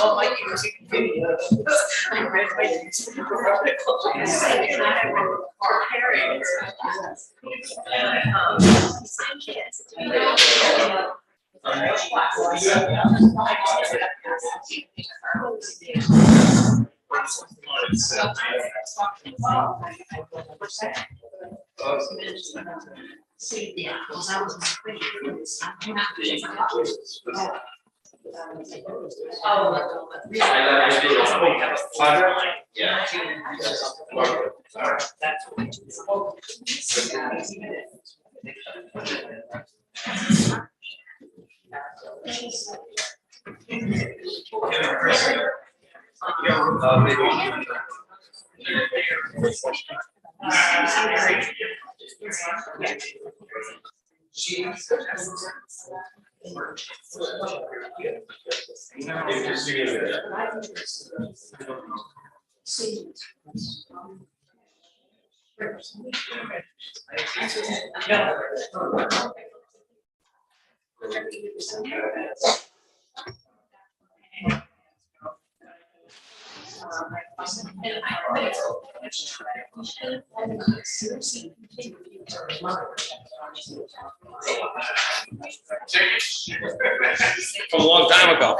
all my YouTube videos. I read my YouTube From a long time ago.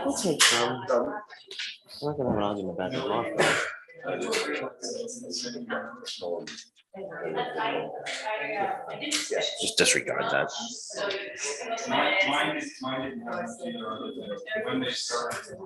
I'll take some. I'm not gonna have an argument about the law. Just disregard that. When they started.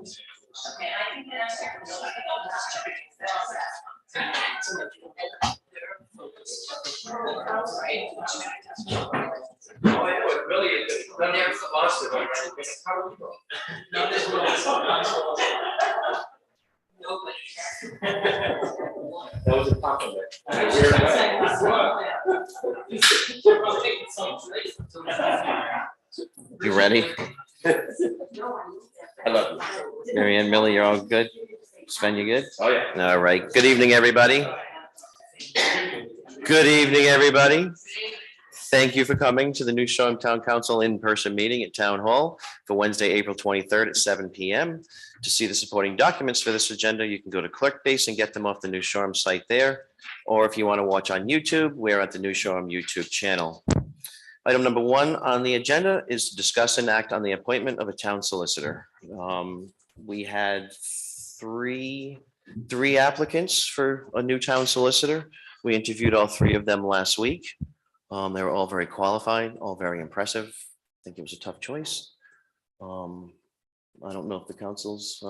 That was a compliment. You ready? I love you. Mary Ann, Millie, you're all good? Sven, you good? Oh, yeah. All right. Good evening, everybody. Good evening, everybody. Thank you for coming to the New Shoreham Town Council in-person meeting at Town Hall for Wednesday, April 23rd at 7 PM. To see the supporting documents for this agenda, you can go to Clerkbase and get them off the New Shoreham site there. Or if you want to watch on YouTube, we're at the New Shoreham YouTube channel. Item number 1 on the agenda is to discuss and act on the appointment of a town solicitor. We had three applicants for a new town solicitor. We interviewed all 3 of them last week. They were all very qualified, all very impressive. I think it was a tough choice. I don't know if the council's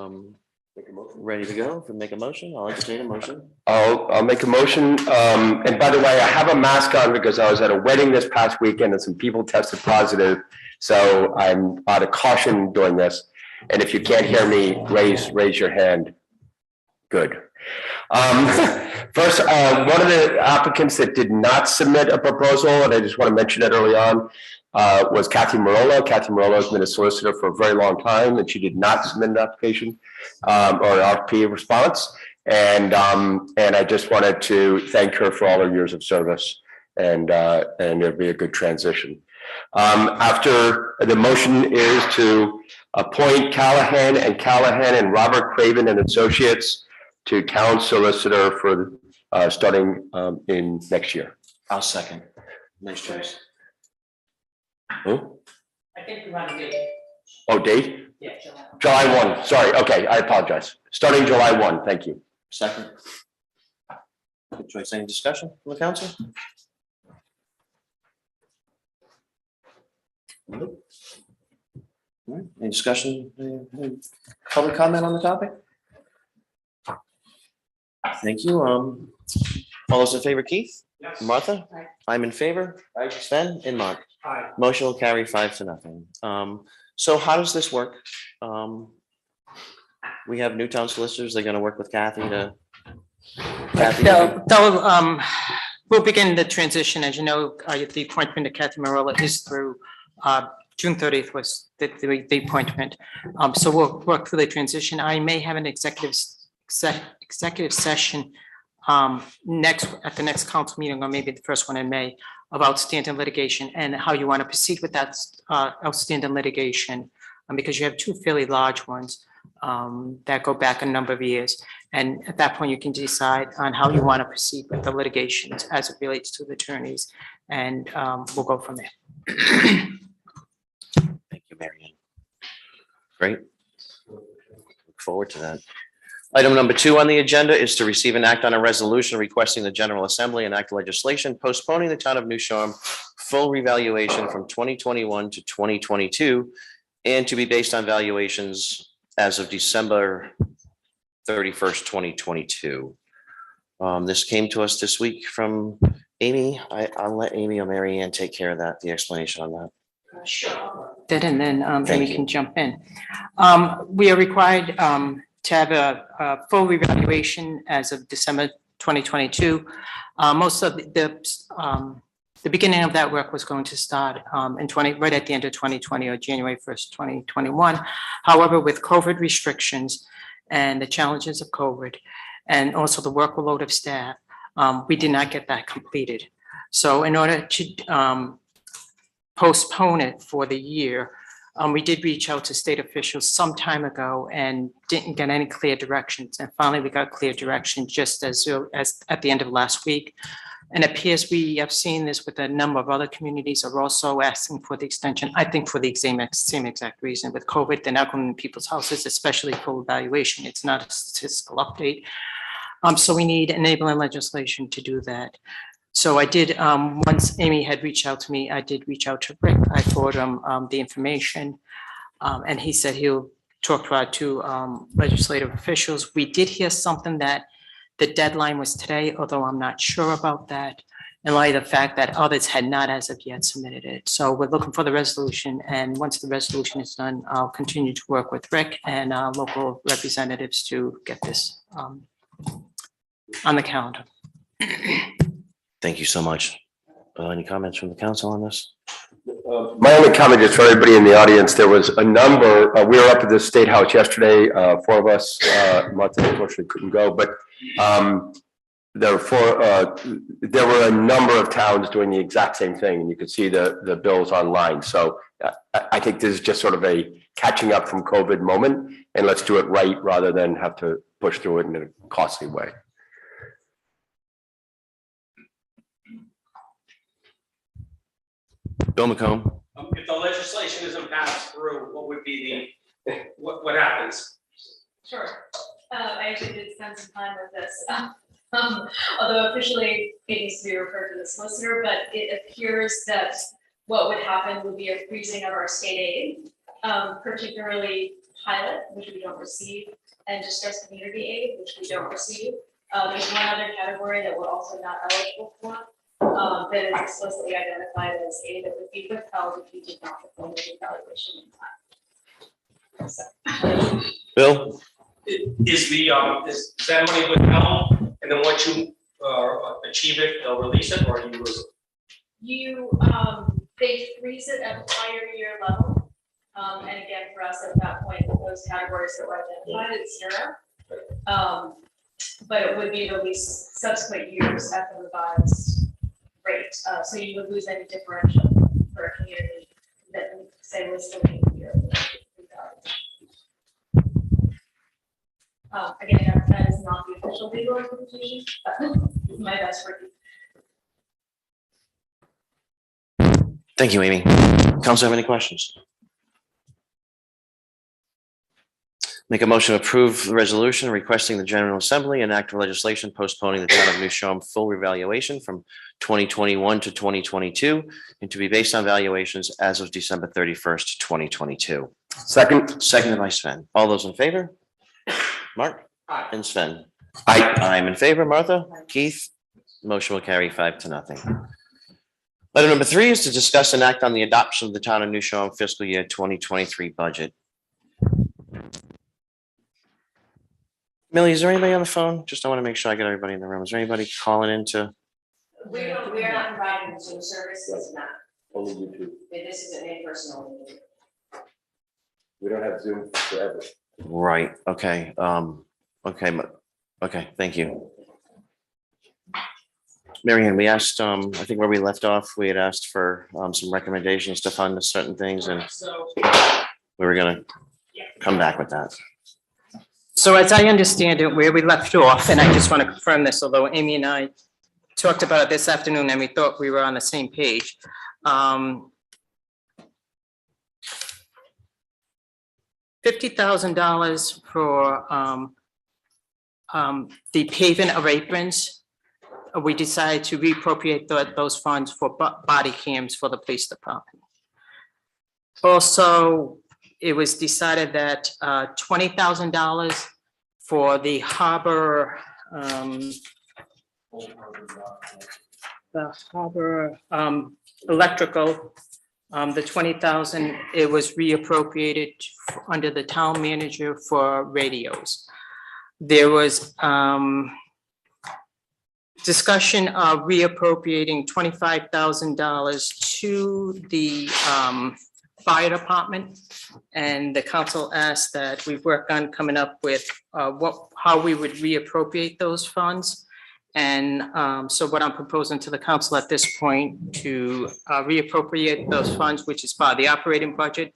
ready to go, make a motion. I'll entertain a motion. I'll make a motion. And by the way, I have a mask on because I was at a wedding this past weekend and some people tested positive. So I'm out of caution doing this. And if you can't hear me, raise your hand. Good. First, one of the applicants that did not submit a proposal, and I just want to mention it early on, was Kathy Marola. Kathy Marola has been a solicitor for a very long time, and she did not submit an application or an RFP response. And I just wanted to thank her for all her years of service, and it'll be a good transition. After the motion is to appoint Callahan and Robert Craven and Associates to town solicitor for starting in next year. I'll second. Nice choice. Who? I think we want to date. Oh, date? Yeah, July. July 1. Sorry. Okay, I apologize. Starting July 1. Thank you. Second. Good choice. Any discussion from the council? Nope. All right. Any discussion? Any public comment on the topic? Thank you. All those in favor, Keith? Yes. Martha? Aye. I'm in favor. Sven and Mark. Aye. Motion will carry 5-0. So how does this work? We have new town solicitors. They're gonna work with Kathy to. We'll begin the transition. As you know, the appointment of Kathy Marola is through June 30th was the appointment. So we'll work through the transition. I may have an executive session at the next council meeting, or maybe the first one in May, of outstanding litigation and how you want to proceed with that outstanding litigation, because you have 2 fairly large ones that go back a number of years. And at that point, you can decide on how you want to proceed with the litigations as it relates to the attorneys, and we'll go from there. Thank you, Marion. Great. Look forward to that. Item number 2 on the agenda is to receive and act on a resolution requesting the General Assembly enact legislation postponing the town of New Shoreham full revaluation from 2021 to 2022 and to be based on valuations as of December 31st, 2022. This came to us this week from Amy. I'll let Amy or Mary Ann take care of that, the explanation on that. And then Thank Amy you. can jump in. We are required to have a full revaluation as of December 2022. Most of the beginning of that work was going to start right at the end of 2020 or January 1st, 2021. However, with COVID restrictions and the challenges of COVID and also the workload of staff, we did not get that completed. So in order to postpone it for the year, we did reach out to state officials some time ago and didn't get any clear directions. And finally, we got clear direction just as at the end of last week. And it appears we have seen this with a number of other communities are also asking for the extension, I think for the same exact reason. With COVID, they're not going to people's houses, especially full evaluation. It's not a statistical update. So we need enabling legislation to do that. So I did, once Amy had reached out to me, I did reach out to Rick. I forwarded him the information, and he said he'll talk to our 2 legislative officials. We did hear something that the deadline was today, although I'm not sure about that, in light of the fact that others had not as of yet submitted it. So we're looking for the resolution, and once the resolution is done, I'll continue to work with Rick and local representatives to get this on the calendar. Thank you so much. Any comments from the council on this? My only comment is for everybody in the audience, there was a number, we were up at the State House yesterday, 4 of us, Martha unfortunately couldn't go, but there were a number of towns doing the exact same thing, and you could see the bills online. So I think this is just sort of a catching up from COVID moment, and let's do it right rather than have to push through it in a costly way. Bill McComb. If the legislation isn't passed through, what would be what happens? Sure. I actually did spend some time with this. Although officially it needs to be referred to the solicitor, but it appears that what would happen would be a freezing of our state aid, particularly pilot, which we don't receive, and distress community aid, which we don't receive. There's one other category that we're also not eligible for, that is explicitly identified as aid that would be withheld if you did not perform the evaluation in time. So. Bill. Is that money withheld, and then once you achieve it, they'll release it, or you lose it? They freeze it at the prior year level. And again, for us at that point, those categories that were identified, it's zero. But it would be released subsequent years at the revised rate. So you would lose any differential for a community that say was still in the year. Again, that is not the official legal interpretation, but my best for you. Thank you, Amy. Council have any questions? Make a motion to approve the resolution requesting the General Assembly enact legislation postponing the town of New Shore full revaluation from 2021 to 2022 and to be based on valuations as of December 31st, 2022. Seconded by Sven. All those in favor? Mark? Aye. And Sven? Aye. I'm in favor. Martha? Keith? Motion will carry 5-0. Item number 3 is to discuss and act on the adoption of the town of New Shore fiscal year 2023 budget. Millie, is there anybody on the phone? Just I want to make sure I get everybody in the room. Is there anybody calling into? We are not providing Zoom services, not, Only YouTube. this is an in-person only. We don't have Zoom forever. Right, okay, okay, thank you. Mary Ann, we asked, I think where we left off, we had asked for some recommendations to fund certain things, and So, we were gonna come back with that. So as I understand it, where we left off, and I just want to confirm this, although Amy and I talked about it this afternoon and we thought we were on the same page. $50,000 for the paving of aprons. We decided to reappropriate those funds for body cams for the police department. Also, it was decided that $20,000 for the harbor, electrical, the $20,000, it was reappropriated under the town manager for radios. There was discussion of reappropriating $25,000 to the fire department, and the council asked that we work on coming up with how we would reappropriate those funds. And so what I'm proposing to the council at this point to reappropriate those funds, which is part of the operating budget.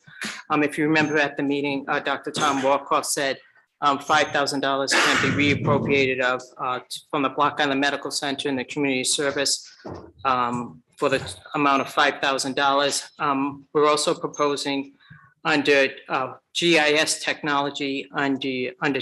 If you remember at the meeting, Dr. Tom Walkoff said $5,000 can be reappropriated from the Block Island Medical Center and the community service for the amount of $5,000. We're also proposing under GIS technology, under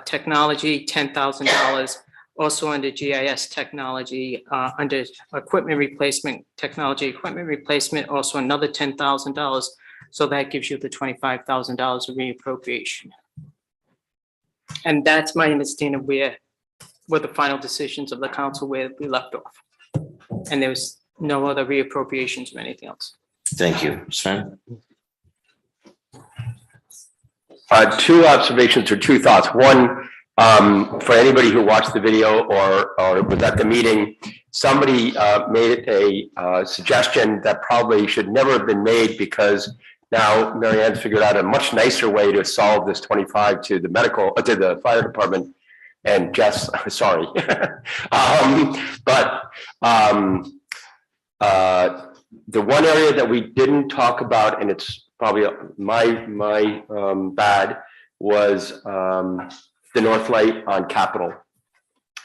technology, $10,000. Also under GIS technology, under equipment replacement, technology equipment replacement, also another $10,000. So that gives you the $25,000 of reappropriation. And that's my understanding where the final decisions of the council where we left off. And there was no other reappropriations or anything else. Thank you. Sven? Two observations or two thoughts. One, for anybody who watched the video or was at the meeting, somebody made a suggestion that probably should never have been made, because now Mary Ann's figured out a much nicer way to solve this 25 to the fire department. and Jess, sorry. But the one area that we didn't talk about, and it's probably my bad, was the North Light on Capitol.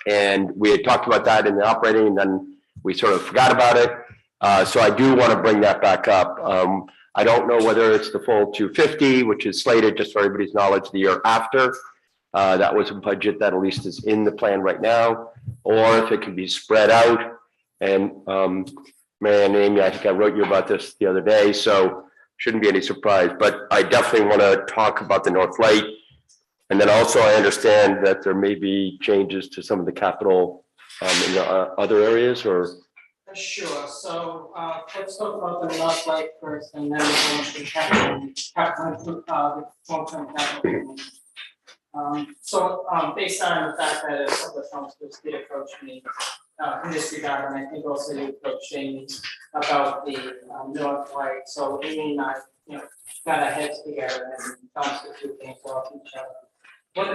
And we had talked about that in the operating, and then we sort of forgot about it. So I do want to bring that back up. I don't know whether it's the full 250, which is slated, just for everybody's knowledge, the year after. That was a budget that at least is in the plan right now, or if it can be spread out. And Mary Ann, Amy, I think I wrote you about this the other day, so shouldn't be any surprise. But I definitely want to talk about the North Light. And then also I understand that there may be changes to some of the capital in the other areas, or? Sure, so let's talk about the North Light first, and then we'll go into the capital, long-term capital. So based on the fact that some of the councilors did approach me in this regard, and I think also you approached Jamie about the North Light, so Amy and I, got our heads together and bounced a few things off each other. What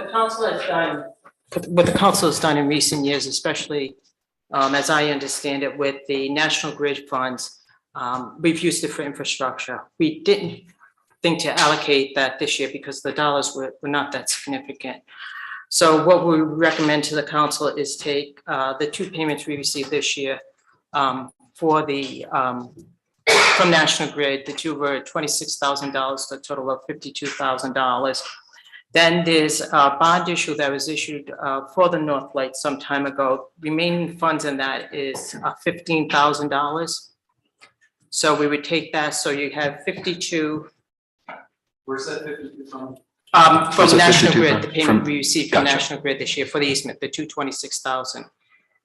the council has done in recent years, especially as I understand it, with the National Grid funds, we've used it for infrastructure. We didn't think to allocate that this year because the dollars were not that significant. So what we recommend to the council is take the two payments we received this year for the from National Grid. The two were $26,000 to a total of $52,000. Then there's a bond issue that was issued for the North Light some time ago. Remaining funds in that is $15,000. So we would take that, so you have 52. Where's that 52 from? From National 52 Grid, the payment from- we received from Gotcha. National Grid this year for the easement, the 226,000.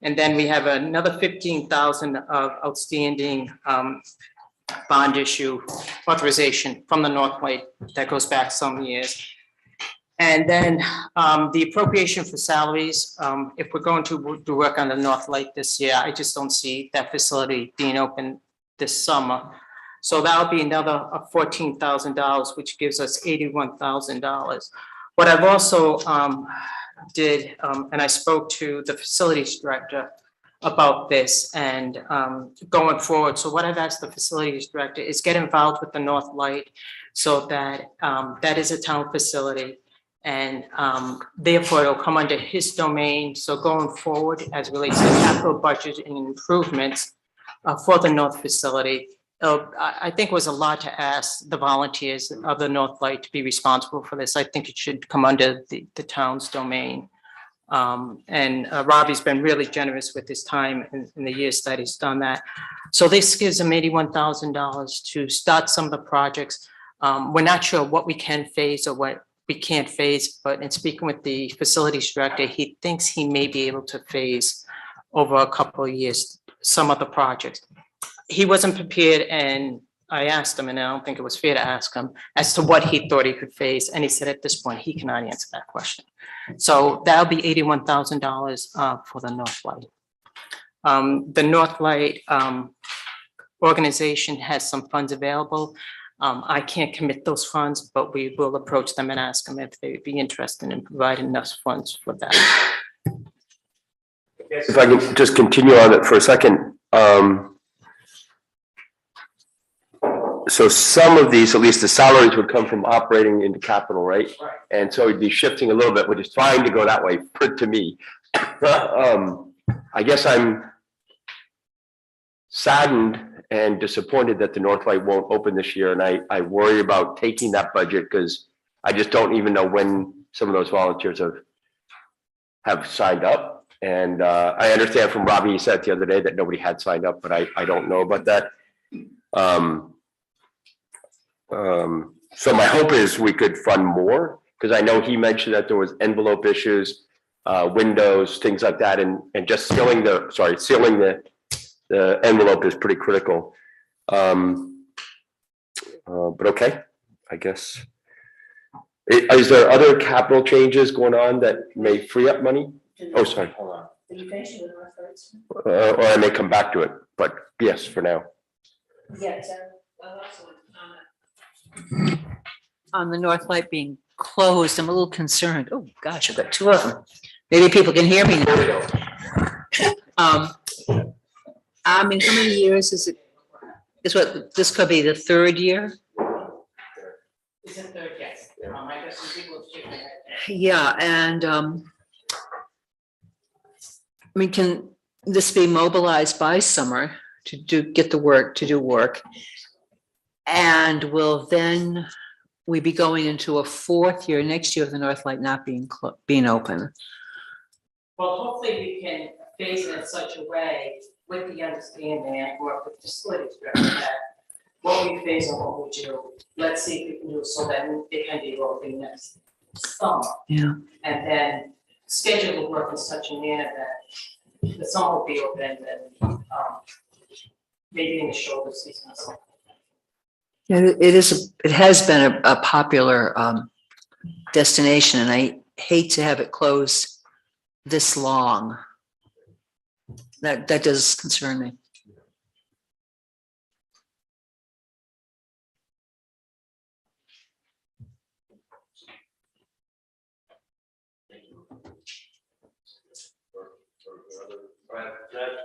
And then we have another 15,000 of outstanding bond issue authorization from the North Light that goes back some years. And then the appropriation for salaries, if we're going to do work on the North Light this year, I just don't see that facility being open this summer. So that'll be another $14,000, which gives us $81,000. What I've also did, and I spoke to the facilities director about this and going forward. So what I've asked the facilities director is get involved with the North Light so that that is a town facility. And therefore it'll come under his domain. So going forward, as it relates to capital budget and improvements for the North facility, I think it was a lot to ask the volunteers of the North Light to be responsible for this. I think it should come under the town's domain. And Robbie's been really generous with his time in the years that he's done that. So this gives him $81,000 to start some of the projects. We're not sure what we can phase or what we can't phase, but in speaking with the facilities director, he thinks he may be able to phase over a couple of years some of the projects. He wasn't prepared, and I asked him, and I don't think it was fair to ask him as to what he thought he could phase, and he said at this point he cannot answer that question. So that'll be $81,000 for the North Light. The North Light organization has some funds available. I can't commit those funds, but we will approach them and ask them if they'd be interested in providing enough funds for that. If I can just continue on it for a second. So some of these, at least the salaries would come from operating into capital, right? Right. And so it'd be shifting a little bit, which is fine to go that way, to me. I guess I'm saddened and disappointed that the North Light won't open this year. And I worry about taking that budget because I just don't even know when some of those volunteers have signed up. And I understand from Robbie, he said the other day that nobody had signed up, but I don't know about that. So my hope is we could fund more, because I know he mentioned that there was envelope issues, windows, things like that, and just sealing the envelope is pretty critical. But okay, I guess. Is there other capital changes going on that may free up money? Oh, sorry. Hold on. Did you finish with North Lights? Or I may come back to it, but yes, for now. Yeah, so. On the North Light being closed, I'm a little concerned. Oh, gosh, I've got two of them. Maybe people can hear me now. I mean, how many years is it? This could be the third year? Is it third? Yes. I guess some people have shaken their head. Yeah, and I mean, can this be mobilized by summer to do work? And will then we be going into a fourth year next year of the North Light not being open? Well, hopefully we can phase it in such a way with the understanding and work with facilities director that what we phase and what we do, let's see if we can do it so that it can be open next summer. Yeah. And then schedule the work in such a manner that the summer will be open and maybe in the shoulder season or something. Yeah, it has been a popular destination, and I hate to have it closed this long. That does concern me.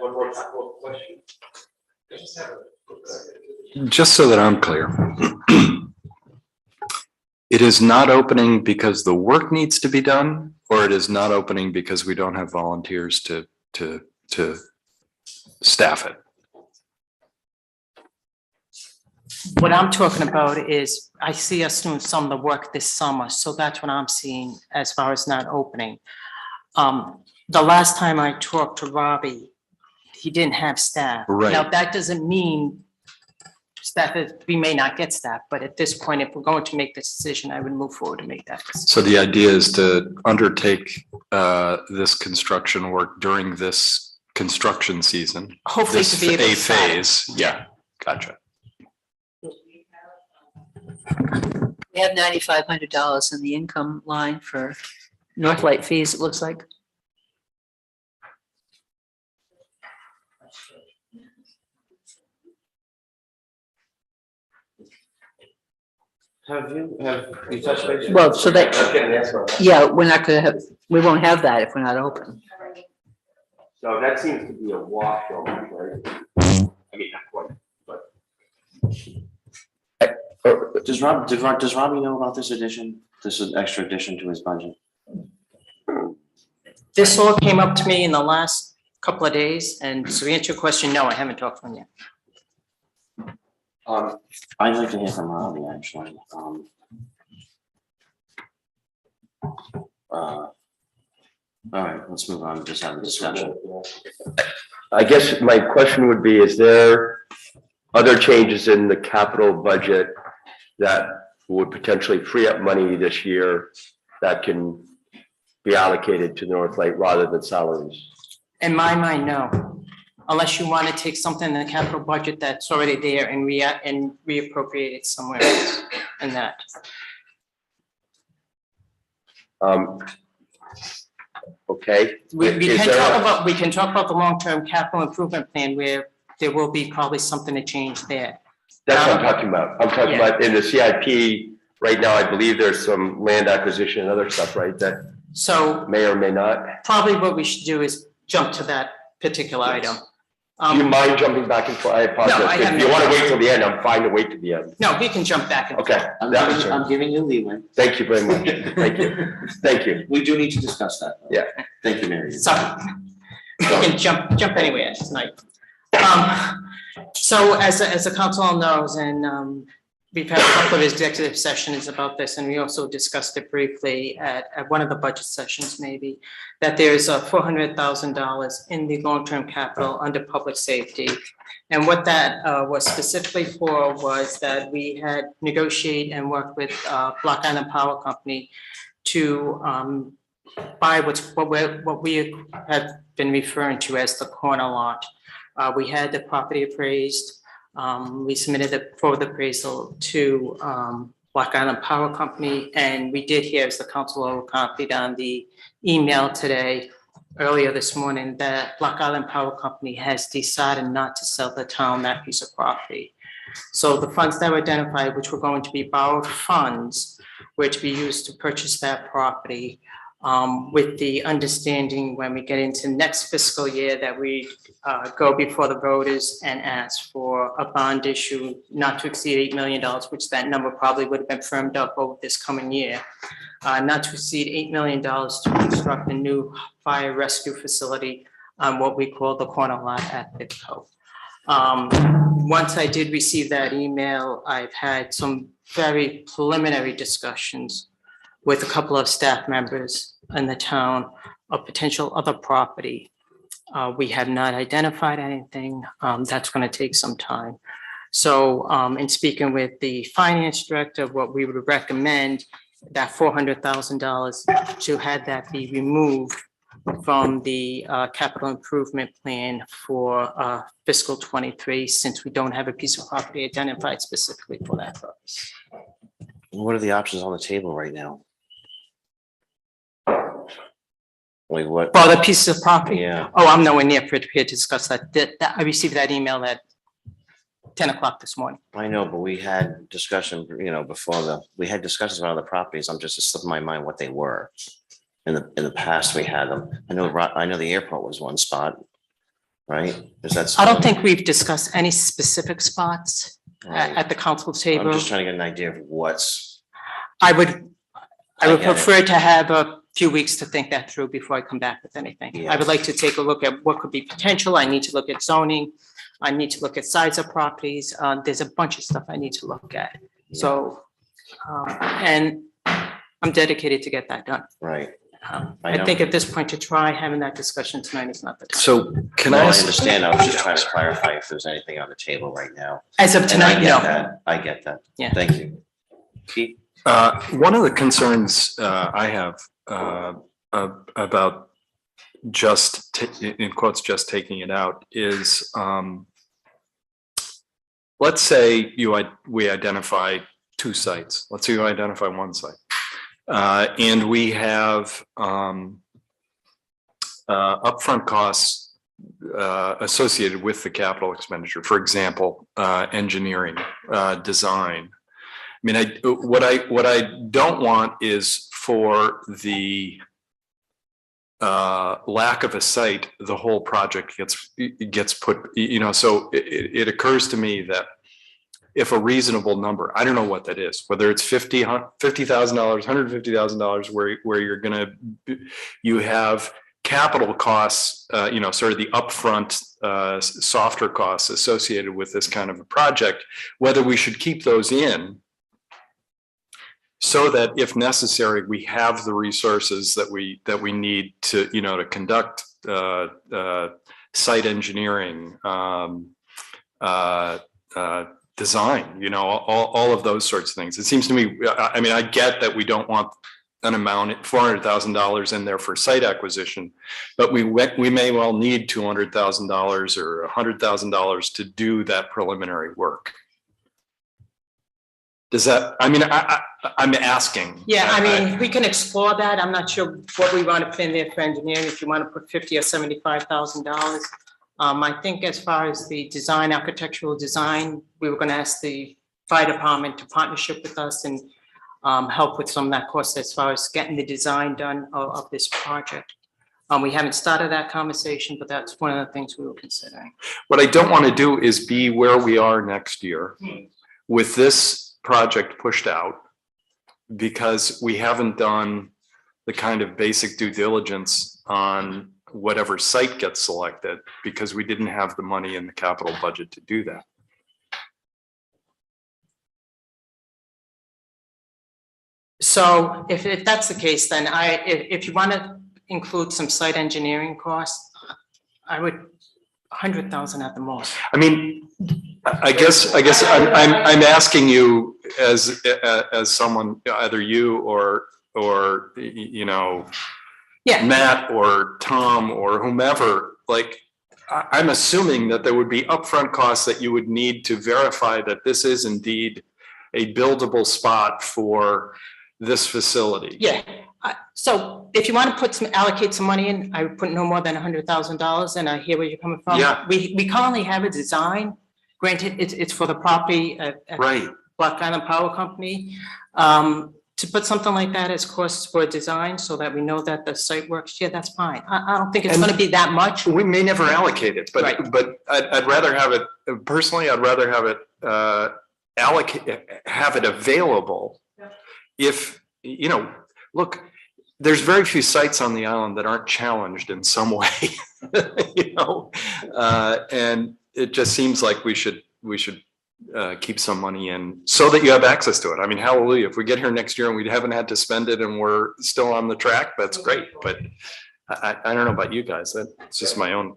One more question. Just so that I'm clear. It is not opening because the work needs to be done, or it is not opening because we don't have volunteers to staff it? What I'm talking about is I see us doing some of the work this summer, so that's what I'm seeing as far as not opening. The last time I talked to Robbie, he didn't have staff. Right. Now, that doesn't mean staff, we may not get staff, but at this point, if we're going to make this decision, I would move forward to make that decision. So the idea is to undertake this construction work during this construction season. Hopefully to be able to start it. phase, yeah, gotcha. We have $9,500 in the income line for North Light fees, it looks like. Have you touched base? Well, so that, I'm getting an answer on that. yeah, we're not gonna have, we won't have that if we're not open. So that seems to be a wash almost, right? I mean, not quite, but. Does Robbie know about this addition? This is extra addition to his budget? This all came up to me in the last couple of days, and to answer your question, no, I haven't talked to him yet. I'd like to hear from Robbie, actually. All right, let's move on, just have a discussion. I guess my question would be, is there other changes in the capital budget that would potentially free up money this year that can be allocated to North Light rather than salaries? In my mind, no, unless you want to take something in the capital budget that's already there and reappropriate it somewhere else in that. Okay. We Is can there talk a- about, we can talk about the long-term capital improvement plan where there will be probably something to change there. That's what I'm talking about. I'm talking Yeah. about in the CIP, right now, I believe there's some land acquisition and other stuff, right, that So may or may not. probably what we should do is jump to that particular item. Do you mind jumping back and forth? I apologize. I have If you no want to wait problem. till the end, I'm fine to wait to the end. No, we can jump back and. Okay. that was I'm giving you leeway. Thank you very much. Thank you. Thank you. We do need to discuss that. though. Yeah. Thank you, Mary. So, we can jump anywhere tonight. So as the council knows, and we've had a couple of executive sessions about this, and we also discussed it briefly at one of the budget sessions maybe, that there's $400,000 in the long-term capital under public safety. And what that was specifically for was that we had negotiated and worked with Block Island Power Company to buy what we have been referring to as the corner lot. We had the property appraised. We submitted it for the appraisal to Block Island Power Company, and we did hear, as the council copied on the email today, earlier this morning, that Block Island Power Company has decided not to sell the town that piece of property. So the funds that were identified, which were going to be borrowed funds, were to be used to purchase that property. with the understanding when we get into next fiscal year that we go before the voters and ask for a bond issue not to exceed $8 million, which that number probably would have been firmed up over this coming year. Not to exceed $8 million to construct a new fire rescue facility on what we call the corner lot at Bitco. Once I did receive that email, I've had some very preliminary discussions with a couple of staff members in the town of potential other property. We have not identified anything. That's going to take some time. So in speaking with the finance director, what we would recommend that $400,000 to have that be removed from the capital improvement plan for fiscal 23, since we don't have a piece of property identified specifically for that purpose. What are the options on the table right now? Like what? For the pieces of property? Yeah, Oh, I'm nowhere near prepared to discuss that. I received that email at 10 o'clock this morning. I know, but we had discussion, before we had discussions about other properties. I'm just slipping my mind what they were. In the past, we had them. I know the airport was one spot, right? Is that? I don't think we've discussed any specific spots Right. at the council I'm table. just trying to get an idea of what's. I would I get it. prefer to have a few weeks to think that through before I come back with anything. Yeah. I would like to take a look at what could be potential. I need to look at zoning. I need to look at size of properties. There's a bunch of stuff I need to look at. So, and I'm dedicated to get that done. Right. I I know. think at this point to try having that discussion tonight is not the time. So can No, I I ask? understand. I was just trying to clarify if there's anything on the table right now. As of And I tonight, get no. that. I get that. Yeah. Thank you. Pete? One of the concerns I have about just, in quotes, just taking it out is, let's say we identify 2 sites. Let's say you identify 1 site. And we have upfront costs associated with the capital expenditure. For example, engineering, design. I mean, what I don't want is for the lack of a site, the whole project gets put, so it occurs to me that if a reasonable number, I don't know what that is, whether it's $50,000, $150,000, where you're gonna, you have capital costs, sort of the upfront softer costs associated with this kind of a project, whether we should keep those in so that if necessary, we have the resources that we need to, to conduct site engineering, design, all of those sorts of things. It seems to me, I mean, I get that we don't want an amount, $400,000 in there for site acquisition, but we may well need $200,000 or $100,000 to do that preliminary work. Does that, I mean, I'm asking. Yeah, I mean, we can explore that. I'm not sure what we want to put in there for engineering, if you want to put $50,000 or $75,000. I think as far as the design, architectural design, we were going to ask the fire department to partnership with us and help with some of that cost as far as getting the design done of this project. We haven't started that conversation, but that's one of the things we were considering. What I don't want to do is be where we are next year with this project pushed out because we haven't done the kind of basic due diligence on whatever site gets selected because we didn't have the money in the capital budget to do that. So if that's the case, then if you want to include some site engineering costs, I would 100,000 at the most. I mean, I guess I'm asking you as someone, either you or Yeah. Matt or Tom or whomever, like, I'm assuming that there would be upfront costs that you would need to verify that this is indeed a buildable spot for this facility. Yeah, so if you want to allocate some money in, I would put no more than $100,000, and I hear where you're coming from. Yeah. We currently have a design, granted, it's for the property at Right. Black Island Power Company. to put something like that as costs for design so that we know that the site works, yeah, that's fine. I don't think it's And- gonna be that much. We may never allocate it, Right. but I'd rather have it, personally, I'd rather have it allocate, have it available. If, you know, look, there's very few sites on the island that aren't challenged in some way, you know? And it just seems like we should keep some money in so that you have access to it. I mean, hallelujah, if we get here next year and we haven't had to spend it and we're still on the track, that's great, but I don't know about you guys, that's just my own.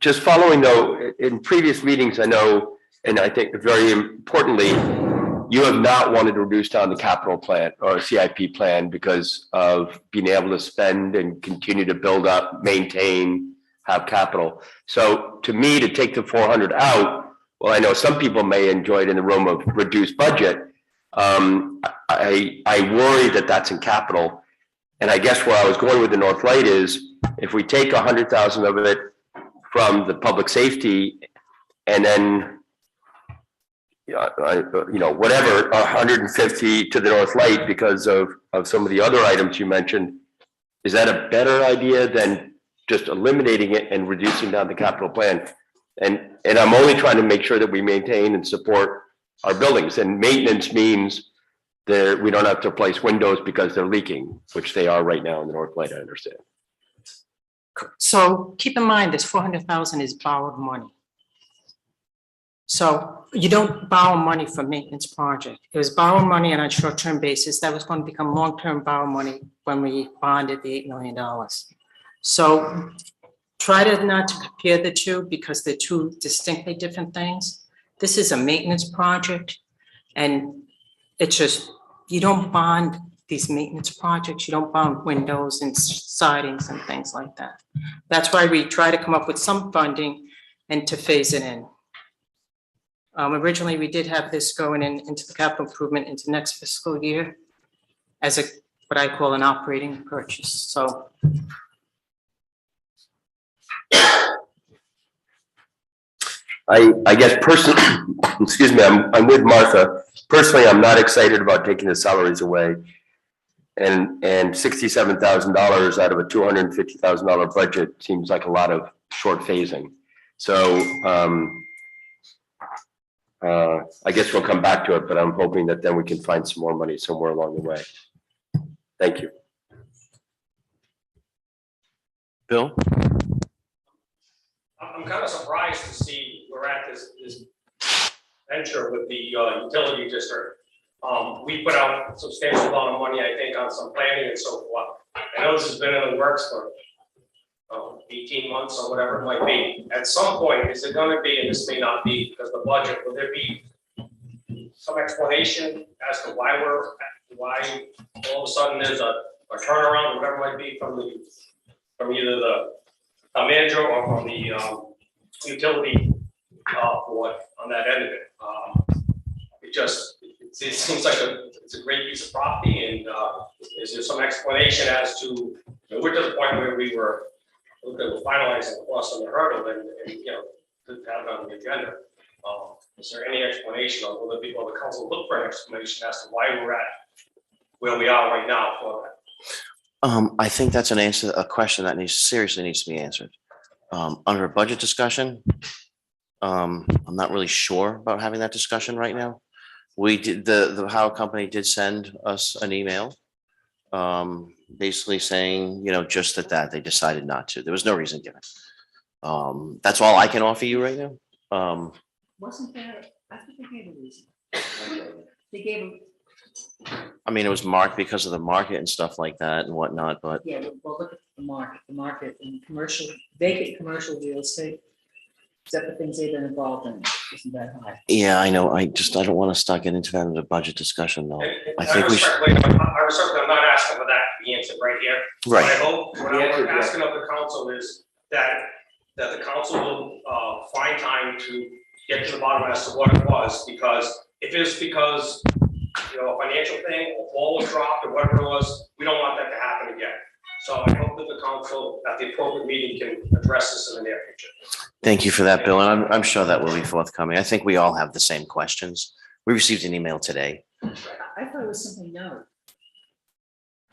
Just following though, in previous meetings, I know, and I think very importantly, you have not wanted to reduce down the capital plan or CIP plan because of being able to spend and continue to build up, maintain, have capital. So to me, to take the 400 out, well, I know some people may enjoy it in the realm of reduced budget. I worry that that's in capital. And I guess where I was going with the North Light is if we take 100,000 of it from the public safety and then whatever, 150 to the North Light because of some of the other items you mentioned, is that a better idea than just eliminating it and reducing down the capital plan? And I'm only trying to make sure that we maintain and support our buildings, and maintenance means that we don't have to replace windows because they're leaking, which they are right now in the North Light, I understand. So keep in mind, this 400,000 is borrowed money. So you don't borrow money for maintenance project. It was borrowed money on a short-term basis. That was going to become long-term borrow money when we bonded the $8 million. So try to not to compare the two because they're two distinctly different things. This is a maintenance project and it's just, you don't bond these maintenance projects. You don't bond windows and sidings and things like that. That's why we try to come up with some funding and to phase it in. Originally, we did have this going into the capital improvement into next fiscal year as what I call an operating purchase. So I guess personally, excuse me, I'm with Martha. Personally, I'm not excited about taking the salaries away. And $67,000 out of a $250,000 budget seems like a lot of short phasing. So I guess we'll come back to it, but I'm hoping that then we can find some more money somewhere along the way. Thank you. Bill? I'm kind of surprised to see we're at this venture with the utility district. We put out a substantial amount of money, I think, on some planning and so forth. I know this has been in the works for 18 months or whatever it might be. At some point, is it going to be, and this may not be because of the budget, will there be some explanation as to why all of a sudden there's a turnaround, whatever it might be, from either the manager or from the utility board on that end of it? It seems like it's a great piece of property, and is there some explanation as to, we're to the point where we were finalizing the plus on the hurdle and to have it on the agenda. Is there any explanation, or will the council look for an explanation as to why we're at where we are right now for that? I think that's a question that seriously needs to be answered. Under a budget discussion, I'm not really sure about having that discussion right now. We did, the Howard company did send us an email, basically saying, just that they decided not to. There was no reason given. That's all I can offer you right now. Wasn't there, I think they gave a reason. They gave, I mean, it was marked because of the market and stuff like that and whatnot, but yeah, well, look at the market in commercial, vacant commercial real estate, except for things they've been involved in, isn't that high? yeah, I know. I don't want to start getting into that in the budget discussion though. And I think we should. I'm not asking for that to be answered right here. Right. What I hope, what The answer I'm is asking of the council is that the council will find time to get to the bottom as to what it was, because if it's because, a financial thing, or ball was dropped or whatever it was, we don't want that to happen again. So I hope that the council at the appropriate meeting can address this in the near future. Thank you for that, Bill, and I'm sure that will be forthcoming. I think we all have the same questions. We received an email today I thought it was something no.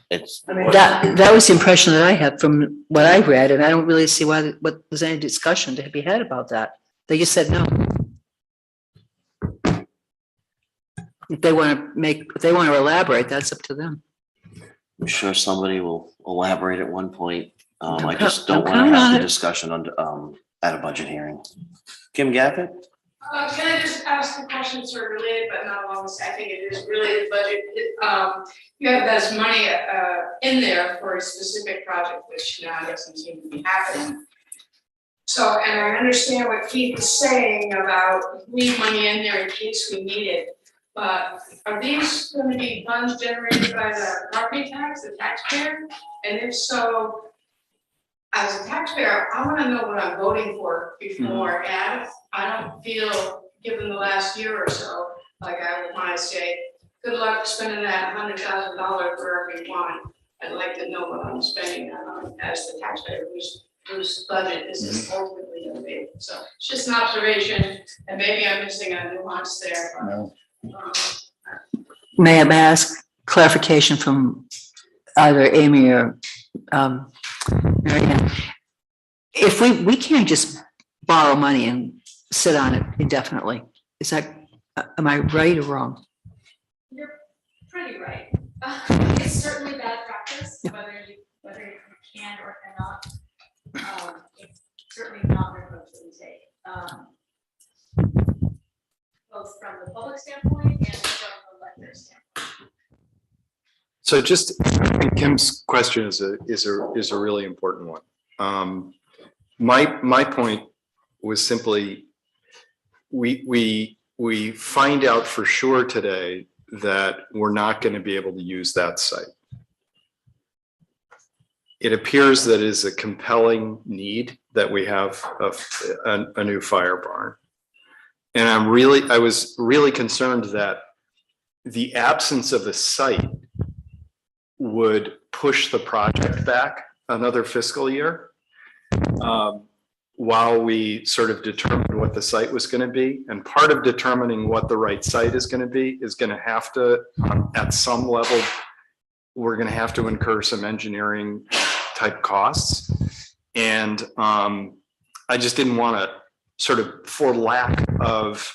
It's, I mean, that was the impression that I had from what I read, and I don't really see what there's any discussion to be had about that. They just said no. If they want to elaborate, that's up to them. I'm sure somebody will elaborate at one point. I I'm just count- don't I'm want to counting have on the it. discussion at a budget hearing. Kim Gaffett? Can I just ask a question sort of related, but not along this, I think it is related budget. You have this money in there for a specific project, which now doesn't seem to be happening. So, and I understand what Keith is saying about leave money in there in case we need it. But are these going to be funds generated by the property tax, the taxpayer? And if so, as a taxpayer, I want to know what I'm voting for before, and I don't feel, given the last year or so, like I would want to say, good luck spending that $100,000 wherever you want. I'd like to know what I'm spending that on as the taxpayer, whose budget this is ultimately going to be. So it's just an observation, and maybe I'm missing a nuance there. No. May I ask clarification from either Amy or Mary Ann? If we can't just borrow money and sit on it indefinitely, is that, am I right or wrong? You're pretty right. It's certainly bad practice, whether you can or cannot. It's certainly not the approach that we take. Both from the public standpoint and from the elector standpoint. So just, I think Kim's question is a really important one. My point was simply, we find out for sure today that we're not going to be able to use that site. It appears that is a compelling need that we have a new fire barn. And I was really concerned that the absence of a site would push the project back another fiscal year, while we sort of determined what the site was going to be. And part of determining what the right site is going to be is going to have to, at some level, we're going to have to incur some engineering type costs. And I just didn't want to sort of, for lack of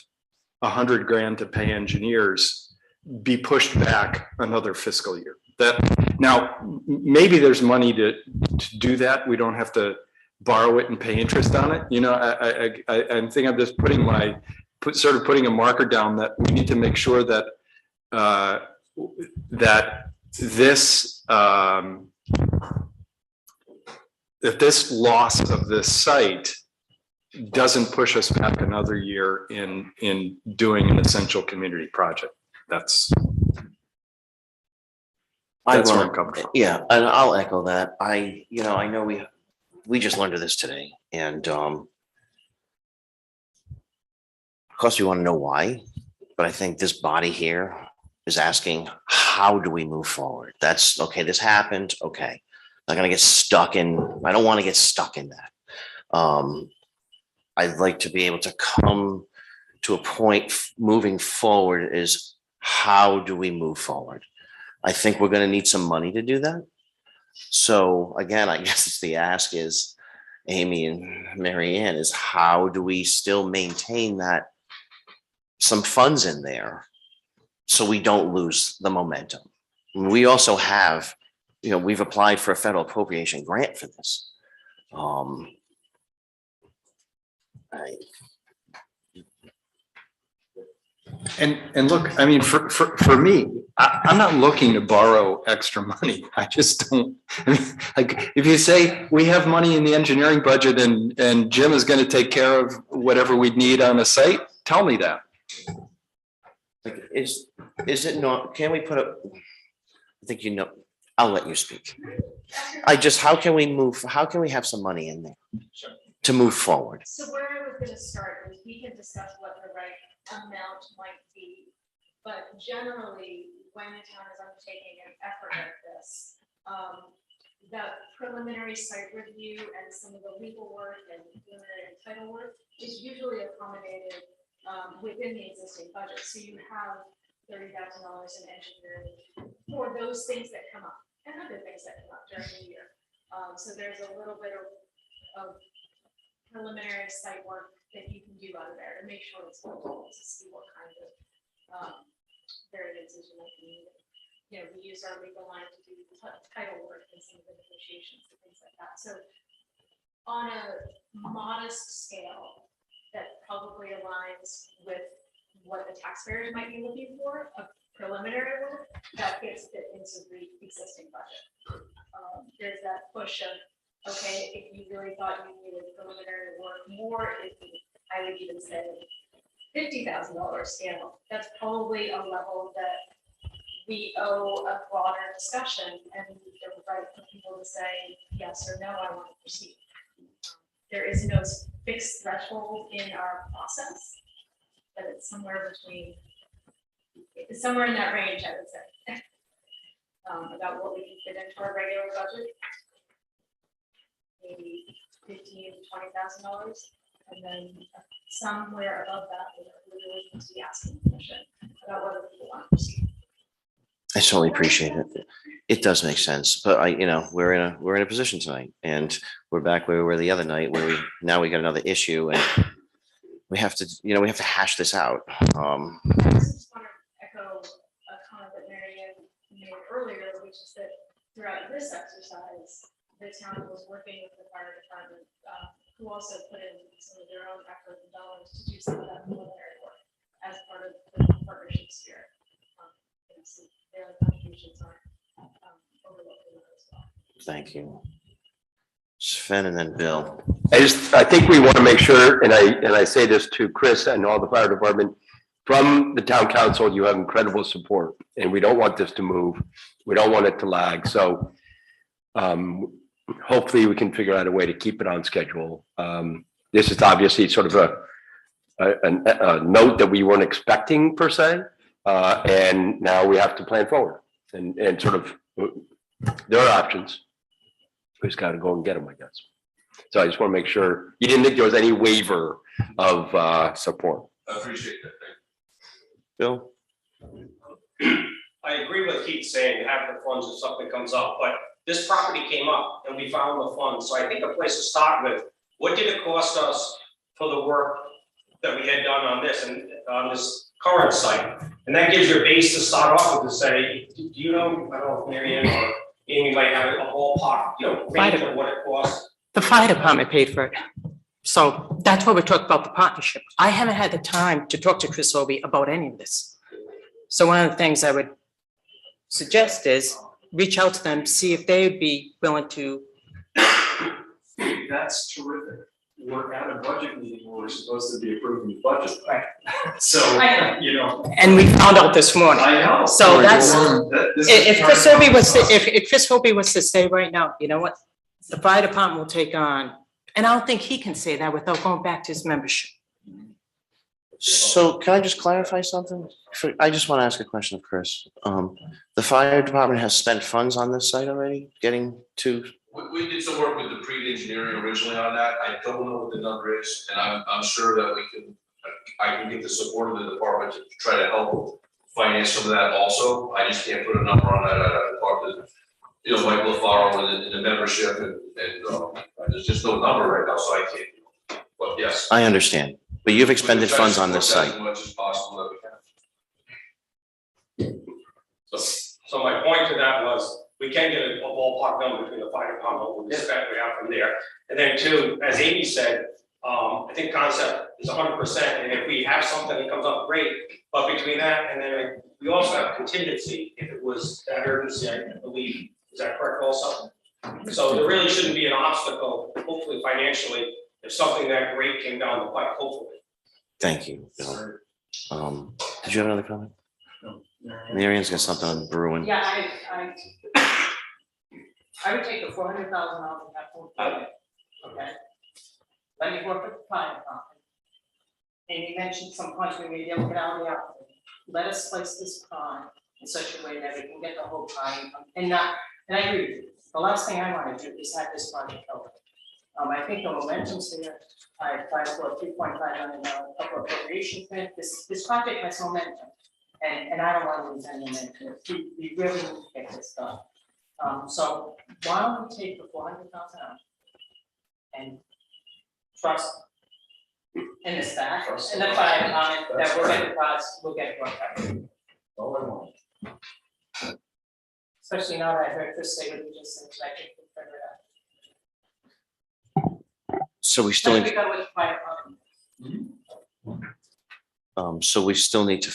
$100,000 to pay engineers, be pushed back another fiscal year. That now maybe there's money to do that. We don't have to borrow it and pay interest on it. You know, I'm thinking of just putting putting a marker down that we need to make sure that that this loss of this site doesn't push us back another year in doing an essential community project. That's where I'm coming from. Yeah, and I'll echo that. I know we just learned of this today, and of course we want to know why, but I think this body here is asking, how do we move forward? That's okay. This happened. Okay. I'm not going to get stuck in, I don't want to get stuck in that. I'd like to be able to come to a point moving forward is, how do we move forward? I think we're going to need some money to do that. So again, I guess it's the ask is, Amy and Mary Ann, is how do we still maintain that, some funds in there so we don't lose the momentum? We also have, we've applied for a federal appropriation grant for this. And look, I mean, for me, I'm not looking to borrow extra money. I just don't, I mean, like, if you say we have money in the engineering budget and Jim is going to take care of whatever we need on the site, tell me that. Like, is it not, can we put a, I think, I'll let you speak. How can we have some money in there to move forward? So where I was gonna start is we can discuss what the right amount might be. But generally, when the town is undertaking an effort like this, the preliminary site review and some of the legal work and preliminary title work is usually accommodated within the existing budget. So you have $30,000 in engineering for those things that come up and other things that come up during the year. So there's a little bit of preliminary site work that you can do out of there to make sure it's full, to see what kind of variances you might need. You know, we use our legal line to do title work and some of the negotiations and things like that. So on a modest scale, that probably aligns with what the taxpayers might be looking for, a preliminary work that gets fit into the existing budget. There's that push of, okay, if you really thought you needed preliminary work more, I would even say $50,000 scale. That's probably a level that we owe a broader discussion and the right for people to say yes or no, I want to proceed. There is no fixed threshold in our process, but it's somewhere in that range, I would say. About what we can fit into our regular budget. Maybe $15,000 to $20,000, and then somewhere above that, we're really going to be asking permission about whether people want to proceed. I certainly appreciate it. It does make sense, but we're in a position tonight, and we're back where we were the other night, where we got another issue, and we have to hash this out. I just want to echo a comment that Mary Ann made earlier, which is that throughout this exercise, the town was working with the fire department, who also put in some of their own effort and dollars to do some of that preliminary work as part of the partnership spirit. So their contributions aren't overlooked in that as well. Thank you. Sven and then Bill. I think we want to make sure, and I say this to Chris and all the fire department, from the town council, you have incredible support, and we don't want this to move. We don't want it to lag. So hopefully we can figure out a way to keep it on schedule. This is obviously sort of a note that we weren't expecting per se. And now we have to plan forward and sort of, there are options. We just got to go and get them, I guess. So I just want to make sure you didn't think there was any waiver of support. I appreciate that. Bill? I agree with Keith saying have the funds if something comes up, but this property came up and we found the funds. So I think a place to start with, what did it cost us for the work that we had done on this and on this current site? And that gives you a base to start off with to say, do you know, I don't know if Mary Ann or Amy might have a ballpark, range of what it costs. The fire department paid for it. So that's why we talked about the partnership. I haven't had the time to talk to Chris Obie about any of this. So one of the things I would suggest is reach out to them, see if they would be willing to. That's terrific. We're at a budget meeting where we're supposed to be approving the budget. Right. So, And we found out this morning. I know. So that's, if Chris Obie was, to if Chris Obie was to say right now, you know what? The fire department will take on, and I don't think he can say that without going back to his membership. So can I just clarify something? I just want to ask a question of Chris. The fire department has spent funds on this site already, getting to. We did some work with the pre-engineering originally on that. I don't know what the number is, and I'm sure that I can get the support of the department to try to help finance some of that also. I just can't put a number on that. I talked to, Mike LaFaro and the membership and there's just no number right now, so I can't. But yes. I understand, but you've expended funds on this site. As much as possible that we can. So my point to that was, we can get a ballpark number between the fire department, what we spent, we have from there. And then two, as Amy said, I think concept is 100%, and if we have something that comes up, great. But between that, and then we also have contingency, if it was that urgency, I believe, is that correct also? So there really shouldn't be an obstacle, hopefully financially, if something that great came down the pipe, hopefully. Thank you, Bill. Did you have another comment? Mary Ann's got something on brewing. Yeah, I would take the $400,000 and that whole budget, okay? Let me work with the fire department. And you mentioned some points we may be able to get out of the outfit. Let us place this pond in such a way that we can get the whole pond and I agree with you. The last thing I want to do is have this project over. I think the momentum's there. I applied for a $3.5 million appropriation grant. This project has momentum. and I don't want to lose any minute, we really need to get this done. So why don't we take the 400,000 out and trust in the staff, in the fire department, that we'll get the costs, we'll get it worked out. Especially now that I heard Chris say what you just said, so I think we'll figure it out. So we still Then need, we go with the fire department. so we still need to,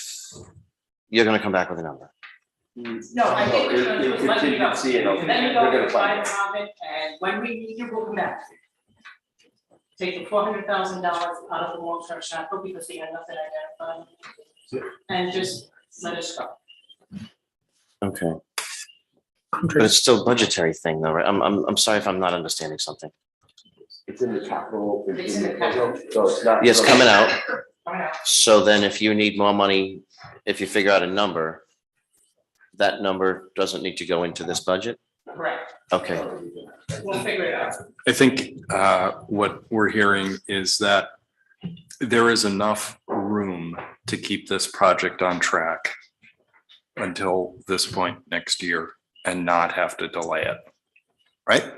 you're gonna come back with a number. No, I think we're gonna do is let me go. Contingency and Then we we're go gonna with the fire find it. department, and when we need you, we'll come back. Take the $400,000 out of the long-term capital because we had nothing identified. And just let us go. Okay. But it's still a budgetary thing though, right? I'm sorry if I'm not understanding something. It's in the capital. It's in the capital. So it's not. Yes, coming out. All right. So then if you need more money, if you figure out a number, that number doesn't need to go into this budget? Correct. Okay, We'll figure it out. I think what we're hearing is that there is enough room to keep this project on track until this point next year and not have to delay it, right?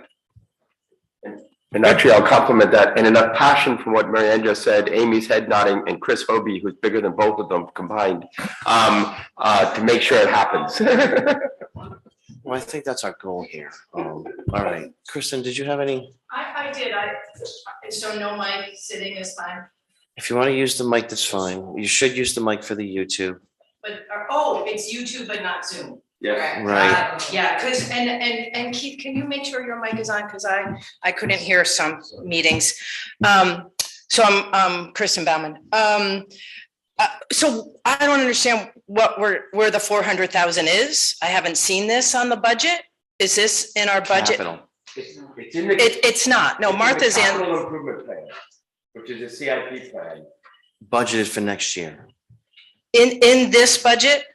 And actually, I'll compliment that, and enough passion from what Mary Ann just said, Amy's head nodding, and Chris Hobie, who's bigger than both of them combined, to make sure it happens. well, I think that's our goal here. All right, Kristen, did you have any? I did, so no mic sitting is fine, If you want to use the mic, that's fine. You should use the mic for the YouTube. but, it's YouTube but not Zoom. Yes. Right. Yeah, because, and Keith, can you make sure your mic is on, because I couldn't hear some meetings. So I'm Kristen Bauman. So I don't understand where the 400,000 is. I haven't seen this on the budget. Is this in our budget? Capital. It's in the. It's not. No, it's in the Martha's in. Capital improvement plan, which is a CIP plan. Budgeted for next year. In this budget,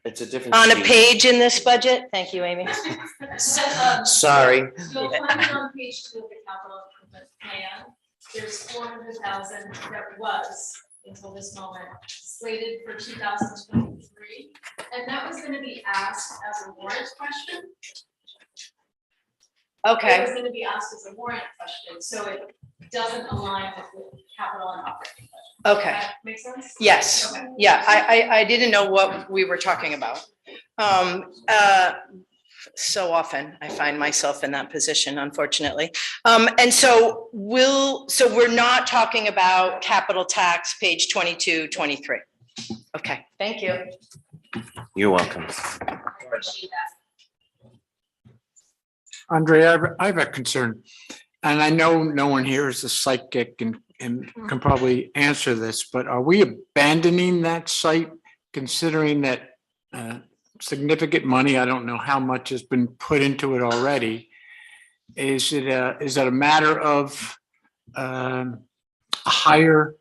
It's a different. on a sheet. page in this budget? Thank you, Amy. Sorry. You'll find it on page 2 of the capital improvement plan. There's 400,000 that was, until this moment, slated for 2023. And that was gonna be asked as a warrant question. It Okay, was gonna be asked as a warrant question, so it doesn't align with the capital and operating budget. okay. That make sense? Yes, Okay. yeah, I didn't know what we were talking about. So often I find myself in that position, unfortunately. And so we're not talking about capital tax, page 22, 23. Okay, thank you. You're welcome. Appreciate that. Andre, I have a concern, and I know no one here is a psychic and can probably answer this, but are we abandoning that site considering that significant money, I don't know how much has been put into it already? Is it a matter of a higher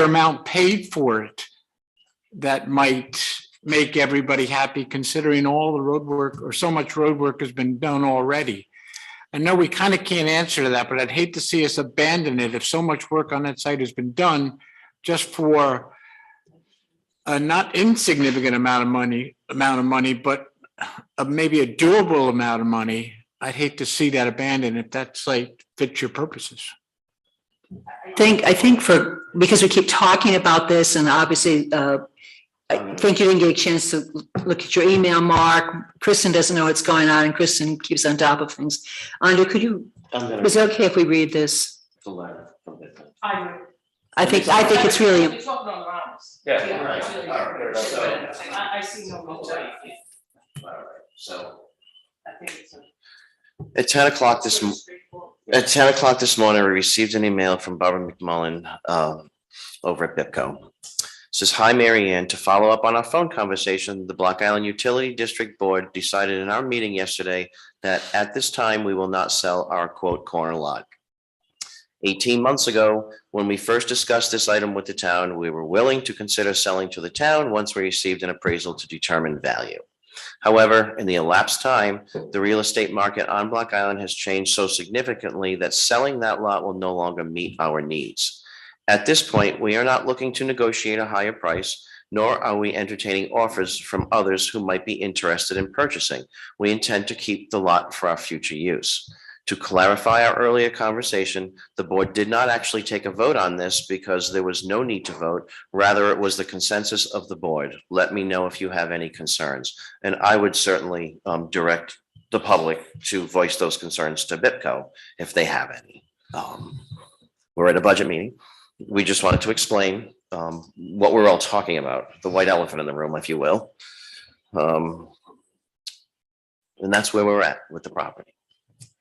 amount paid for it that might make everybody happy, considering all the road work or so much road work has been done already? I know we kind of can't answer that, but I'd hate to see us abandon it if so much work on that site has been done just for a not insignificant amount of money, but maybe a doable amount of money. I'd hate to see that abandoned if that site fits your purposes. I think because we keep talking about this, and obviously, I think you didn't get a chance to look at your email, Mark. Kristen doesn't know what's going on, and Kristen keeps on top of things. Andre, is it okay if we read this? The letter from the. I think it's really, You're talking on the rounds. Yeah, right. All right, so- I see no. So. I think it's. At 10 o'clock this morning, we received an email from Barbara McMullen over at BIPCO. Says, "Hi, Mary Ann. To follow up on our phone conversation, the Block Island Utility District Board decided in our meeting yesterday that at this time, we will not sell our quote corner lot. 18 months ago, when we first discussed this item with the town, we were willing to consider selling to the town once we received an appraisal to determine value. However, in the elapsed time, the real estate market on Block Island has changed so significantly that selling that lot will no longer meet our needs. At this point, we are not looking to negotiate a higher price, nor are we entertaining offers from others who might be interested in purchasing. We intend to keep the lot for our future use. To clarify our earlier conversation, the board did not actually take a vote on this because there was no need to vote. Rather, it was the consensus of the board. Let me know if you have any concerns. And I would certainly direct the public to voice those concerns to BIPCO if they have any. We're at a budget meeting. We just wanted to explain what we're all talking about, the white elephant in the room, if you will. And that's where we're at with the property.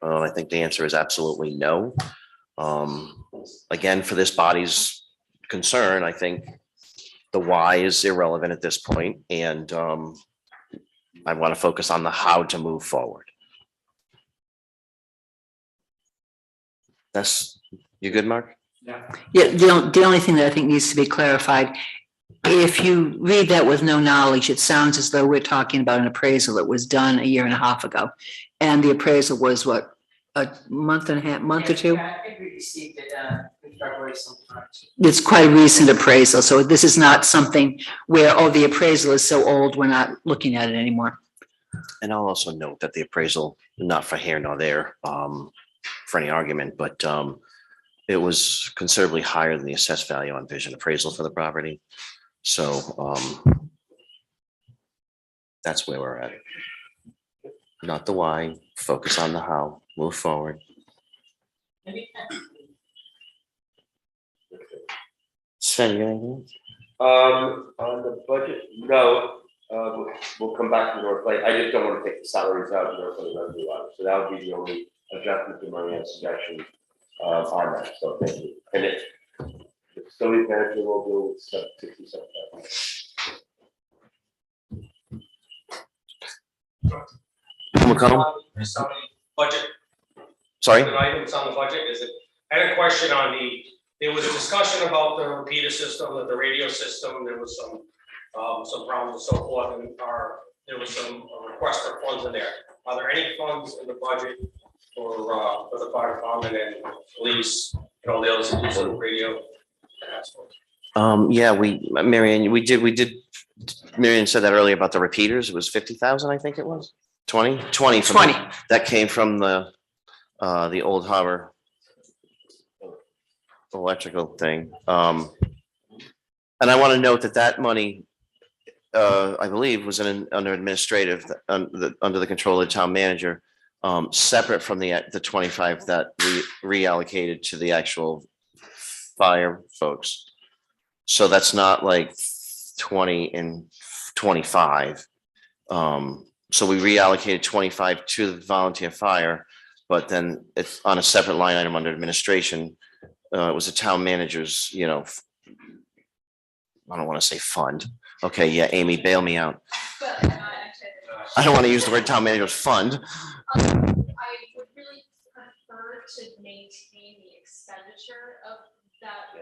I think the answer is absolutely no. Again, for this body's concern, I think the why is irrelevant at this point, and I want to focus on the how to move forward. You good, Mark? Yeah, the only thing that I think needs to be clarified, if you read that with no knowledge, it sounds as though we're talking about an appraisal that was done a year and a half ago. And the appraisal was what, a month and a half, month or two? I think we received it in February sometime. It's quite a recent appraisal, so this is not something where, oh, the appraisal is so old, we're not looking at it anymore. And I'll also note that the appraisal, not for here nor there, for any argument, but it was considerably higher than the assessed value on Vision appraisal for the property. So that's where we're at. Not the why, focus on the how, move forward. Sven, you got anything? On the budget, no, we'll come back to North Lake. I just don't want to take the salaries out of North Lake revenue line. So that would be the only adjustment to my suggestion on that. So thank you. And it facility manager will go with 67. McConnell? There's so many budget Sorry? items on the budget, I had a question on there was a discussion about the repeater system, the radio system, there was some problems and so forth, and there was some request for funds in there. Are there any funds in the budget for the fire department and police, they'll do some radio? Yeah, Marianne, we did, Marianne said that earlier about the repeaters, it was 50,000, I think it was, 20. That came from the Old Harbor electrical thing. And I want to note that money, I believe, was under administrative, under the control of the town manager, separate from the 25 that we reallocated to the actual fire folks. So that's not like 20 and 25. So we reallocated 25 to the volunteer fire, but then it's on a separate line item under administration. It was the town manager's, I don't want to say fund. Okay, yeah, Amy, bail me out. I don't want to use the word town manager's fund. I would really prefer to maintain the expenditure of that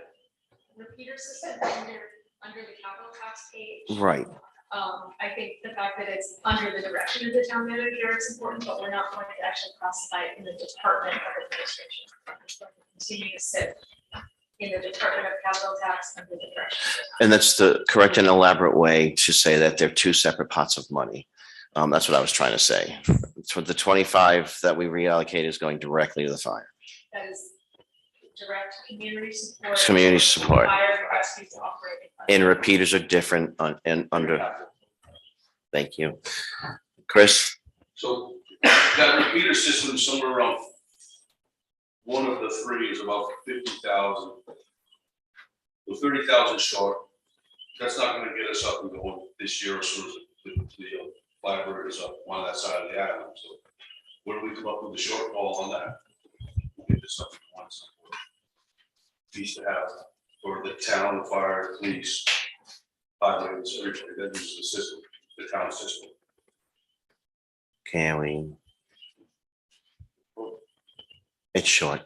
repeater system under the capital tax page. Right. I think the fact that it's under the direction of the town manager is important, but we're not going to actually classify it in the Department of Administration. It's going to continue to sit in the Department of Capital Tax under the direction. And that's the correct and elaborate way to say that they're two separate pots of money. That's what I was trying to say. So the 25 that we reallocate is going directly to the fire. That is direct community support. Community support. Fire rescue to operating. And repeaters are different and under. Thank you. Chris? So that repeater system, somewhere around one of the three is about 50,000. So 30,000 short. That's not gonna get us up and going this year as soon as the library is up on that side of the island. So where do we come up with the shortfall on that? We'll get this up to once. Piece to have for the town, the fire, the police, highways, everybody that uses the system, the town system. Can we? It's short.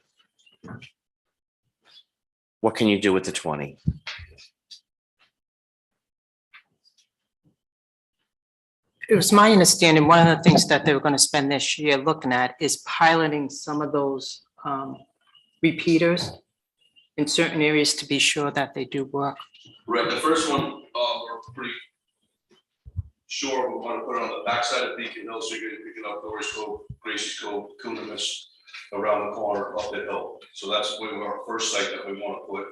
What can you do with the 20? It was my understanding, one of the things that they were going to spend this year looking at is piloting some of those repeaters in certain areas to be sure that they do work. Right, the first one, we're pretty sure we want to put it on the backside of Beacon Hill, so you're gonna pick it up Doris Cove, Gracie's Cove, Coonimus, around the corner up the hill. So that's where our first site that we want to put,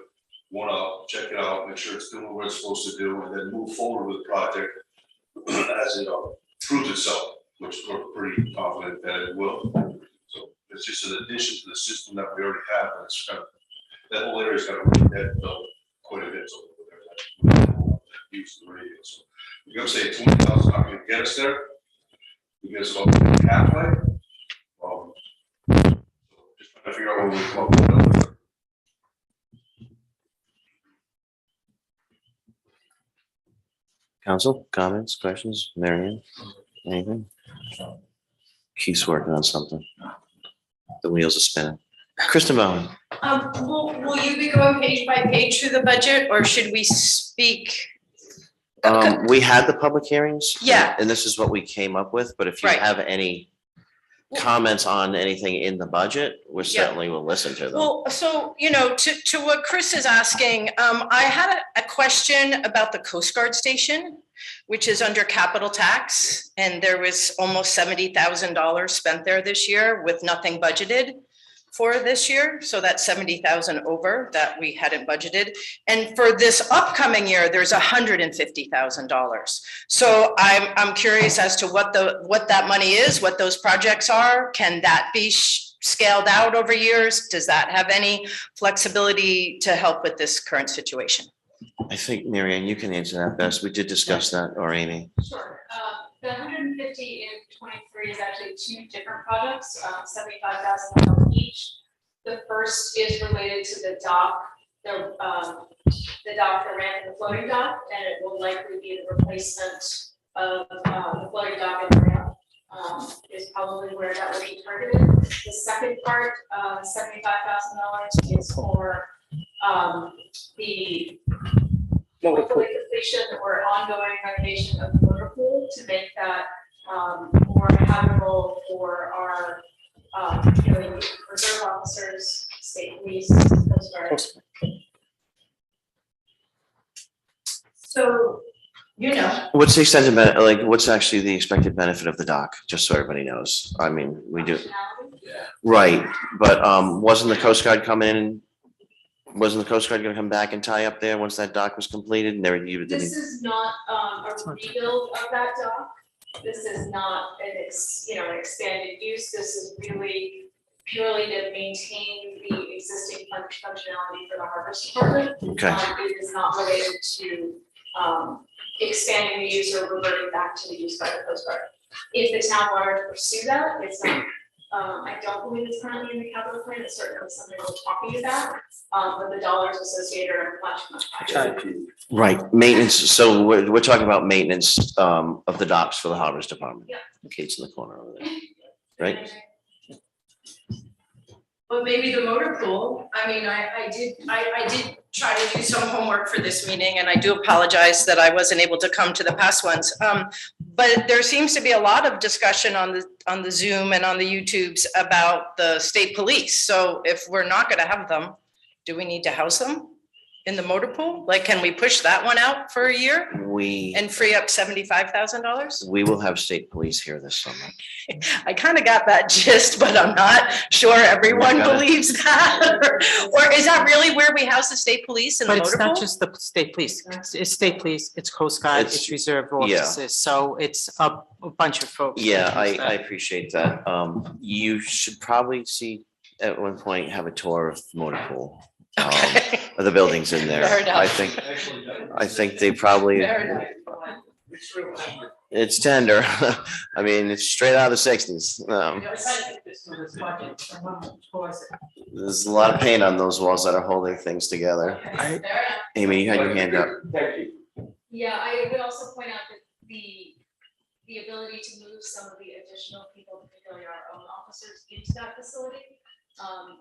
want to check it out, make sure it's doing what it's supposed to do, and then move forward with the project as it proves itself, which we're pretty confident that it will. So it's just an addition to the system that we already have, and it's kind of, that whole area's got a really dead belt quite a bit over there. Use the radio, so you're gonna say 20,000 not gonna get us there. We get us about halfway. Just trying to figure out where we come up with the numbers. Council, comments, questions, Marianne, anything? Keith's working on something. The wheels are spinning. Kristen Bowen. Will you be going page by page through the budget, or should we speak? We had the public hearings. Yeah. And this is what we came up with, but if you Right. have any comments on anything in the budget, we certainly will listen to them. Well, so, to what Chris is asking, I had a question about the Coast Guard station, which is under capital tax, and there was almost $70,000 spent there this year with nothing budgeted for this year. So that's 70,000 over that we hadn't budgeted. And for this upcoming year, there's $150,000. So I'm curious as to what that money is, what those projects are. Can that be scaled out over years? Does that have any flexibility to help with this current situation? I think, Marianne, you can answer that best. We did discuss that, or Amy. Sure. The 150 in 23 is actually two different projects, $75,000 each. The first is related to the dock, the dock, the ramp, and the floating dock, and it will likely be the replacement of the floating dock and the ramp. Is probably where that would be targeted. The second part, $75,000 is for the hopefully completion or ongoing renovation of the motor pool to make that more habitable for our reserve officers, state police, Coast Guard. So, What's the extent of, what's actually the expected benefit of the dock, just so everybody knows? I mean, we do, right, but wasn't the Coast Guard coming in? Wasn't the Coast Guard gonna come back and tie up there once that dock was completed and there you This didn't? is not a rebuild of that dock. This is not an expanded use. This is really purely to maintain the existing functionality for the Harbors Department. Okay, It is not related to expanding the use or reverting back to the use by the Coast Guard. If the town wanted to pursue that, it's not, I don't believe it's currently in the capital plan, it's certainly something we're talking about, but the dollars associated are much higher. right, maintenance, so we're talking about maintenance of the docks for the Harbors Department. Yeah. Kate's in the corner over there, right? But maybe the motor pool, I mean, I did try to do some homework for this meeting, and I do apologize that I wasn't able to come to the past ones. But there seems to be a lot of discussion on the Zoom and on the YouTubes about the state police. So if we're not gonna have them, do we need to house them in the motor pool? Like, can we push that one out for a year We and free up $75,000? will have state police here this summer. I kind of got that gist, but I'm not sure everyone Got it. believes that. Or is that really where we house the state police in the But motor it's not pool? just the state police, it's state police, it's Coast Guard, It's- it's reserve yeah. officers, so it's a bunch of folks. that Yeah, use I that. appreciate that. You should probably see, at one point, have a tour of the motor pool. Okay. Of the buildings in there. Fair enough. I think they probably, Fair enough. it's tender. I mean, it's straight out of the sixties. There's a lot of paint on those walls that are holding things together. Amy, you had your hand up. Thank you. Yeah, I would also point out that the ability to move some of the additional people, particularly our own officers, into that facility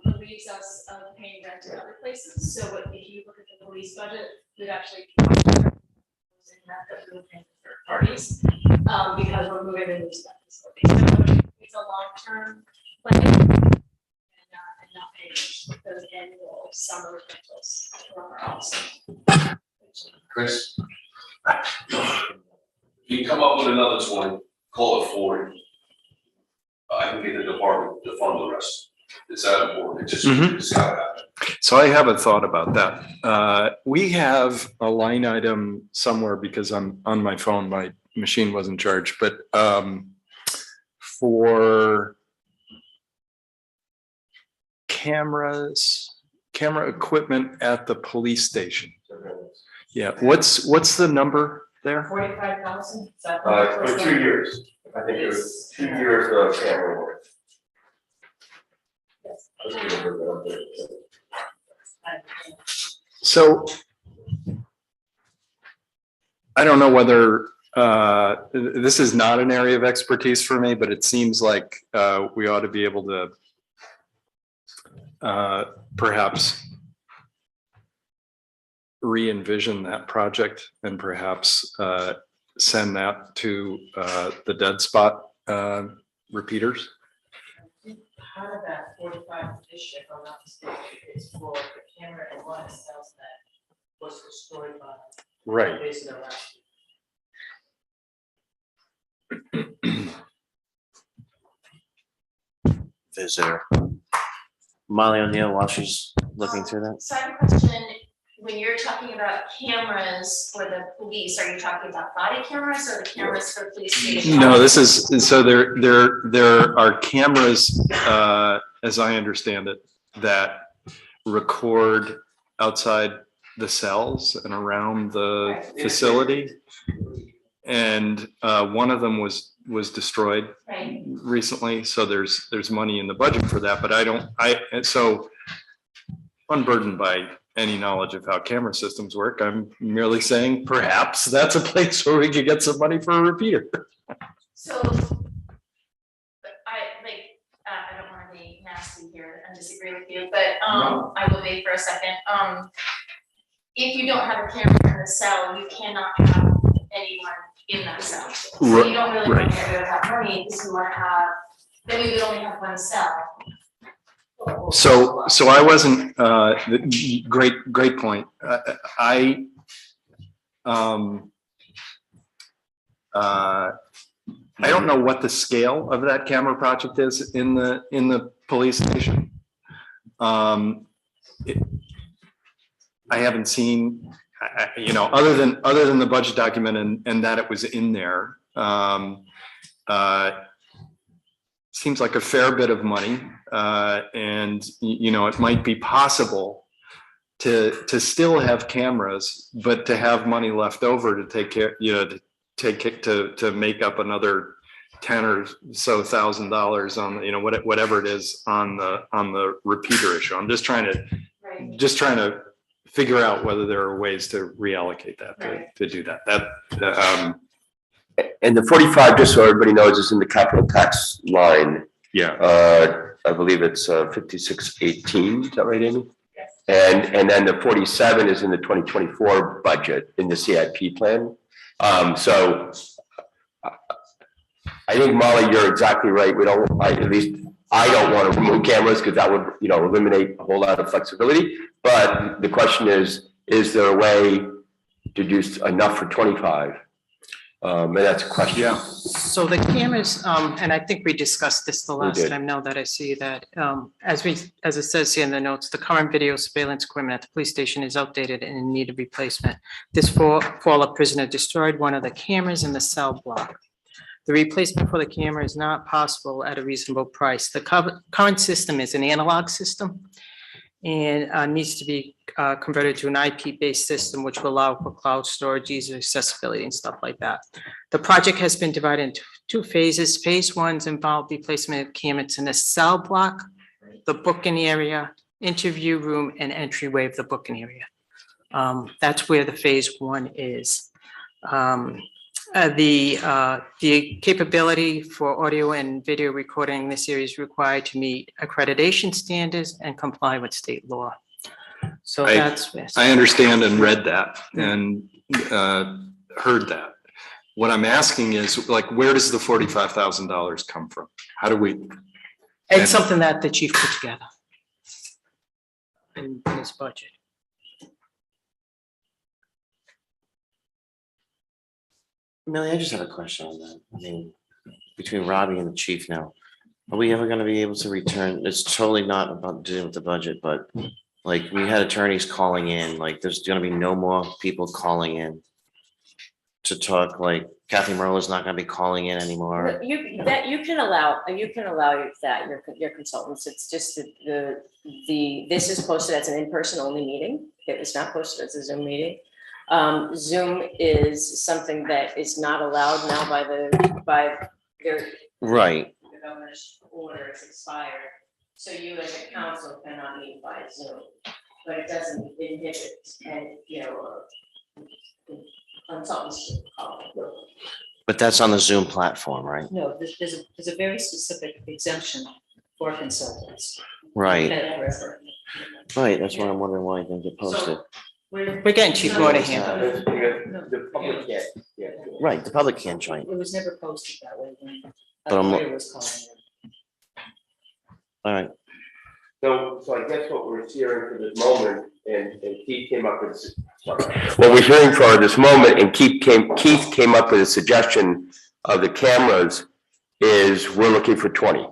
relieves us of paying rent in other places. So if you look at the police budget, we'd actually that we would pay for third parties because we're moving into that facility. So it's a long-term plan and not paying those annual summer rentals from our office. Chris? You come up with another 20, call it 40. I can get the department to fund the rest. It's that important. It's gotta happen. So I have a thought about that. We have a line item somewhere because I'm on my phone, my machine wasn't charged, but for camera equipment at the police station. Yeah, what's the number there? 45,000? For 2 years, I think it was 2 years of camera work. So I don't know whether this is not an area of expertise for me, but it seems like we ought to be able to perhaps re-envision that project and perhaps send that to the dead spot repeaters. Part of that 45 issue, if I'm not mistaken, is for the camera and one cells that was destroyed by. Right. Basically, last Visitor. Molly O'Neill, while she's looking through that. So I have a question, when you're talking about cameras for the police, are you talking about body cameras or the cameras for police station? No, this is, so there are cameras, as I understand it, that record outside the cells and around the facility. And one of them was destroyed Right. recently, so there's money in the budget for that, but so unburdened by any knowledge of how camera systems work, I'm merely saying perhaps that's a place where we could get some money for a repeater. So, I don't wanna be nasty here and disagree with you, but, I will wait for a second. If you don't have a camera in the cell, you cannot have anyone in that cell. So you don't really want to get rid of that money, because you wanna have, then we would only have one cell. So I wasn't, great point. I don't know what the scale of that camera project is in the police station. I haven't seen, other than the budget document and that it was in there. Seems like a fair bit of money, and it might be possible to still have cameras, but to have money left over to take care, to make up another $10,000 or so on whatever it is on the repeater issue. I'm just trying to figure out whether there are ways to reallocate that to do that. And the 45, just so everybody knows, is in the capital tax line. Yeah. I believe it's 5618, is that right, Amy? Yes. And then the 47 is in the 2024 budget in the CIP plan. So I think, Molly, you're exactly right. At least I don't want to remove cameras because that would, eliminate a whole lot of flexibility. But the question is there a way to do enough for 25? And that's a question. Yeah. So the cameras, and I think we discussed this the last did. time, now that I see that, as it says here in the notes, the current video surveillance equipment at the police station is outdated and in need of replacement. This fall, a prisoner destroyed one of the cameras in the cell block. The replacement for the camera is not possible at a reasonable price. The current system is an analog system and needs to be converted to an IP-based system, which will allow for cloud storage, easier accessibility and stuff like that. The project has been divided into 2 phases. Phase 1's involved replacement of cameras in the cell block, the booking area, interview room, and entryway of the booking area. That's where the phase 1 is. The capability for audio and video recording in this area is required to meet accreditation standards and comply with state law. So that's. I understand and read that and heard that. What I'm asking is, where does the $45,000 come from? How do we? It's something that the chief put together. in this budget. Millie, I just have a question on that. I mean, between Robbie and the chief now, are we ever gonna be able to return? It's totally not about dealing with the budget, but like, we had attorneys calling in, like, there's gonna be no more people calling in to talk, like Kathy Merla's not gonna be calling in anymore. You can allow that, your consultants, it's just this is posted as an in-person only meeting. It was not posted as a Zoom meeting. Zoom is something that is not allowed now by their. Right, The governor's order is expired, so you as a council cannot meet by Zoom, but it doesn't inhibit and, consultants to call. but that's on the Zoom platform, right? No, there's a very specific exemption for consultants. Right, Forever. right, that's why I'm wondering why it didn't get posted. We're getting chief water handled. The public can't, yeah. Right, the public can't join. It was never posted that way when But a I'm- lawyer was calling in. All right, So I guess what we're hearing for this moment, and Keith came up with, sorry. What we're hearing for this moment, and Keith came up with a suggestion of the cameras, is we're looking for 20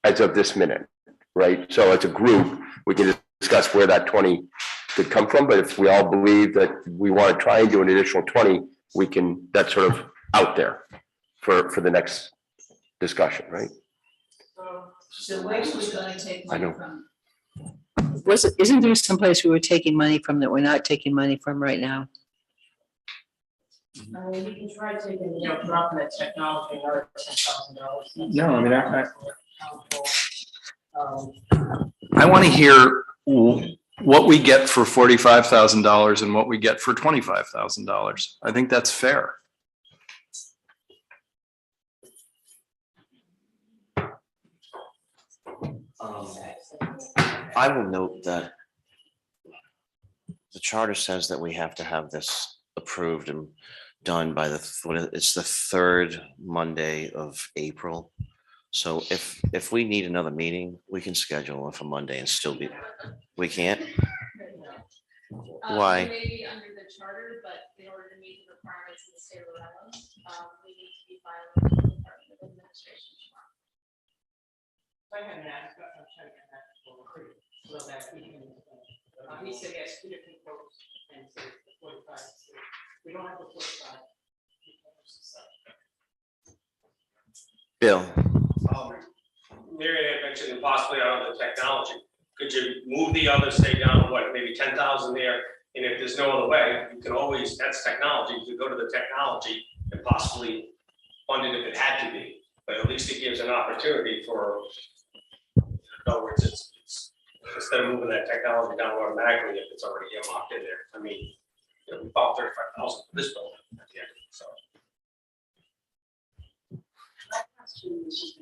as of this minute, right? So as a group, we can discuss where that 20 could come from, but if we all believe that we want to try and do an additional 20, we can, that's sort of out there for the next discussion, right? So where are we going to take I money know. from? Isn't there someplace we were taking money from that we're not taking money from right now? You can try taking, dropping the technology, another $10,000. No, I mean, I want to hear what we get for $45,000 and what we get for $25,000. I think that's fair. I will note that the charter says that we have to have this approved and done by it's the third Monday of April. So if we need another meeting, we can schedule it for Monday and still be, we can't? Why? Maybe under the charter, but in order to meet the requirements of the state of Rhode Island, we need to be filing with the Department of Administration tomorrow. He said he has two different quotes and said the 45. We don't have the 45. Bill, Mary had mentioned and possibly out of the technology. Could you move the other, say down, what, maybe 10,000 there? And if there's no other way, you can always, that's technology, you could go to the technology and possibly fund it if it had to be. But at least it gives an opportunity for, in other words, it's instead of moving that technology down automatically, if it's already earmarked in there. I mean, we bought 35,000 for this building at the end, so.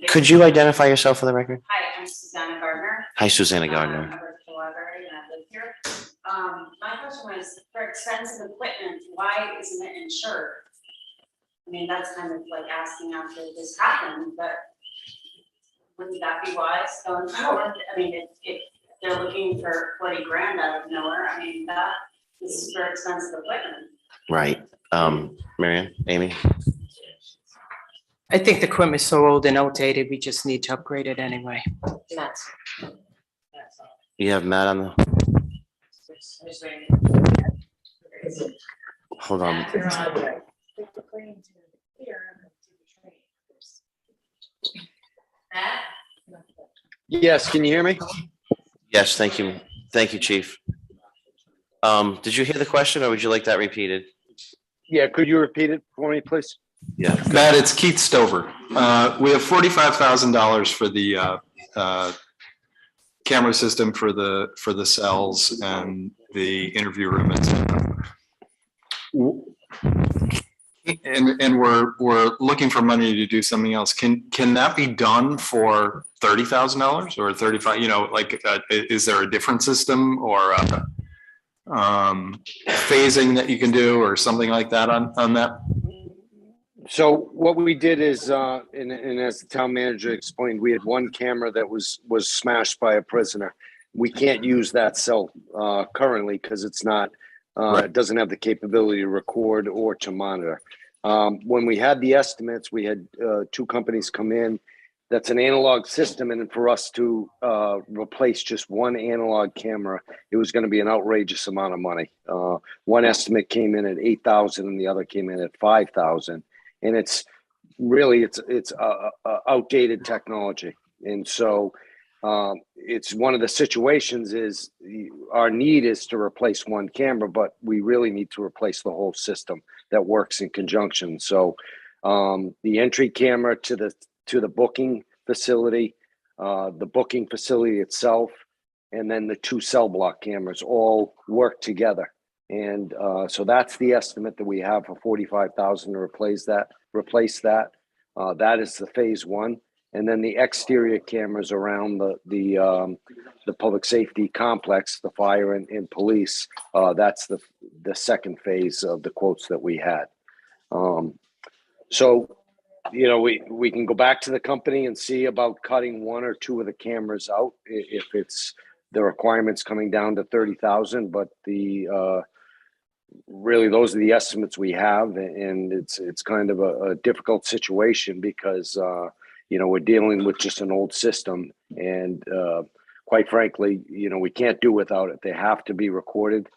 could you identify yourself for the record? Hi, I'm Susanna Gardner. Hi, Susanna I Gardner. work for the library and I live here. My question was, for expensive equipment, why isn't it insured? I mean, that's kind of like asking after this happened, but wouldn't that be wise going forward? I mean, if they're looking for 40 grand out of nowhere, I mean, that is super expensive equipment. Right. Marianne, Amy? I think the equipment's so old and outdated, we just need to upgrade it anyway. That's. You have Matt on the, hold on. Matt? Yes, can you hear me? Yes, thank you. Thank you, chief. Did you hear the question or would you like that repeated? Yeah, could you repeat it for me, please? Yeah. Matt, it's Keith Stover. We have $45,000 for the camera system for the cells and the interview room and stuff. And we're looking for money to do something else. Can that be done for $30,000 or 35? You know, like, is there a different system or phasing that you can do or something like that on that? So what we did is, and as the town manager explained, we had one camera that was smashed by a prisoner. we can't use that cell currently because it's not, it doesn't have the capability to record or to monitor. When we had the estimates, we had two companies come in. That's an analog system, and for us to replace just one analog camera, it was going to be an outrageous amount of money. One estimate came in at $8,000, and the other came in at $5,000, and it's really outdated technology. And so it's one of the situations is our need is to replace one camera, but we really need to replace the whole system that works in conjunction. So the entry camera to the booking facility, the booking facility itself, and then the two cell block cameras all work together. And so that's the estimate that we have for $45,000 to replace that. That is the phase one. And then the exterior cameras around the public safety complex, the fire and police, that's the second phase of the quotes that we had. So, you know, we can go back to the company and see about cutting one or two of the cameras out if it's the requirements coming down to 30,000, but really those are the estimates we have, and it's kind of a difficult situation because you know, we're dealing with just an old system, and quite frankly, you know, we can't do without it. They have to be recorded.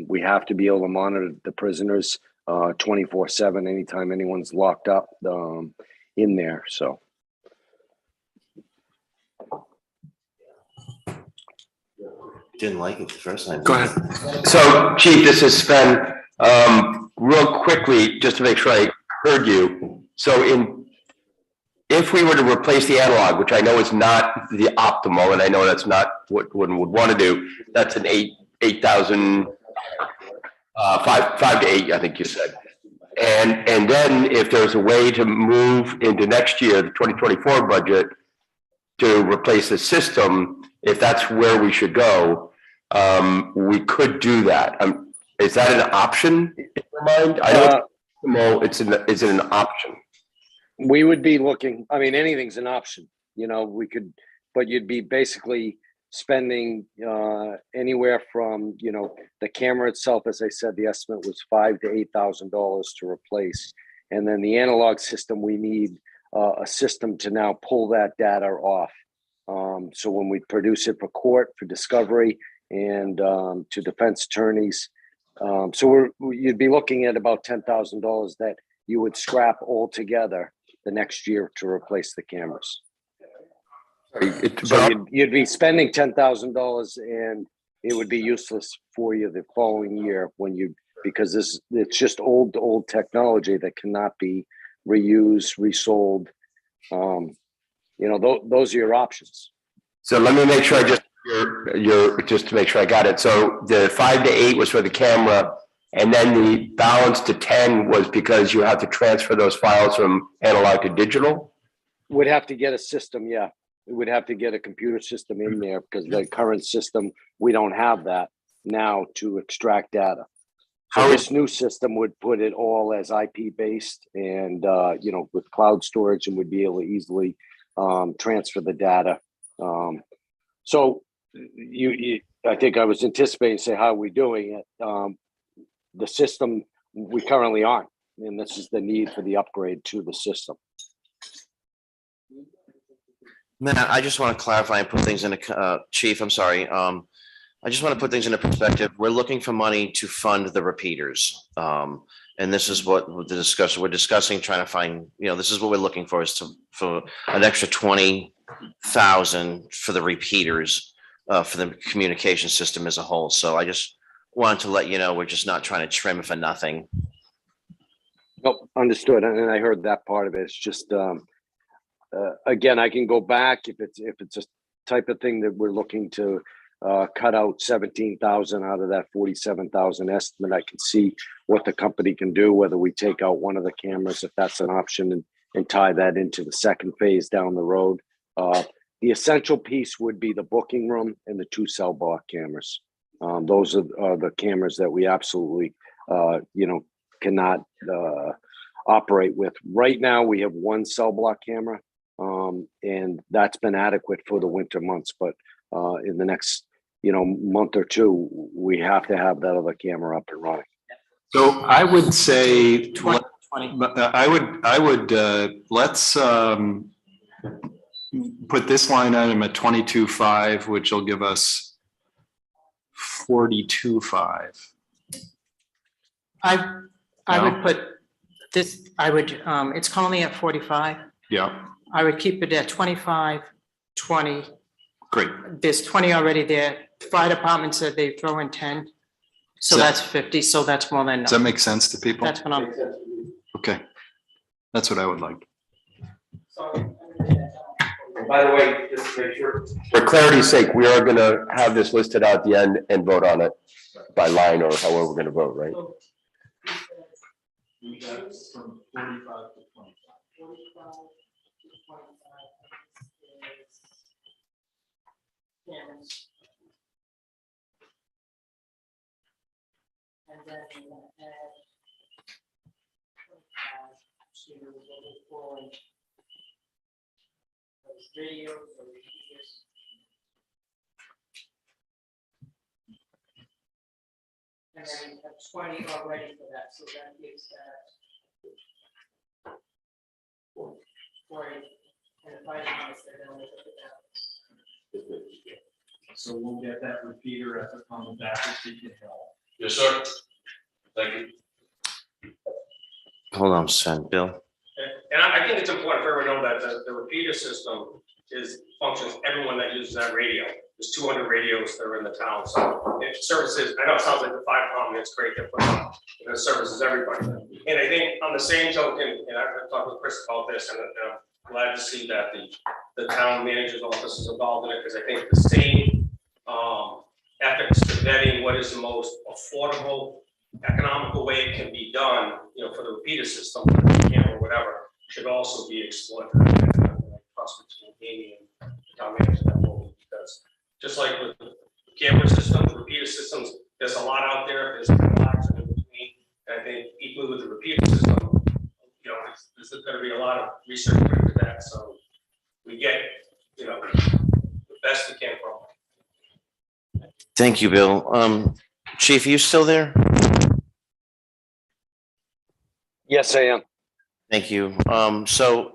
We have to be able to monitor the prisoners 24/7 anytime anyone's locked up in there. So. Didn't like it the first time. Go ahead. So Chief, this is Sven. Real quickly, just to make sure I heard you. So if we were to replace the analog, which I know is not the optimal, and I know that's not what one would want to do, that's an 8,000, 5 to 8, I think you said. And then if there's a way to move into next year, the 2024 budget, to replace the system, if that's where we should go, we could do that. Is that an option in your mind? I know is it an option? We would be looking, I mean, anything's an option, you know, we could, but you'd be basically spending anywhere from, you know, the camera itself, as I said, the estimate was $5,000 to $8,000 to replace. And then the analog system, we need a system to now pull that data off. So when we produce it for court, for discovery, and to defense attorneys. So you'd be looking at about $10,000 that you would scrap altogether the next year to replace the cameras. So you'd be spending $10,000 and it would be useless for you the following year because it's just old technology that cannot be reused, resold. You know, those are your options. So let me make sure just to make sure I got it. So the 5 to 8 was for the camera, and then the balance to 10 was because you have to transfer those files from analog to digital? Would have to get a system, yeah. We would have to get a computer system in there because the current system, we don't have that now to extract data. So this new system would put it all as IP based and, you know, with cloud storage, and would be able to easily transfer the data. So I think I was anticipating, say, how are we doing it? The system, we currently aren't, and this is the need for the upgrade to the system. Matt, I just want to clarify and put things in a, Chief, I'm sorry. I just want to put things into perspective. We're looking for money to fund the repeaters. And this is what we're discussing, trying to find, you know, this is what we're looking for, is for an extra 20,000 for the repeaters, for the communication system as a whole. So I just wanted to let you know, we're just not trying to trim for nothing. Nope, understood. And I heard that part of it. It's just, again, I can go back if it's a type of thing that we're looking to cut out 17,000 out of that 47,000 estimate. I can see what the company can do, whether we take out one of the cameras, if that's an option, and tie that into the second phase down the road. The essential piece would be the booking room and the two cell block cameras. Those are the cameras that we absolutely, you know, cannot operate with. Right now, we have one cell block camera, and that's been adequate for the winter months. But in the next, month or two, we have to have that other camera up and running. So I would say, 20. I would, let's, put this line item at 22.5, which will give us 42.5. I would put this, it's currently at 45. Yeah, I would keep it at 25, 20. great. There's 20 already there. Fire department said they throw in 10. So So- that's 50. So that's more than Does that enough. make sense to people? That's what I'm, Okay. That's what I would like. By the way, just to make sure, For clarity's sake, we are gonna have this listed out at the end and vote on it by line or however we're gonna vote, right? From 45 to 25. And then we're gonna add 25 to what we call those radios or repeaters. And then we have 20 already for that, so that gives that 40. And if I promise they're gonna look at that. So we'll get that repeater at the, on the back if you can help. Yes, sir. Thank you. Hold on a second, Bill. And I think it's important for everyone to know that the repeater system functions everyone that uses that radio. There's 200 radios that are in the town, so it services, I know it sounds like the fire department, it's great to put on, but it services everybody. And I think on the same token, and I've talked with Chris about this, and I'm glad to see that the town manager's office is involved in it, because I think the same ethics to vetting what is the most affordable, economical way it can be done, for the repeater system, or whatever, should also be explored. Trust between Amy and the town manager that will, because just like with the camera systems, repeater systems, there's a lot out there, there's a lot in between. And I think equally with the repeater system, there's gonna be a lot of research into that, so we get, the best we can from it. Thank you, Bill. Chief, are you still there? Yes, I am. Thank you. So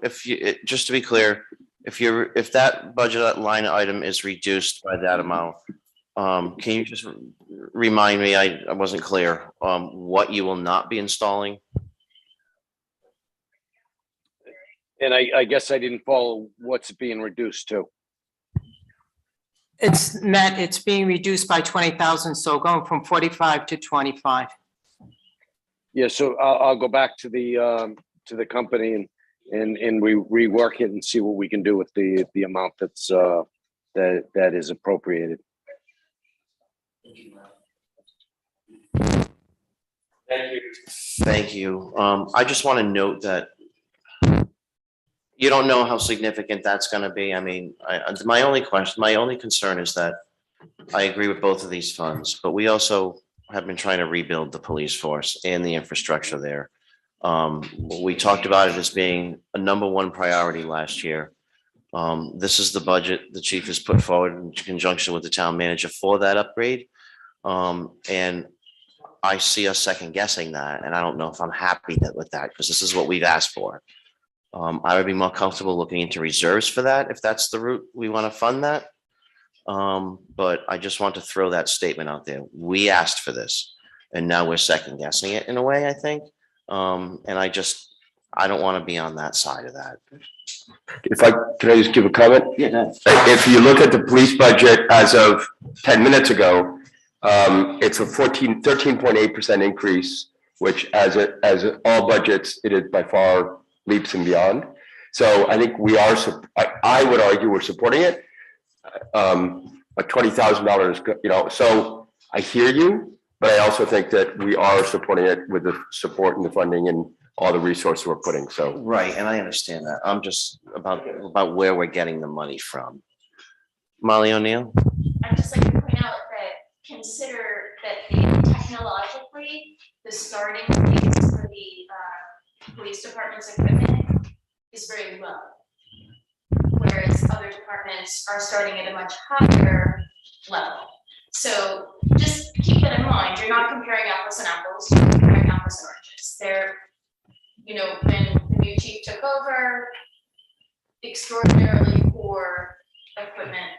just to be clear, if that budget line item is reduced by that amount, can you just remind me, I wasn't clear, what you will not be installing? And I guess I didn't follow what's being reduced to. It's being reduced by 20,000, so going from 45 to 25. Yeah, so I'll go back to the company and we rework it and see what we can do with the amount that's that is appropriated. thank you. Thank you. I just want to note that you don't know how significant that's going to be. I mean, my only concern is that I agree with both of these funds, but we also have been trying to rebuild the police force and the infrastructure there. We talked about it as being a #1 priority last year. This is the budget the chief has put forward in conjunction with the town manager for that upgrade. And I see us second guessing that, and I don't know if I'm happy with that, because this is what we've asked for. I would be more comfortable looking into reserves for that, if that's the route we want to fund that. But I just want to throw that statement out there. We asked for this, and now we're second guessing it in a way, I think. And I don't want to be on that side of that. Can I just give a comment? Yeah. If you look at the police budget as of 10 minutes ago, it's a 13.8% increase, which as all budgets, it is by far leaps and beyond. So I think we are, I would argue we're supporting it. But $20,000, so I hear you, but I also think that we are supporting it with the support and the funding and all the resources we're putting, so. Right, and I understand that. I'm just about where we're getting the money from. Molly O'Neill? I'd just like to point out that consider that technologically, the starting place for the police department's equipment is very low. whereas other departments are starting at a much higher level. So just keep that in mind, you're not comparing apples and apples, you're comparing apples and oranges. They're, you know, when the new chief took over, extraordinarily poor equipment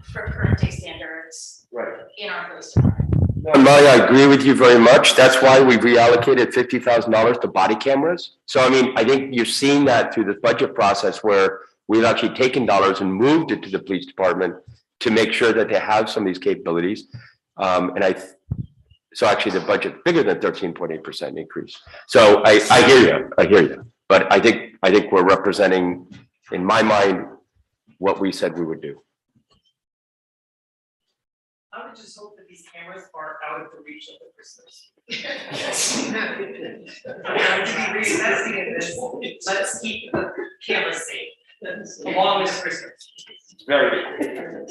for current day standards Right. in our police department. No, Molly, I agree with you very much. That's why we reallocated $50,000 to body cameras. So I mean, I think you've seen that through the budget process where we've actually taken dollars and moved it to the police department to make sure that they have some of these capabilities. So actually the budget bigger than 13.8% increase. So I hear you. But I think we're representing, in my mind, what we said we would do. I would just hope that these cameras are out of the reach of the prisoners. I'm going to be reinvesting in this, let's keep the cameras safe, along with prisoners. Very good.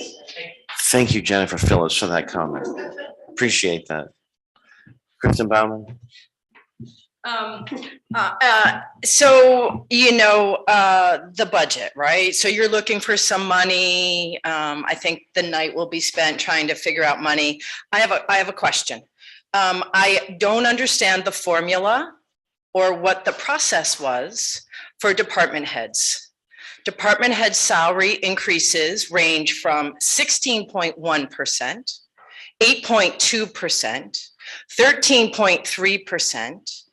Thank you, Jennifer Phillips, for that comment. Appreciate that. Kristen Bauman? So, you know, the budget, right? So you're looking for some money. I think the night will be spent trying to figure out money. I have a question. I don't understand the formula or what the process was for department heads. Department head salary increases range from 16.1%, 8.2%, 13.3%,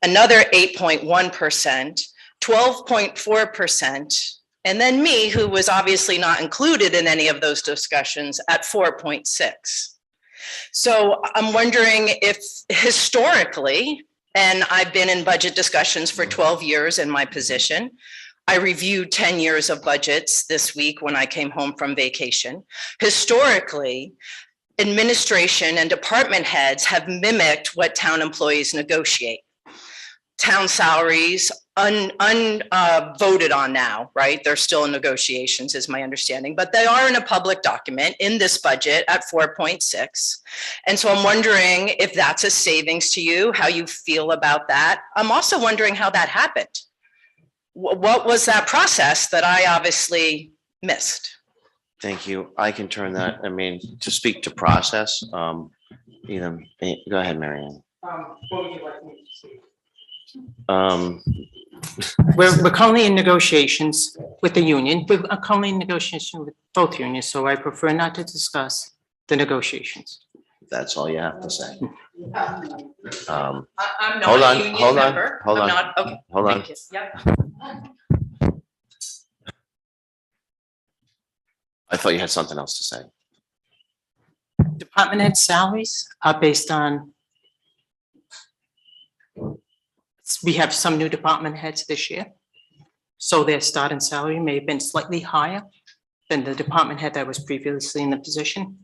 another 8.1%, 12.4%, and then me, who was obviously not included in any of those discussions, at 4.6%. So I'm wondering if historically, and I've been in budget discussions for 12 years in my position, I reviewed 10 years of budgets this week when I came home from vacation. Historically, administration and department heads have mimicked what town employees negotiate. Town salaries, voted on now, right? They're still in negotiations is my understanding, but they are in a public document in this budget at 4.6. And so I'm wondering if that's a savings to you, how you feel about that. I'm also wondering how that happened. What was that process that I obviously missed? Thank you. I can turn that, to speak to process, go ahead, Mary Ann. What would you like me to say? We're currently in negotiations with the union. We're currently in negotiation with both unions, so I prefer not to discuss the negotiations. That's all you have to say. I'm not Hold a on, union hold on, member. hold I'm on, not- okay, hold on. thank you. Yep. I thought you had something else to say. Department head salaries are based on, we have some new department heads this year. So their starting salary may have been slightly higher than the department head that was previously in the position.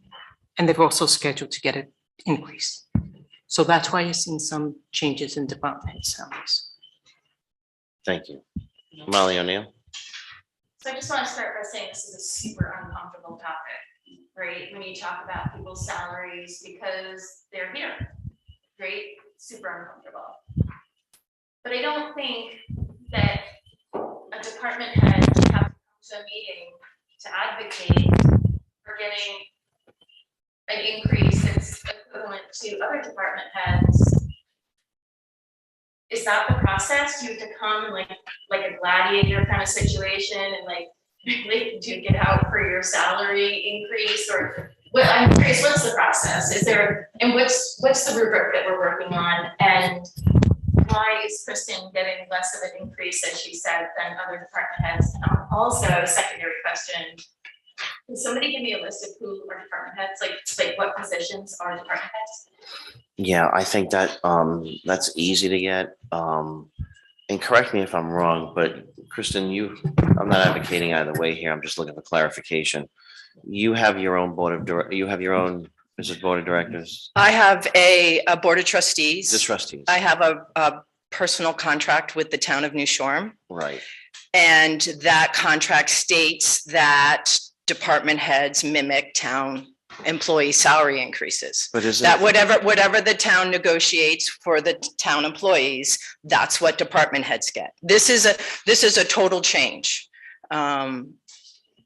And they've also scheduled to get an increase. So that's why you're seeing some changes in department head salaries. Thank you. Molly O'Neill? So I just want to start by saying this is a super uncomfortable topic, right? When you talk about people's salaries because they're here, right? Super uncomfortable. But I don't think that a department head should have to come to a meeting to advocate for getting an increase that's equivalent to other department heads. Is that the process? Do you have to come like a gladiator kind of situation and like duke it out for your salary increase, or what? I'm curious, what's the process? Is there, and what's the rubric that we're working on? And why is Kristen getting less of an increase, as she said, than other department heads? And also, a secondary question, can somebody give me a list of who are department heads, like what positions are department heads? Yeah, I think that that's easy to get. And correct me if I'm wrong, but Kristen, I'm not advocating either way here. I'm just looking for clarification. You have your own board of board of directors? I have a board of trustees. The trustees. I have a personal contract with the town of New Shoreham. Right. And that contract states that department heads mimic town employee salary increases. But is that whatever the town negotiates for the town employees, that's what department heads get. This is a total change.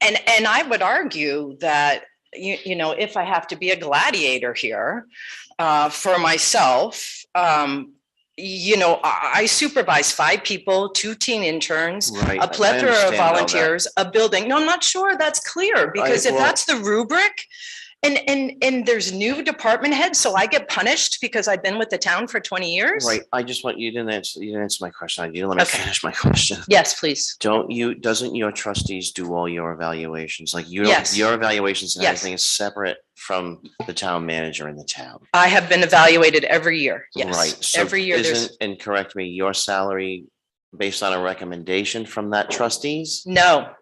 And I would argue that, you know, if I have to be a gladiator here, for myself, you know, I supervise 5 people, 2 teen interns, Right, I a plethora of understand all that. volunteers, a building. No, I'm not sure that's clear, because if well- that's the rubric, and there's new department heads, so I get punished because I've been with the town for 20 years? Right, I just want, you didn't answer my question. You didn't let me Okay. finish my question. Yes, please. Doesn't your trustees do all your evaluations? Like you Yes. don't, your evaluations and Yes. everything is separate from the town manager in the town. I have been evaluated every year, yes. Right, so Every year there's, isn't, and correct me, your salary based on a recommendation from that trustees? no,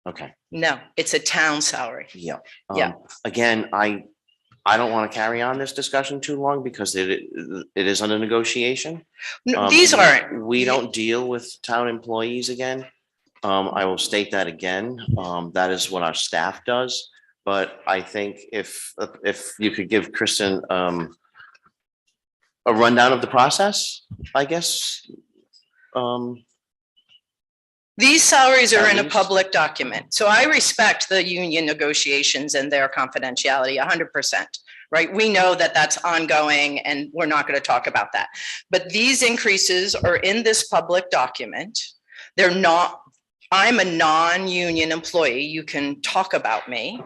Okay, no, it's a town salary. yeah. Yeah. Again, I don't want to carry on this discussion too long because it is under negotiation. No, these aren't. We don't deal with town employees again. I will state that again. That is what our staff does. But I think if you could give Kristen a rundown of the process, I guess. These salaries are in a Salaries? public document, so I respect the union negotiations and their confidentiality 100%, right? We know that that's ongoing and we're not going to talk about that. But these increases are in this public document. They're not, I'm a non-union employee. You can talk about me.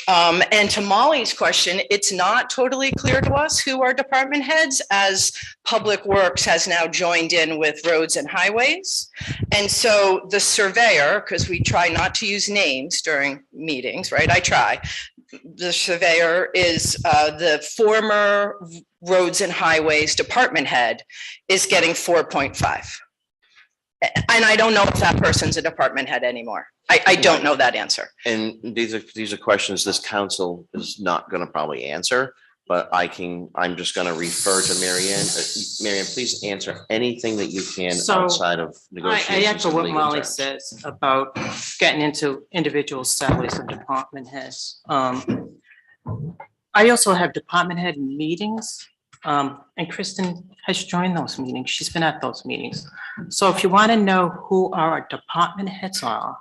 And to Molly's question, it's not totally clear to us who our department heads, as Public Works has now joined in with Roads and Highways. And so the surveyor, because we try not to use names during meetings, right? I try. The surveyor is the former Roads and Highways department head is getting 4.5. And I don't know if that person's a department head anymore. I don't know that answer. And these are questions this council is not going to probably answer, but I'm just going to refer to Mary Ann. Mary Ann, please answer anything that you can So, outside of I negotiations. echo and what legal Molly terms. says about getting into individual salaries of department heads. I also have department head meetings, and Kristen has joined those meetings. She's been at those meetings. So if you want to know who our department heads are,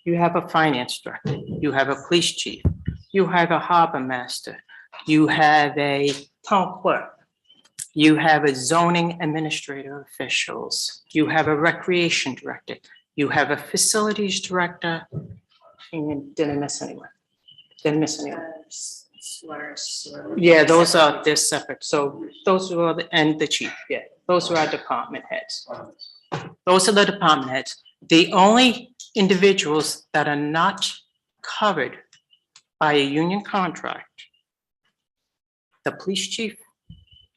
you have a finance director, you have a police chief, you have a harbor master, you have a town clerk, you have a zoning administrator officials, you have a recreation director, you have a facilities director, and did I miss anyone? Didn't miss anyone. Yeah, they're separate. So those are, and the chief, yeah, those are our department heads. Those are the department heads. The only individuals that are not covered by a union contract, the police chief,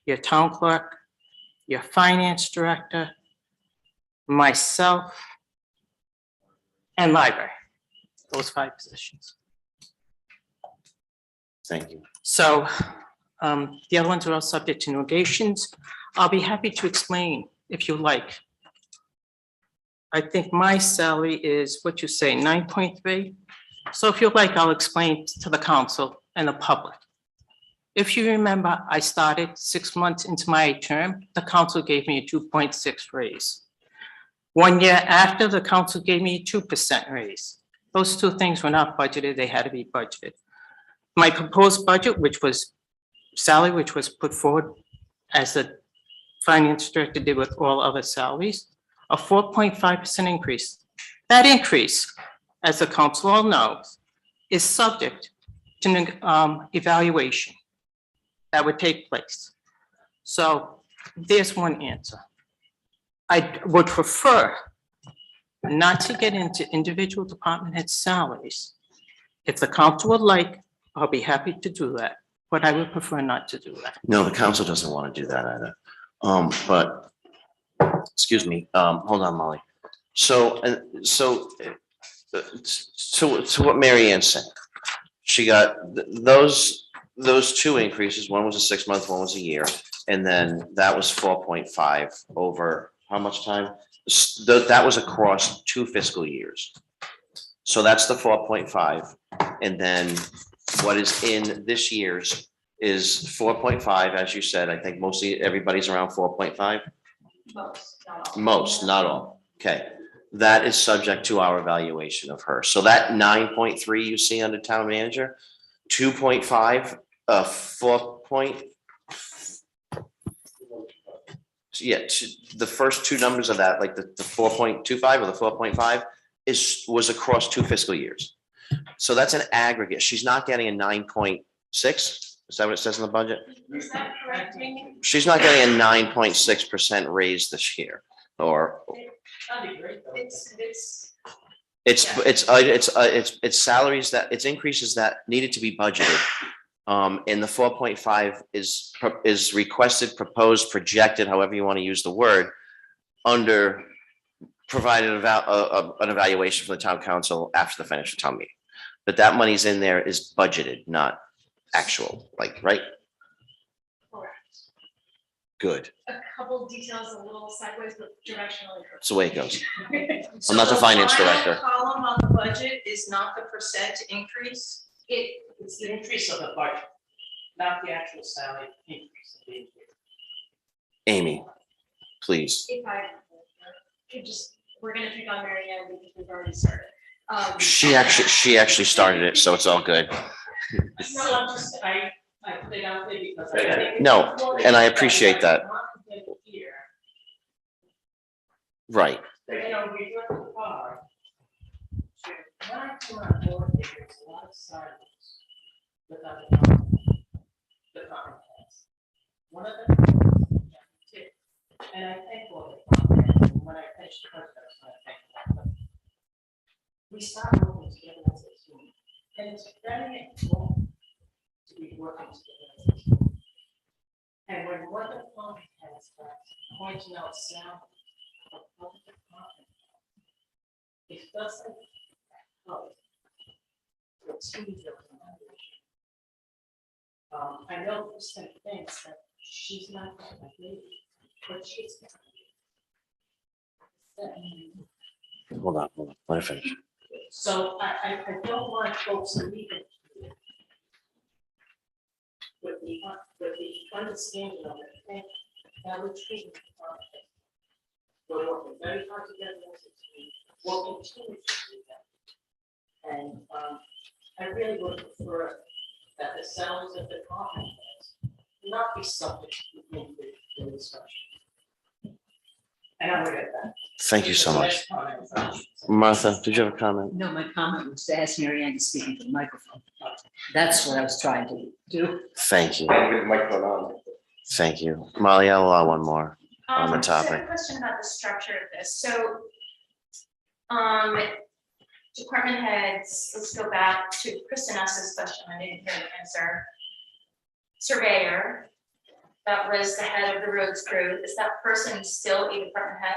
your town clerk, your finance director, myself, and library, those 5 positions. Thank you. So the other ones are all subject to negotiations. I'll be happy to explain if you like. I think my salary is what you say, 9.3. So if you like, I'll explain to the council and the public. If you remember, I started 6 months into my term, the council gave me a 2.6 raise. 1 year after, the council gave me a 2% raise. Those 2 things were not budgeted, they had to be budgeted. My proposed budget, which was salary, which was put forward as the finance director did with all other salaries, a 4.5% increase. That increase, as the council all knows, is subject to evaluation that would take place. So there's one answer. I would prefer not to get into individual department head salaries. If the council would like, I'll be happy to do that, but I would prefer not to do that. No, the council doesn't want to do that either. But, excuse me, hold on, Molly. So what Mary Ann said, she got those 2 increases, one was a 6-month, one was a year. And then that was 4.5 over how much time? That was across 2 fiscal years. So that's the 4.5. And then what is in this year's is 4.5, as you said. I think mostly everybody's around 4.5. Most, not all. Most, not all. Okay. that is subject to our evaluation of her. So that 9.3 you see under town manager, 2.5, 4 point. Yeah, the first two numbers of that, like the 4.25 or the 4.5 was across 2 fiscal years. So that's an aggregate. She's not getting a 9.6. Is that what it says in the budget? Is that correct, Amy? She's not getting a 9.6% raise this year, or That'd be great, though. it's salaries that, it's increases that needed to be budgeted. And the 4.5 is requested, proposed, projected, however you want to use the word, under provided an evaluation from the town council after the financial town meeting. But that money's in there is budgeted, not actual, like, right? Correct. Good. A couple details a little sideways, but directionally. That's the way it goes. So I'm not the finance final director. Column on the budget is not the percent increase? It's the increase of the budget, not the actual salary increase. of the increase. Amy, please. If I could just, we're gonna pick on Mary Ann because we've already started. She actually started it, so it's all good. No, I'm just, I put it out there because I think. it's No, important and I appreciate that. not to get here, Right. You know, we work hard to, when I come on board, there's a lot of silence without the department heads. One of them is too. And I thank all the department heads, and when I finish the first, I thank them. We start working together as a team, and it's very important to be working together as a team. And when one department heads starts pointing out sound of other department, it doesn't help the team building. I know Kristen thinks that she's not gonna be, but she's gonna be. Hold on, let me finish. So I don't want folks to leave it with the understanding of it, and that we're treating the project. We're working very hard together as a team, we'll continue to do that. And I really would prefer that the salaries of the department heads not be subject to the discussion. And I'm with that. Thank you so much. Martha, did you have a comment? No, my comment was to ask Mary Ann to speak into the microphone. That's what I was trying to do. Thank you. Microphone on. Thank you. Molly, I'll allow one more on the So I have topic. a question about the structure of this, so. Department heads, let's go back to Kristen asked this question, I didn't hear the answer. Surveyor, that was the head of the roads crew, is that person still a department head?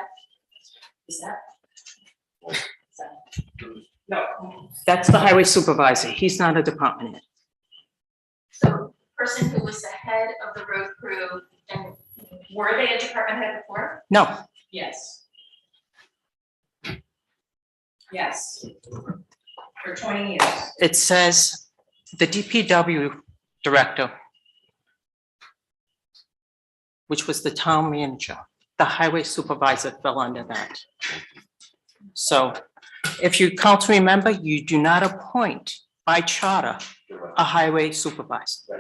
Is that? No, That's the highway supervisor. He's not a department head. So person who was the head of the road crew, and were they a department head before? No, yes. Yes. For 20 years. it says the DPW director, which was the town manager, the highway supervisor fell under that. So if you council remember, you do not appoint by charter a highway supervisor.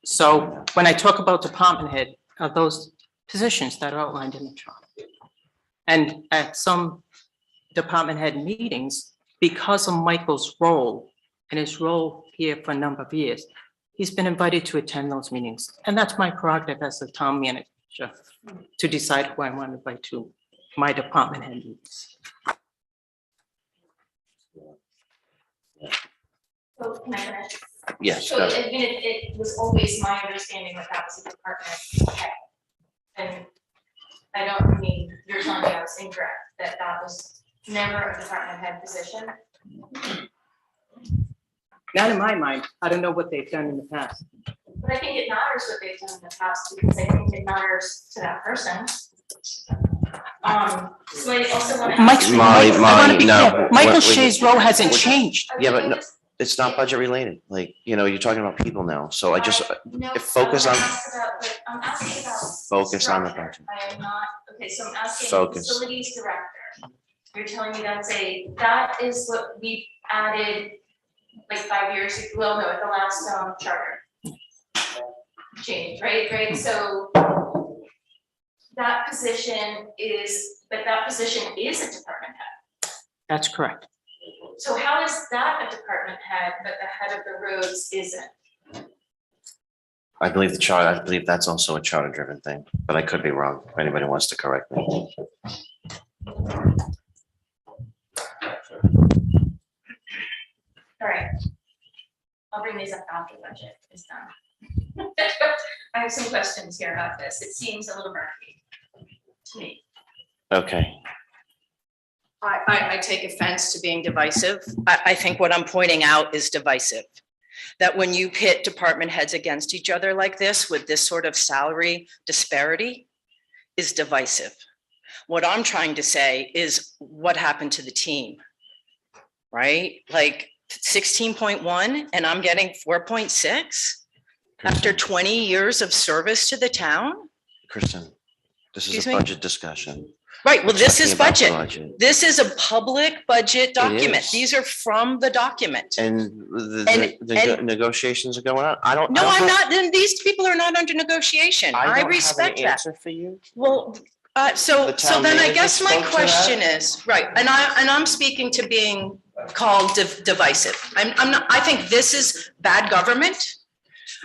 So when I talk about department head, are those positions that are outlined in the charter. And at some department head meetings, because of Michael's role and his role here for a number of years, he's been invited to attend those meetings. And that's my prerogative as the town manager to decide who I want to invite to my department head meetings. So can I finish? Yes, So go I ahead. mean, it was always my understanding that that was a department head. And I don't mean, you're telling me I was incorrect, that that was never a department head position. Not in my mind. I don't know what they've done in the past. But I think it matters what they've done in the past, because I think it matters to that person. So I also want to. Mike's, Molly, I want to be no, clear, Michael wait, Shea's role hasn't changed. Yeah, but no, it's not budget related. Like, you know, you're talking about people now. So I just, No, focus so on- I'm asking about Focus on the structure. budget. I am not, okay, so I'm asking Focus. facilities director. you're telling me that is what we added like 5 years, well, no, at the last charter change, right? So that position is a department head. That's correct. So how is that a department head, but the head of the roads isn't? I believe that's also a charter driven thing, but I could be wrong. If anybody wants to correct me. All right. I'll bring these up after budget is done. I have some questions here about this. It seems a little murky to me. Okay, I take offense to being divisive. I think what I'm pointing out is divisive. That when you pit department heads against each other like this with this sort of salary disparity is divisive. What I'm trying to say is what happened to the team, right? Like 16.1 and I'm getting 4.6 after 20 years of service to the town? Kristen, this is Excuse a me? budget discussion. Right, well, this is Talking about budget. This is a public budget document. is. These are from the document. And the negotiations are going on. I don't. No, I don't I'm have- not, then these people are not under negotiation. I don't I have an respect that. answer for you. Well, so The town then I manager guess my spoke to question that. is, right, and I'm speaking to being called divisive. I'm not, I think this is bad government.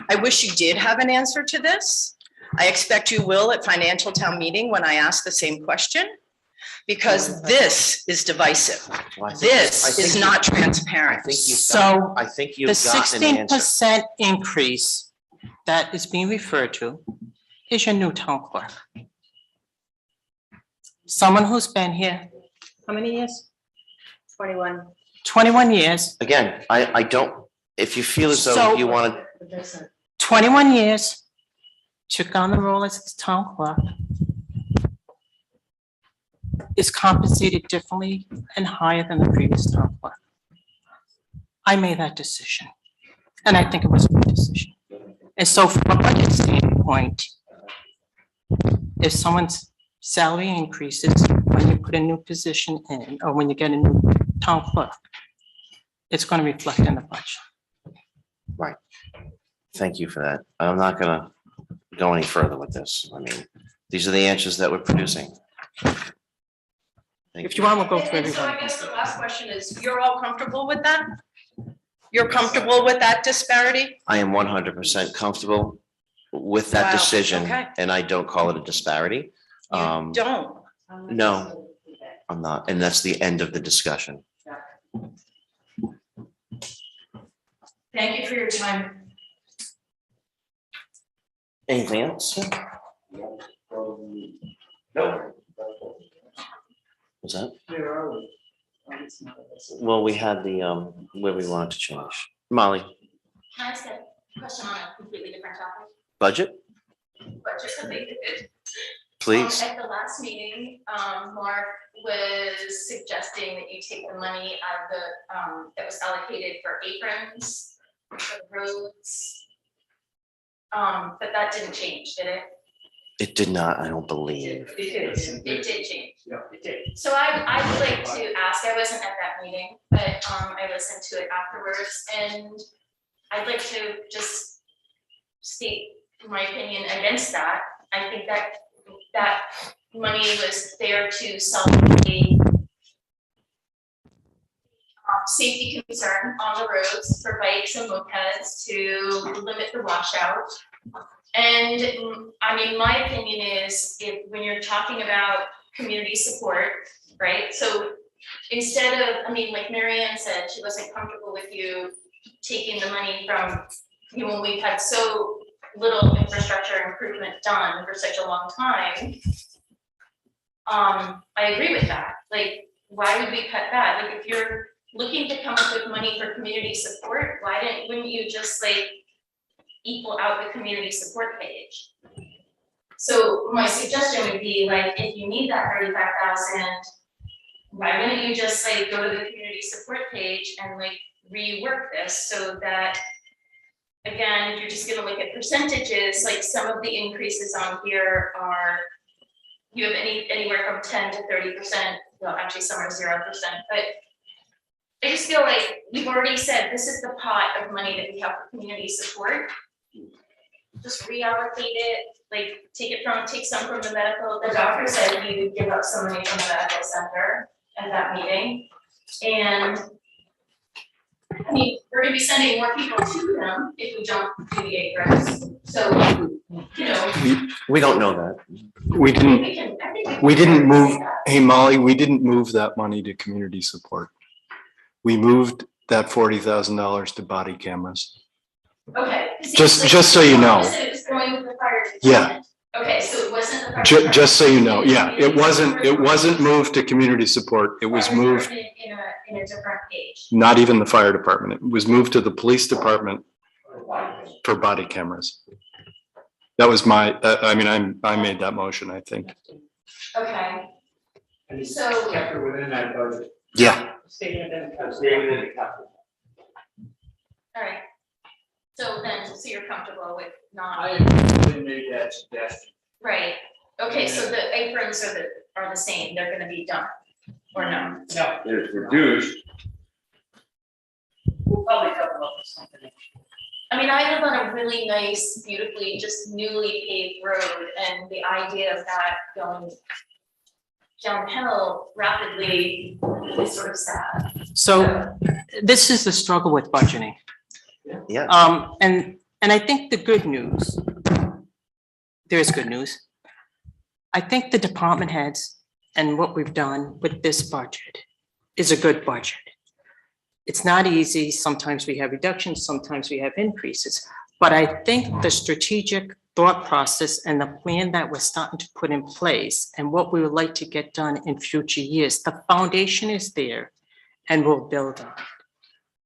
I wish you did have an answer to this. I expect you will at financial town meeting when I ask the same question. Because this is divisive. Well, I think- This I think is you- not transparent. I think you've So I think you've the gotten an answer. 16% increase that is being referred to is your new town clerk. Someone who's been here, how many years? 21. 21 years, Again, I don't, if you feel as though So- you want to, 21 years, took on the role as the town clerk, is compensated differently and higher than the previous town clerk. I made that decision, and I think it was a good decision. And so from a budget standpoint, if someone's salary increases when you put a new position in, or when you get a new town clerk, it's going to reflect in the budget. right. Thank you for that. I'm not gonna go any further with this. I mean, these are the answers that we're producing. Thank If you want, we'll go through And so I everyone. guess the last question is, you're all comfortable with that? You're comfortable with that disparity? I am 100% comfortable with that Wow, decision, okay. and I don't call it a disparity. Don't. No, I'm not, and that's the end of the discussion. Thank you for your time. Anything else? No. Was that? Well, we had the, where we wanted to change. Molly, Can I ask a question on a completely different topic? budget, Budget related. please. At the last meeting, Mark was suggesting that you take the money out of the, that was allocated for aprons, for roads. But that didn't change, did it? It did not, I don't believe. It did change. Yeah, it did. So I'd like to ask, I wasn't at that meeting, but I listened to it afterwards, and I'd like to just state my opinion against that. I think that money was there to solve a safety concern on the roads for bikes and mopeds to limit the washout. And I mean, my opinion is when you're talking about community support, right? So instead of, I mean, like Mary Ann said, she wasn't comfortable with you taking the money from, you know, when we've had so little infrastructure improvement done for such a long time. I agree with that. Like, why would we cut that? Like, if you're looking to come up with money for community support, wouldn't you just like equal out the community support page? So my suggestion would be like, if you need that 35,000, why wouldn't you just like go to the community support page and like rework this so that, again, if you're just gonna look at percentages, like some of the increases on here are you have anywhere from 10 to 30%, well, actually some are 0%, but I just feel like we've already said this is the pot of money that we have for community support. Just reallocate it, like take some from the medical, the doctor said he would give up some money from the medical center at that meeting. And I mean, we're gonna be sending more people to them if we don't do the aprons, so, you know. We don't know that. We I think we can- I think We can didn't move, say that. hey Molly, we didn't move that money to community support. We moved that $40,000 to body cameras. Okay. Just so you know. You said it was going with the fire Yeah. department. Okay, so it wasn't the fire. Just so you know, department. yeah, it wasn't moved to community support. It was Fire moved, department in a different page. not even the fire department. It was moved to the police department for body cameras. That was my, I mean, I made that motion, I think. Okay, And so. kept it within that budget. Yeah. Stay within the capital. Stay within the capital. All right. So then, so you're comfortable with not, I actually made that suggestion. right, okay, so the aprons are the same, they're gonna be done, or no? No, It's reduced. we'll probably come up with something. I mean, I live on a really nice, beautifully, just newly paved road, and the idea of that going downhill rapidly is sort of sad. So this is the struggle with budgeting. Yeah. And I think the good news, there is good news. I think the department heads and what we've done with this budget is a good budget. It's not easy. Sometimes we have reductions, sometimes we have increases. But I think the strategic thought process and the plan that we're starting to put in place and what we would like to get done in future years, the foundation is there and we'll build on it.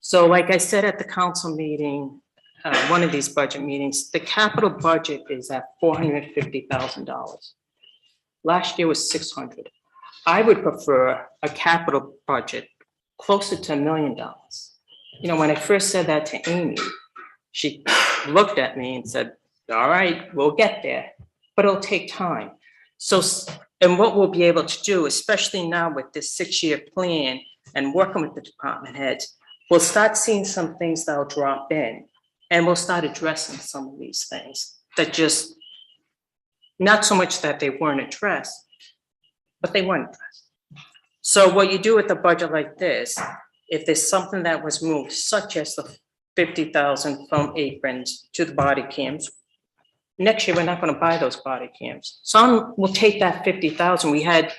So like I said at the council meeting, one of these budget meetings, the capital budget is at $450,000. Last year was 600. I would prefer a capital budget closer to $1 million. You know, when I first said that to Amy, she looked at me and said, all right, we'll get there, but it'll take time. So, and what we'll be able to do, especially now with this 6-year plan and working with the department heads, we'll start seeing some things that'll drop in and we'll start addressing some of these things that just, not so much that they weren't addressed, but they weren't addressed. So what you do with a budget like this, if there's something that was moved, such as the 50,000 from aprons to the body cams, next year, we're not gonna buy those body cams. So we'll take that 50,000. We had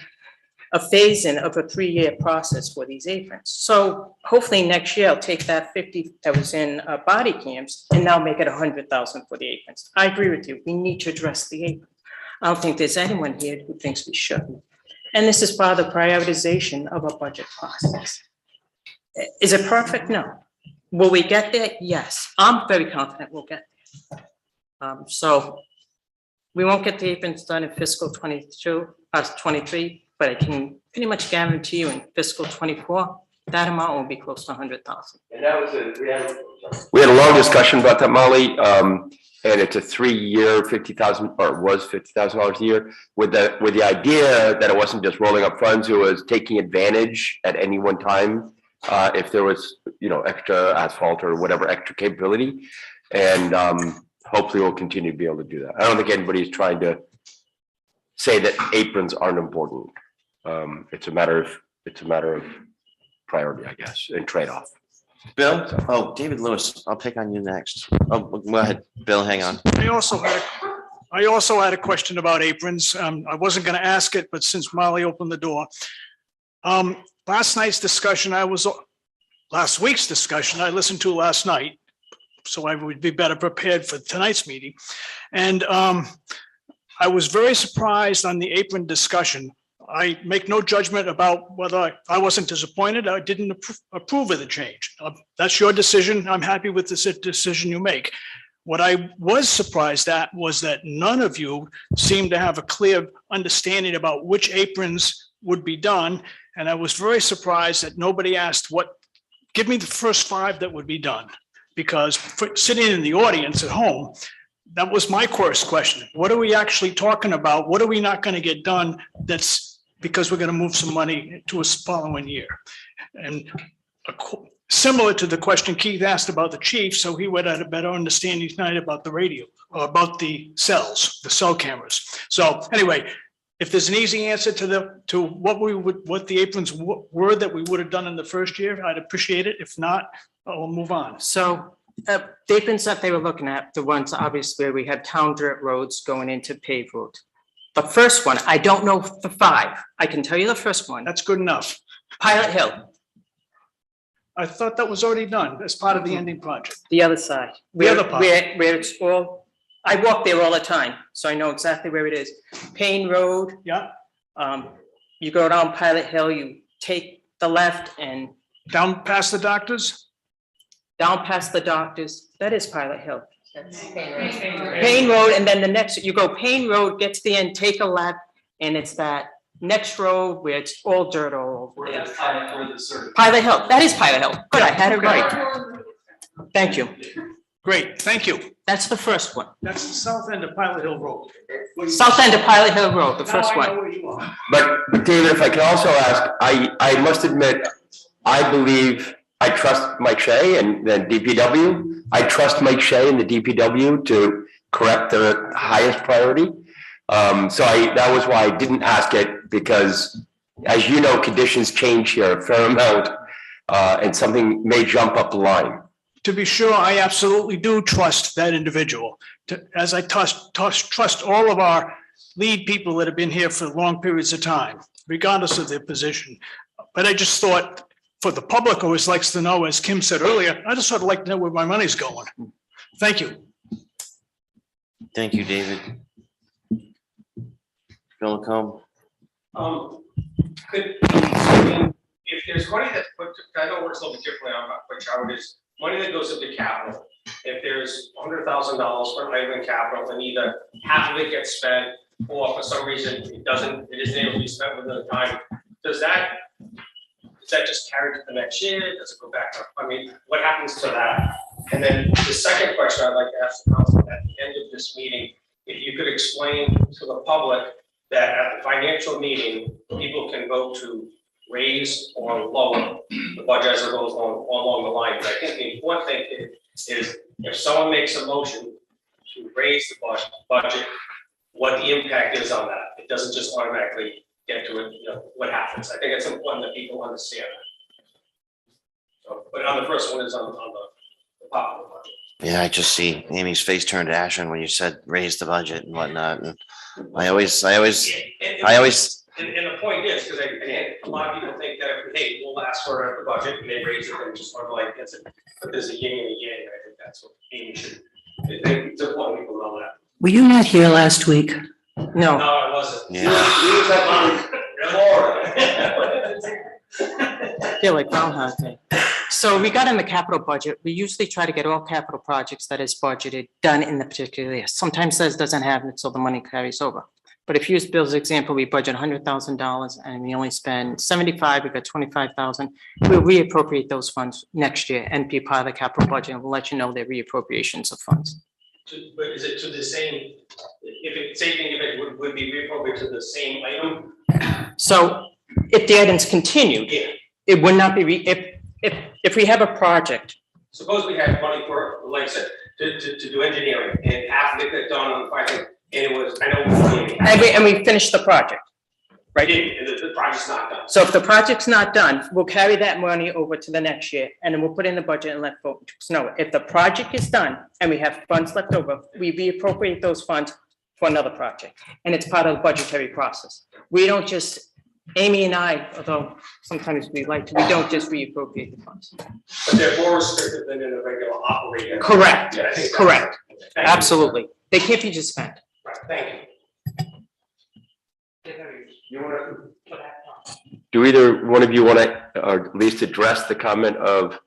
a phase-in of a 3-year process for these aprons. So hopefully next year, I'll take that 50 that was in body cams and now make it 100,000 for the aprons. I agree with you. We need to address the aprons. I don't think there's anyone here who thinks we shouldn't. And this is part of the prioritization of a budget process. Is it perfect? No. Will we get there? Yes. I'm very confident we'll get there. So we won't get the aprons done in fiscal 23, but I can pretty much guarantee you in fiscal 24, that amount will be close to 100,000. And that was We had a long discussion about that, Molly, and it's a 3-year, 50,000, or it was $50,000 a year, with the idea that it wasn't just rolling up funds, it was taking advantage at any one time, if there was, extra asphalt or whatever extra capability, and hopefully we'll continue to be able to do that. I don't think anybody's trying to say that aprons aren't important. It's a matter of priority, I guess, and trade-off. Bill? Oh, David Lewis, I'll pick on you next. Oh, go ahead, Bill, hang on. I also had a question about aprons. I wasn't going to ask it, but since Molly opened the door. Last week's discussion, I listened to last night, so I would be better prepared for tonight's meeting. And I was very surprised on the apron discussion. I make no judgment about whether I wasn't disappointed. I didn't approve of the change. That's your decision. I'm happy with the decision you make. What I was surprised at was that none of you seemed to have a clear understanding about which aprons would be done. And I was very surprised that nobody asked give me the first 5 that would be done. Because sitting in the audience at home, that was my first question. What are we actually talking about? What are we not going to get done? That's because we're going to move some money to a following year. And similar to the question Keith asked about the chief, so he would have a better understanding tonight about the radio, or about the cells, the cell cameras. So anyway, if there's an easy answer to what the aprons were that we would have done in the first year, I'd appreciate it. If not, we'll move on. So the aprons that they were looking at, the ones obviously where we had town dirt roads going into paved road. The first one, I don't know the 5. I can tell you the first one. That's good enough. Pilot Hill, I thought that was already done as part of the ending project. the other side. The other part. Where it's all, I walk there all the time, so I know exactly where it is. Payne Road. Yeah. You go down Pilot Hill, you take the left and Down past the doctors? down past the doctors, that is Pilot Hill. Payne Road, and then the next, you go Payne Road, get to the end, take a left, and it's that next road where it's all dirt all over. Pilot Hill, that is Pilot Hill. Good, I had it right. Thank you. Great, thank you. That's the first one. That's the south end of Pilot Hill Road. South end of Pilot Hill Road, the first Now I know one. where you are. But David, if I can also ask, I must admit, I believe, I trust Mike Shea and the DPW. I trust Mike Shea and the DPW to correct the highest priority. So that was why I didn't ask it, because as you know, conditions change here a fair amount, and something may jump up the line. To be sure, I absolutely do trust that individual, as I trust all of our lead people that have been here for long periods of time, regardless of their position. But I just thought, for the public always likes to know, as Kim said earlier, I just sort of like to know where my money's going. Thank you. Thank you, David. Bill McComb. If there's money that's put, I know it works a little bit differently, I'm not quite sure how it is, money that goes into capital. If there's $100,000 for labor and capital, and either half of it gets spent, or for some reason it isn't able to be spent within the time, is that just carried to the next year? Does it go back up? I mean, what happens to that? And then the second question I'd like to ask the council at the end of this meeting, if you could explain to the public that at the financial meeting, people can vote to raise or lower the budget as it goes along the line. But I think the important thing is if someone makes a motion to raise the budget, what the impact is on that. It doesn't just automatically get to it, what happens. I think it's important that people understand that. So, but on the first one is on the top of the budget. Yeah, I just see Amy's face turn to ashen when you said raise the budget and whatnot. And I always. And the point is, because a lot of people think that, hey, we'll ask for the budget and they raise it and just sort of like gets it. But there's a yin and a yang. I think that's what Amy should. It's important people know that. Were you not here last week? No. No, I wasn't. Yeah. We was Yeah, like Groundhog Day. So we got in the capital budget. We usually try to get all capital projects that is budgeted done in the particular year. Sometimes that doesn't happen, so the money carries over. But if you use Bill's example, we budget $100,000 and we only spend 75, we got 25,000. We'll reappropriate those funds next year and be part of the capital budget, and we'll let you know they're reappropriations of funds. But is it to the same, if it would be reappropriated to the same item? So if the items continued, Yeah. it would not be, if we have a project, Suppose we had money for, like I said, to do engineering and half of it got done on the project, and it was, I know. It was and we finish the project. Right. And the project's not done. So if the project's not done, we'll carry that money over to the next year and then we'll put in the budget and let folks know. If the project is done and we have funds left over, we reappropriate those funds for another project. And it's part of the budgetary process. We don't just, Amy and I, although sometimes we like to, we don't just reappropriate the funds. But they're more restricted than in a regular operating. Correct, Yeah, I think that's- correct. Thank you. Absolutely. They can't be just spent. Right, thank you. You want Do either one of you want to, or at least address the comment of,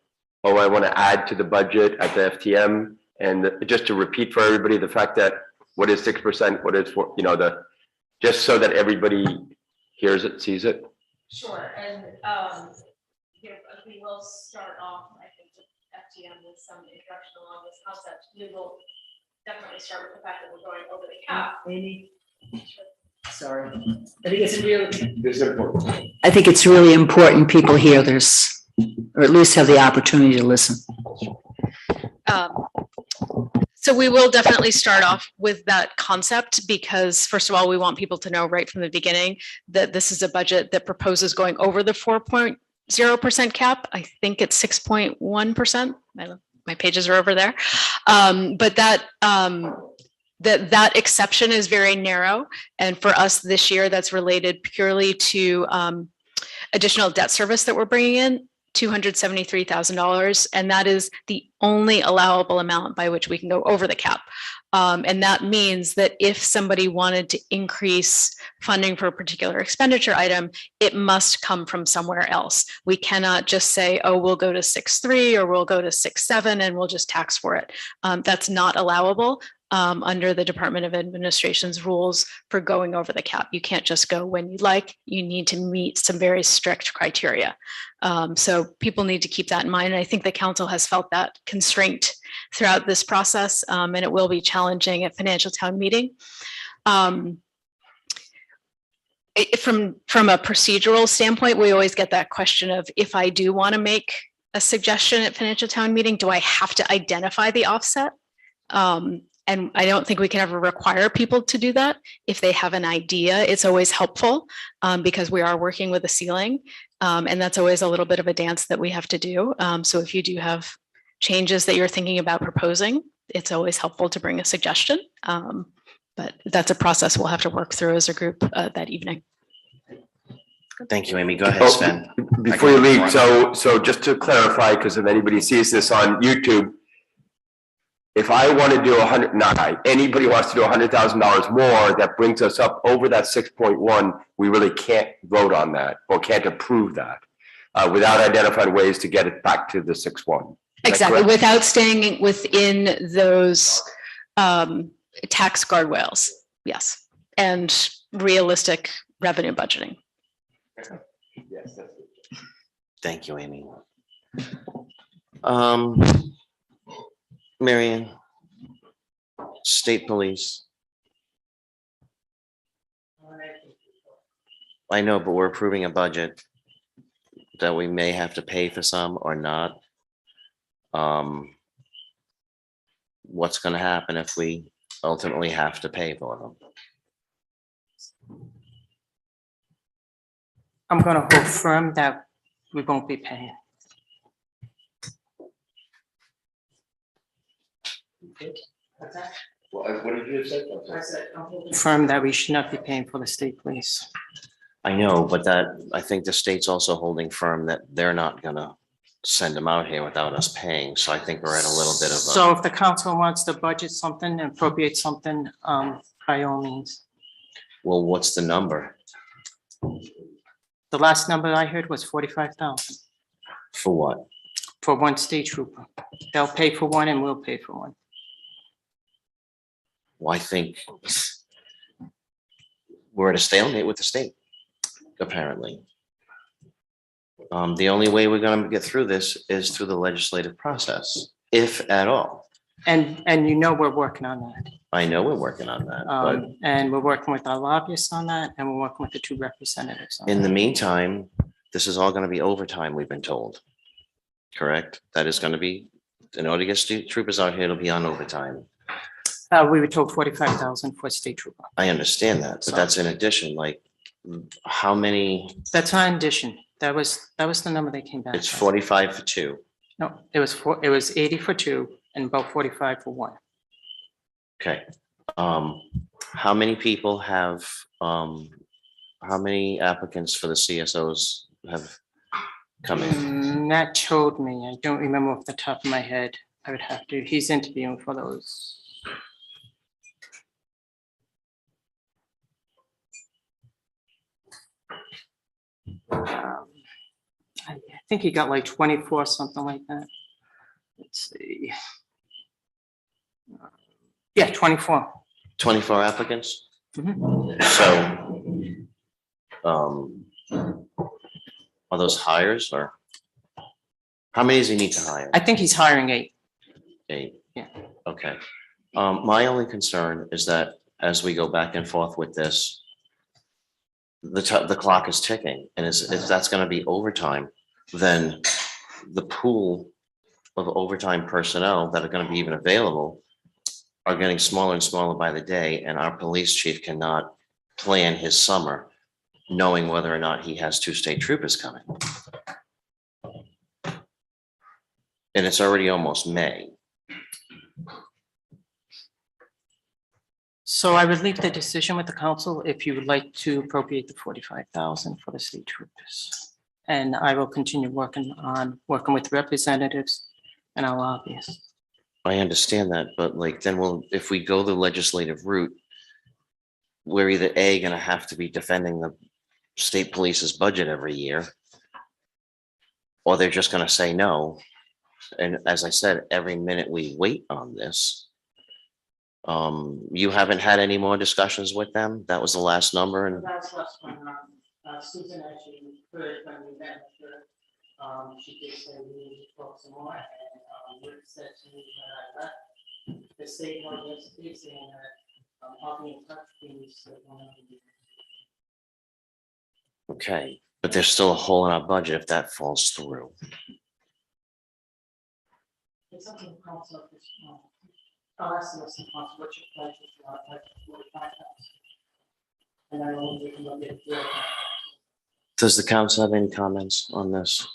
oh, I want to add to the budget at the FTM? And just to repeat for everybody, the fact that what is 6%, what is for, just so that everybody hears it, sees it? Sure, and, we will start off, I think, with FTM with some introduction along this concept. We will definitely start with the fact that we're going over the cap. Amy? Sorry. I think it's really, This is important. I think it's really important people hear this, or at least have the opportunity to listen. So we will definitely start off with that concept because first of all, we want people to know right from the beginning that this is a budget that proposes going over the 4.0% cap. I think it's 6.1%. My pages are over there. But that exception is very narrow. And for us this year, that's related purely to additional debt service that we're bringing in. $273,000, and that is the only allowable amount by which we can go over the cap. And that means that if somebody wanted to increase funding for a particular expenditure item, it must come from somewhere else. We cannot just say, oh, we'll go to 6.3 or we'll go to 6.7 and we'll just tax for it. That's not allowable. Under the Department of Administration's rules for going over the cap. You can't just go when you like, you need to meet some very strict criteria. So people need to keep that in mind. And I think the council has felt that constraint throughout this process, and it will be challenging at financial town meeting. From a procedural standpoint, we always get that question of if I do want to make a suggestion at financial town meeting, do I have to identify the offset? And I don't think we can ever require people to do that. If they have an idea, it's always helpful because we are working with a ceiling. And that's always a little bit of a dance that we have to do. So if you do have changes that you're thinking about proposing, it's always helpful to bring a suggestion. But that's a process we'll have to work through as a group that evening. Thank you, Amy. Go ahead, Sven. Before you leave, so just to clarify, because if anybody sees this on YouTube, if I want to do anybody wants to do $100,000 more, that brings us up over that 6.1, we really can't vote on that or can't approve that without identifying ways to get it back to the 6.1. Exactly, without staying within those tax guardrails, yes, and realistic revenue budgeting. Yes, that's it. Thank you, Amy. Marion, state police. I know, but we're approving a budget that we may have to pay for some or not. What's going to happen if we ultimately have to pay for them? I'm going to hold firm that we won't be paying. What did you say? Firm that we should not be paying for the state police. I know, but I think the state's also holding firm that they're not gonna send them out here without us paying. So I think we're at a little bit of So if the council wants to budget something, appropriate something, by all means. well, what's the number The last number I heard was 45,000 for what? for one state trooper. They'll pay for one and we'll pay for one. Well, I think we're at a stalemate with the state, apparently. The only way we're gonna get through this is through the legislative process, if at all. And you know, we're working on that. I know we're working on that, but And we're working with our lobbyists on that, and we're working with the two representatives. on in that. the meantime, this is all gonna be overtime, we've been told. Correct? That is gonna be, in order to get state troopers out here, it'll be on overtime. We were told 45,000 for state trooper. I understand that, but that's in addition, like, how many, That's not in addition. That was the number they came back. it's with. 45 for two. No, it was 80 for two and about 45 for one. Okay. How many people have, how many applicants for the CSOs have come in? Matt told me, I don't remember off the top of my head. I would have to, he's interviewing for those. I think he got like 24, something like that. Let's see. Yeah, 24. 24 applicants? Mhm. So, are those hires or? How many does he need to hire? I think he's hiring 8. 8? Yeah. Okay. My only concern is that as we go back and forth with this, the clock is ticking, and if that's gonna be overtime, then the pool of overtime personnel that are gonna be even available are getting smaller and smaller by the day, and our police chief cannot plan his summer knowing whether or not he has 2 state troopers coming. And it's already almost May. So I would leave the decision with the council if you would like to appropriate the 45,000 for the state troopers. And I will continue working with representatives and our lobbyists. I understand that, but like, then if we go the legislative route, we're either A, gonna have to be defending the state police's budget every year, or they're just gonna say no. And as I said, every minute we wait on this, you haven't had any more discussions with them? That was the last number, and That's what's going on. Susan actually heard from the manager. She did say we need to talk some more, and Rick said to me when I left, the state board yesterday saying that I'll be in touch with you. So okay, but there's still a hole in our budget if that falls through. it's something that comes up this month. I'll ask them some what's your pleasure for like 45,000. And I will we can look at it. Does the council have any comments on this?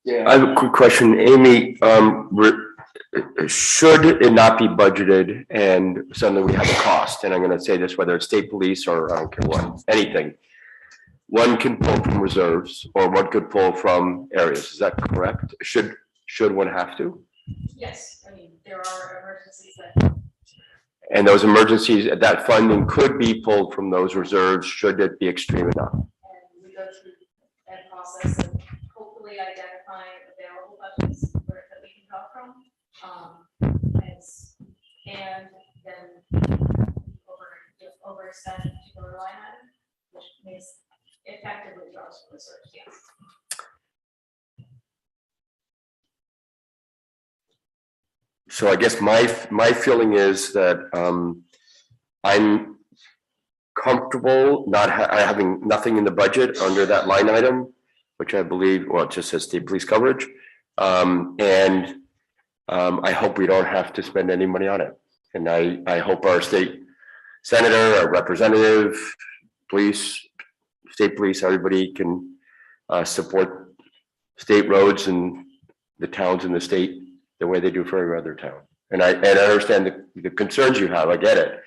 I have a quick question, Amy. Should it not be budgeted and suddenly we have a cost, and I'm gonna say this, whether it's state police or I don't care what, anything. One can pull from reserves or one could pull from areas. Is that correct? Should one have to? Yes, I mean, there are emergencies that. And those emergencies, that funding could be pulled from those reserves, should it be extreme enough? And we go through that process of hopefully identifying available budgets where that we can draw from. And then overextend a particular line item, which makes effectively draws from reserves, yes. So I guess my feeling is that I'm comfortable not having nothing in the budget under that line item, which I believe, well, it just says state police coverage. I hope we don't have to spend any money on it. And I hope our state senator, our representative, police, state police, everybody can support state roads and the towns in the state the way they do for every other town. And I understand the concerns you have, I get it.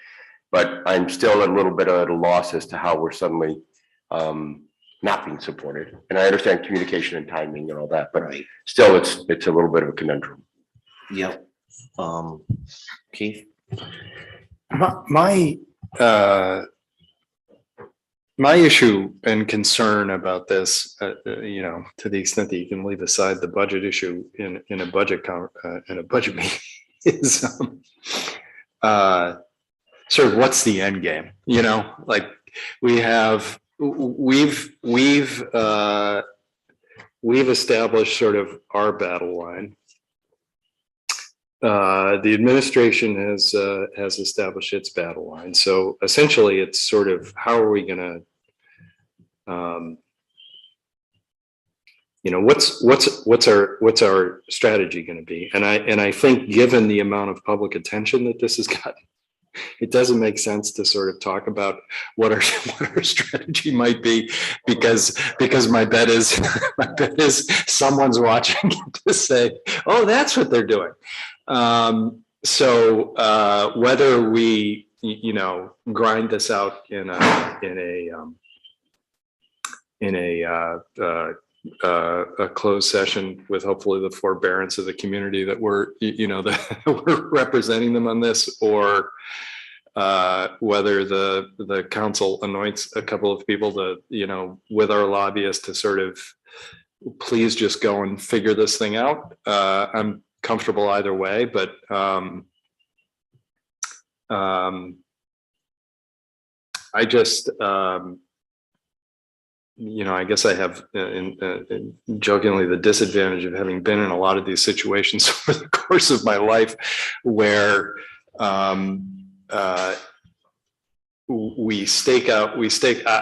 But I'm still a little bit at a loss as to how we're suddenly not being supported. And I understand communication and timing and all that, but still it's a little bit of a conundrum. Yep. Keith? My issue and concern about this, you know, to the extent that you can leave aside the budget issue in a budget meeting, is sort of what's the end game? You know, like we've established sort of our battle line. The administration has established its battle line. So essentially it's sort of, how are we gonna, you know, what's our strategy gonna be? And I think given the amount of public attention that this has gotten, it doesn't make sense to sort of talk about what our strategy might be, because my bet is someone's watching to say, oh, that's what they're doing. So whether we, you know, grind this out in a closed session with hopefully the forbearance of the community that we're, you know, that we're representing them on this, or whether the council anoints a couple of people to, you know, with our lobbyists to sort of please just go and figure this thing out. I'm comfortable either way, but I just I guess I have jokingly the disadvantage of having been in a lot of these situations over the course of my life where I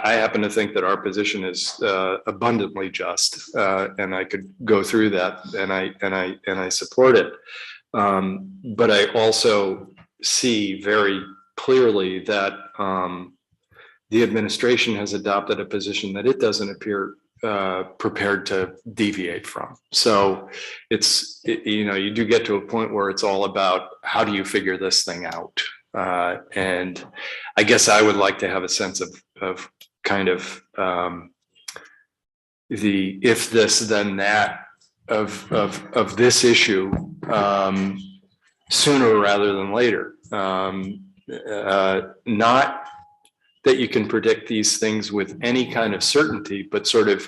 happen to think that our position is abundantly just, and I could go through that, and I support it. But I also see very clearly that the administration has adopted a position that it doesn't appear prepared to deviate from. So you do get to a point where it's all about how do you figure this thing out? And I guess I would like to have a sense of kind of the if this then that of this issue sooner rather than later. Not that you can predict these things with any kind of certainty, but sort of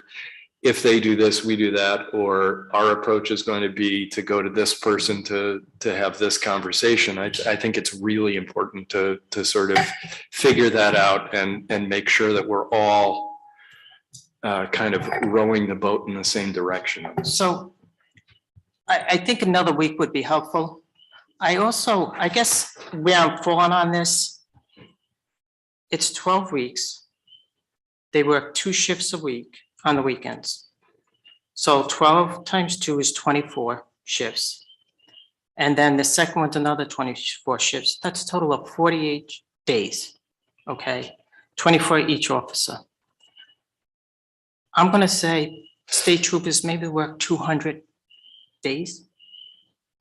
if they do this, we do that, or our approach is going to be to go to this person to have this conversation. I think it's really important to sort of figure that out and make sure that we're all kind of rowing the boat in the same direction. So I think another week would be helpful. I guess where I'm falling on this, it's 12 weeks. They work 2 shifts a week on the weekends. So 12 times 2 is 24 shifts. And then the second one's another 24 shifts. That's a total of 48 days, okay? 24 each officer. I'm gonna say state troopers maybe work 200 days.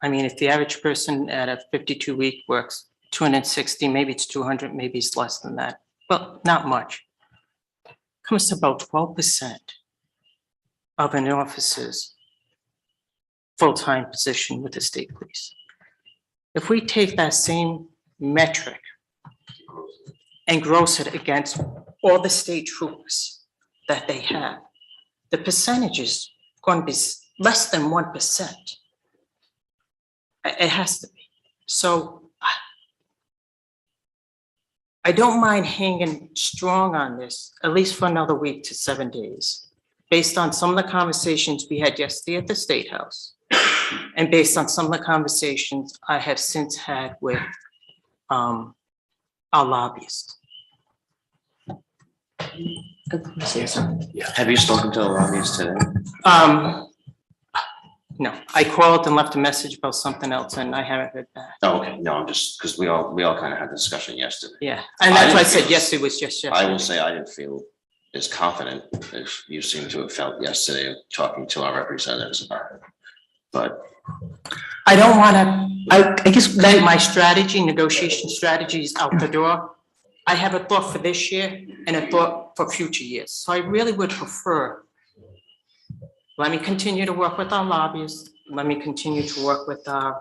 I mean, if the average person at a 52-week works 260, maybe it's 200, maybe it's less than that, but not much. Comes to about 12% of an officer's full-time position with the state police. If we take that same metric and gross it against all the state troopers that they have, the percentage is going to be less than 1%. It has to be. So I don't mind hanging strong on this, at least for another week to 7 days, based on some of the conversations we had yesterday at the State House, and based on some of the conversations I have since had with our lobbyists. Have you spoken to the lobbyists today? No, I called and left a message about something else and I haven't heard back. Oh, okay, no, I'm just, because we all kind of had the discussion yesterday. Yeah, and that's why I said yesterday was just yesterday. I will say I didn't feel as confident as you seem to have felt yesterday talking to our representatives about it. But I don't want to, I guess that my strategy, negotiation strategy is out the door. I have a thought for this year and a thought for future years. So I really would prefer, let me continue to work with our lobbyists. Let me continue to work with our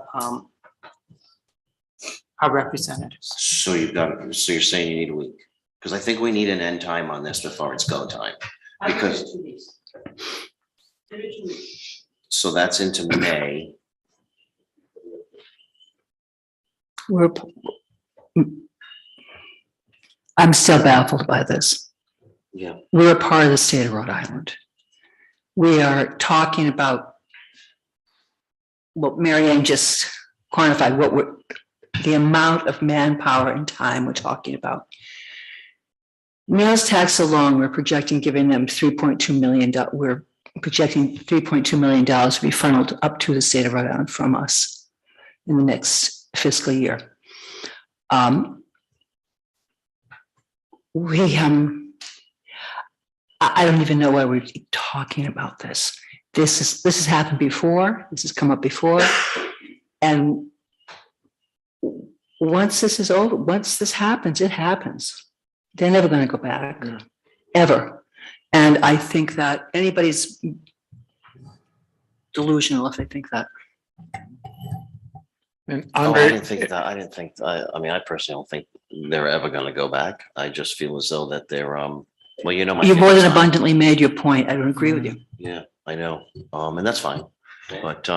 representatives. so you're saying you need a week? Because I think we need an end time on this before it's go time. Because, so that's into May. I'm still baffled by this. Yeah. We're a part of the state of Rhode Island. We are talking about what Mary Ann just quantified, the amount of manpower and time we're talking about. Meals tax alone, we're projecting giving them $3.2 million. We're projecting $3.2 million to be funneled up to the state of Rhode Island from us in the next fiscal year. I don't even know why we're talking about this. This has happened before. This has come up before. And once this is over, once this happens, it happens. They're never going to go back, ever. And I think that anybody's delusional if they think that. And I Andre, didn't think, I mean, I personally don't think they're ever gonna go back. I just feel as though that they're, well, you know. You've more than abundantly made your point. I don't agree with you. Yeah, I know, and that's fine. But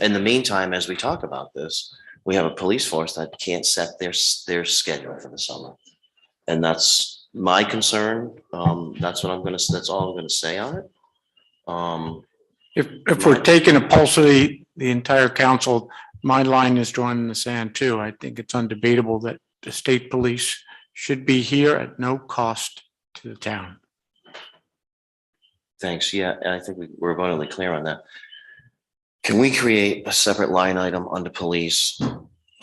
in the meantime, as we talk about this, we have a police force that can't set their schedule for the summer. And that's my concern. That's what I'm gonna, that's all I'm gonna say on it. If we're taking a pulse of the entire council, my line is drawn in the sand too. I think it's undebatable that the state police should be here at no cost to the town. Thanks. Yeah, and I think we're abundantly clear on that. Can we create a separate line item under police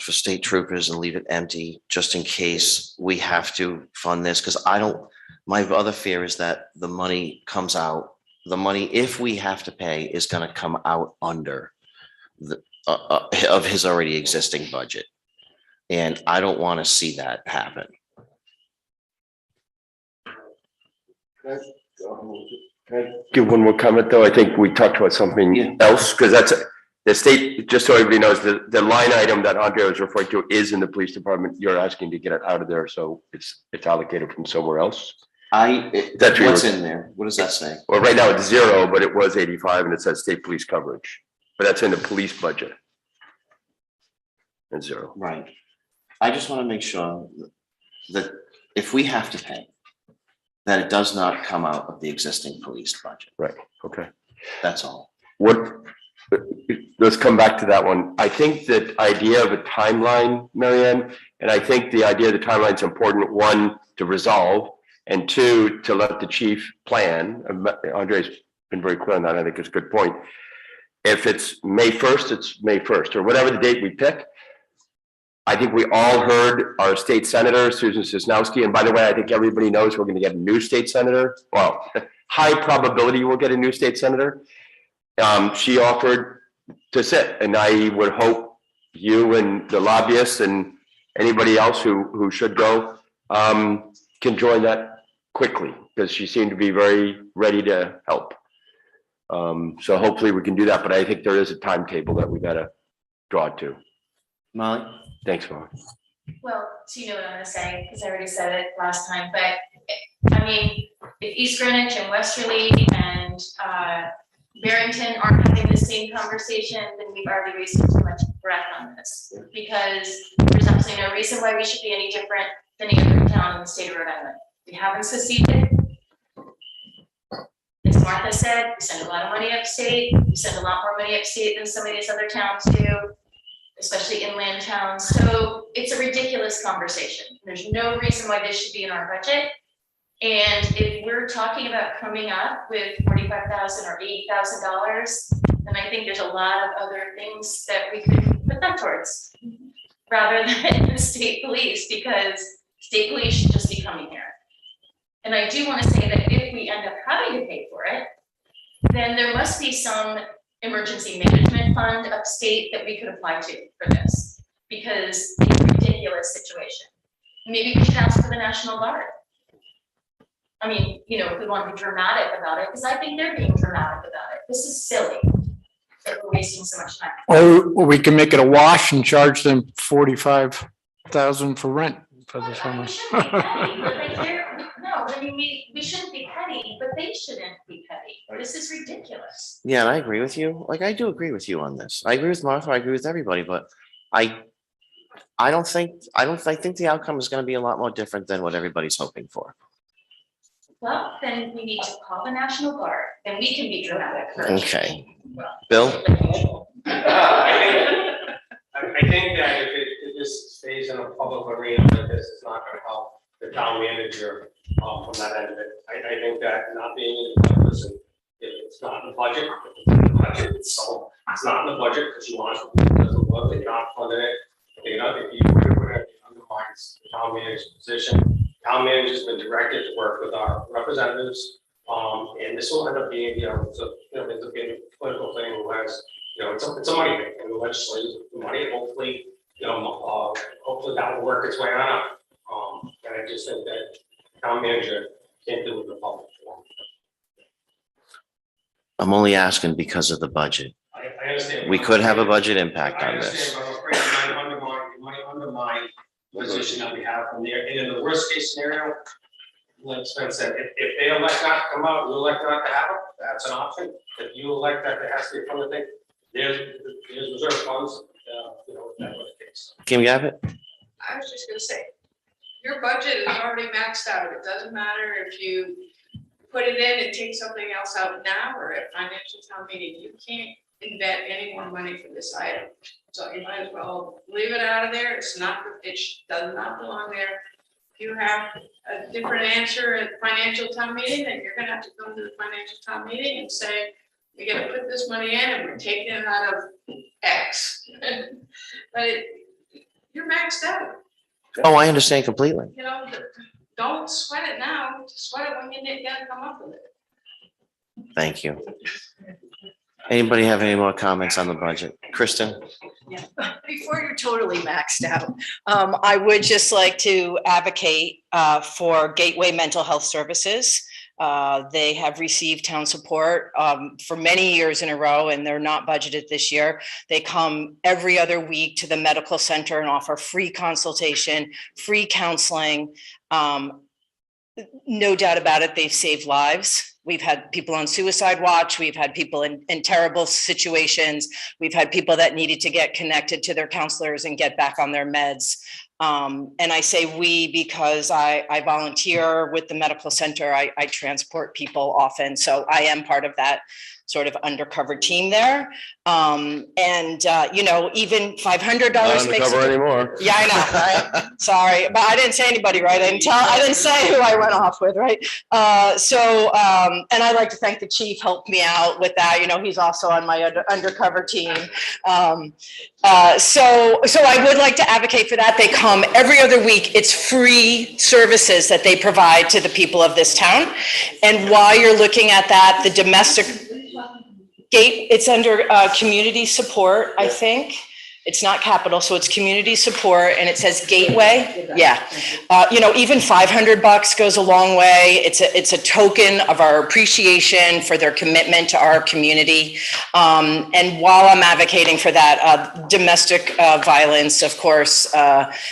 for state troopers and leave it empty just in case we have to fund this? Because I don't, my other fear is that the money comes out, the money, if we have to pay, is gonna come out under the, of his already existing budget. And I don't want to see that happen. Can I give one more comment, though? I think we talked about something else, because that's the state, just so everybody knows, the line item that Andrea was referring to is in the police department. You're asking to get it out of there, so it's allocated from somewhere else. That's What's in there? What does that say? Well, right now it's 0, but it was 85 and it says state police coverage, but that's in the police budget. And 0. Right. I just want to make sure that if we have to pay, that it does not come out of the existing police budget. Right, okay. That's all. Let's come back to that one. I think that idea of a timeline, Marianne, and I think the idea of the timeline is important, 1, to resolve, and 2, to let the chief plan. Andre's been very clear on that. I think it's a good point. If it's May 1st, it's May 1st, or whatever the date we pick. I think we all heard our state senator, Susan Sosnowski, and by the way, I think everybody knows we're going to get a new state senator. Well, high probability we'll get a new state senator. She offered to sit, and I would hope you and the lobbyists and anybody else who should go can join that quickly, because she seemed to be very ready to help. So hopefully we can do that, but I think there is a timetable that we got to draw to. Molly? Thanks, Molly. Well, so you know what I'm gonna say, because I already said it last time, but I mean, if East Greenwich and Westerly and Barrington aren't having the same conversation, then we've already wasted too much breath on this. Because there's absolutely no reason why we should be any different than any other town in the state of Rhode Island. We haven't seceded. As Martha said, we send a lot of money upstate. We send a lot more money upstate than some of these other towns do, especially inland towns. So it's a ridiculous conversation. There's no reason why this should be in our budget. And if we're talking about coming up with $45,000 or $80,000, then I think there's a lot of other things that we could put that towards, rather than the state police, because state police should just be coming here. And I do want to say that if we end up having to pay for it, then there must be some emergency management fund upstate that we could apply to for this, because it's a ridiculous situation. Maybe we should ask for the National Guard. I mean, you know, if we want to be dramatic about it, because I think they're being dramatic about it. This is silly that we're wasting so much time. Or we can make it a wash and charge them 45,000 for rent for the summer. No, I mean, we shouldn't be petty, but they shouldn't be petty. This is ridiculous. Yeah, and I agree with you. Like, I do agree with you on this. I agree with Martha, I agree with everybody, but I think the outcome is gonna be a lot more different than what everybody's hoping for. Well, then we need to call the National Guard, and we can be dramatic. Okay. Bill? I think that if this stays in a public arena like this, it's not gonna help the town manager from that end of it. I think that not being in the budget, if it's not in the budget, so it's not in the budget because you want it, it doesn't look, they're not funding it. You know, if you put it, it undermines the town manager's position. Town manager's been directed to work with our representatives, and this will end up being, it's a political thing who has, it's a money thing, and the legislature, the money, hopefully, hopefully that will work its way on up. And I just think that town manager can't do it in the public forum. I'm only asking because of the budget. I understand. We could have a budget impact on this. I understand, but I'm afraid it might undermine the position that we have from there. And in the worst case scenario, like Sven said, if they elect not to come out, you elect not to have it, that's an option. If you elect that there has to be a funding thing, there's reserve funds, if that was the case. Kim Gavitt? I was just gonna say, your budget is already maxed out. It doesn't matter if you put it in and take something else out now or at financial town meeting. You can't invent any more money for this item. So you might as well leave it out of there. It's not, does not belong there. If you have a different answer at financial town meeting, then you're gonna have to come to the financial town meeting and say, we gotta put this money in and we're taking it out of X. But you're maxed out, Oh, I understand completely. you know, don't sweat it now, sweat it when you gotta come up with it. Thank you. Anybody have any more comments on the budget? Kristen? Yeah. Before you're totally maxed out, I would just like to advocate for Gateway Mental Health Services. They have received town support for many years in a row, and they're not budgeted this year. They come every other week to the medical center and offer free consultation, free counseling. No doubt about it, they've saved lives. We've had people on suicide watch. We've had people in terrible situations. We've had people that needed to get connected to their counselors and get back on their meds. And I say we because I volunteer with the medical center. I transport people often. So I am part of that sort of undercover team there. You know, even $500 Not makes. undercover anymore. Yeah, I know, right? Sorry, but I didn't say anybody, right? I didn't say who I went off with, right? And I'd like to thank the chief, helped me out with that. You know, he's also on my undercover team. So I would like to advocate for that. They come every other week. It's free services that they provide to the people of this town. And while you're looking at that, the domestic it's under community support, I think. It's not capital, so it's community support, and it says Gateway. Yeah, you know, even $500 goes a long way. It's a token of our appreciation for their commitment to our community. And while I'm advocating for that, domestic violence, of course,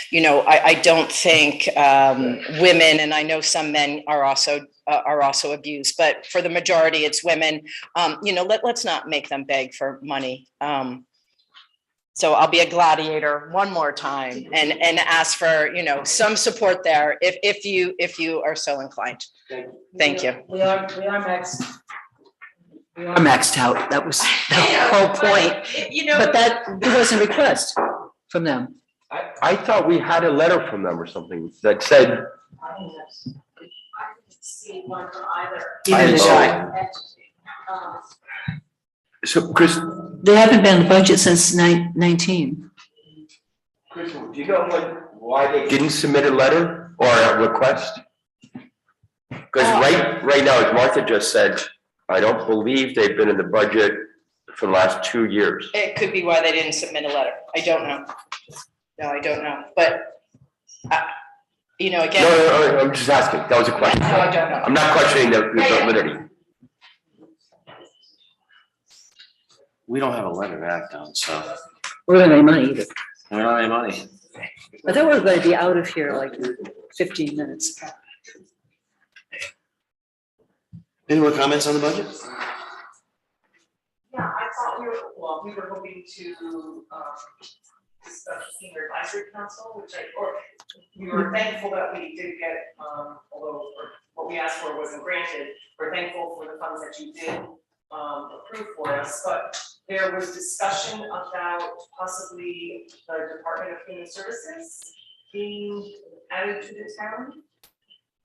you know, I don't think women, and I know some men are also abused, but for the majority, it's women. You know, let's not make them beg for money. So I'll be a gladiator one more time and ask for, you know, some support there if you are so inclined. Thank you. We are maxed. We are maxed out. That was the whole point. You know, But that wasn't a request from them. I thought we had a letter from them or something that said, I didn't see one from either. Either did I. so Chris, They haven't been in the budget since 19. Chris, do you know why they didn't submit a letter or a request? Because right now, as Martha just said, I don't believe they've been in the budget for the last 2 years. It could be why they didn't submit a letter. I don't know. No, I don't know, but you know, again. No, I'm just asking. That was a question. No, I don't know. I'm not questioning the validity. We don't have a letter to act on, so We don't have any money either. we don't have any money. I thought we were going to be out of here like 15 minutes. Any more comments on the budget? Yeah, I thought we were hoping to, discuss senior advisory council, we were thankful that we did get, although what we asked for wasn't granted, we're thankful for the funds that you did, approve for us, but there was discussion about possibly the Department of Human Services being added to the town.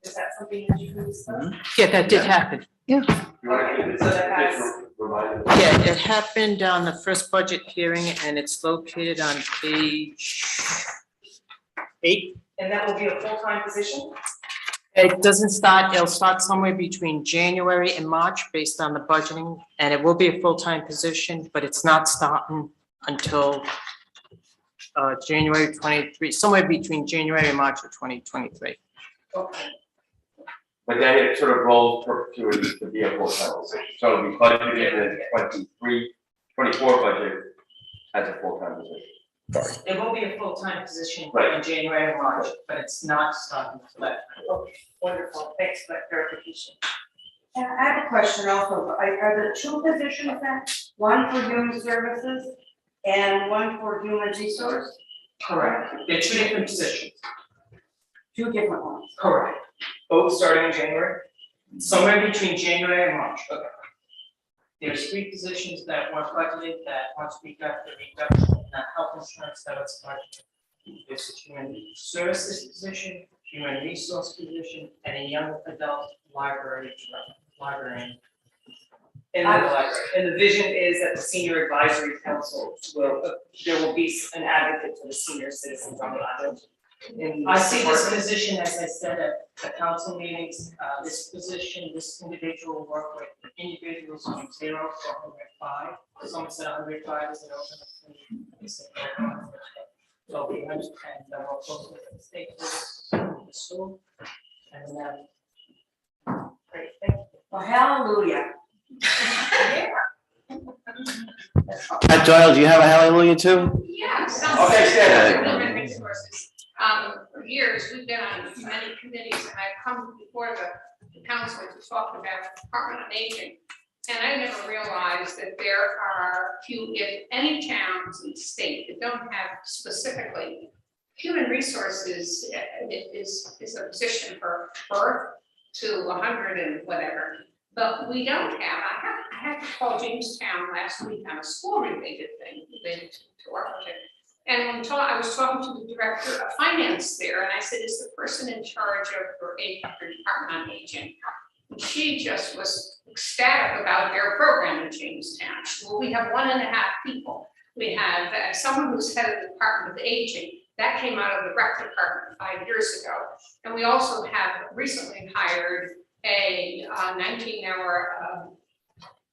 Is that something that you can discuss? Yeah, that did happen. Yeah. Okay, so that has. Yeah, it happened on the first budget hearing, and it's located on page 8. And that will be a full-time position? It doesn't start, it'll start somewhere between January and March based on the budgeting, and it will be a full-time position, but it's not starting until January 23, somewhere between January and March of 2023. Okay. But then it sort of rolls perpetuity to be a full-time position. So it'll be budgeted in the 24 budget as a full-time position. Sorry. It will be a full-time position Right. in January and March, but it's not starting until that. Okay, wonderful, thanks for that clarification. And I have a question also, are there two positions then? One for human services and one for human resource? Correct, they're two different positions. two different ones. Correct. Both starting in January, somewhere between January and March. Okay. There's 3 positions that were budgeted that once we got the reduction in the health insurance that was budgeted. There's a human services position, human resource position, and a young adult librarian. In the library, and the vision is that the senior advisory council there will be an advocate for the senior citizens on the island. I see this position, as I said at the council meetings, this position, this individual will work with individuals from 0 to 105. Some said 105 is an open. So we understand that we're close with the stakeholders, the school, and then. Great, thank you. Well, hallelujah. Pat Doyle, do you have a hallelujah too? Yeah. Okay, Stan. Human resources. For years, we've been on many committees, and I've come before the council to talk about the Department of Aging. And I never realized that there are few, if any, towns in the state that don't have specifically human resources is a position for birth to 100 and whatever. But we don't have, I had to call Jamestown last week on a school-related thing related to our budget. And I was talking to the director of finance there, and I said, is the person in charge of your Department on Aging? And she just was ecstatic about their program in Jamestown. She said, well, we have 1.5 people. We have someone who's head of the Department of Aging. That came out of the rec department 5 years ago. And we also have recently hired a 19-hour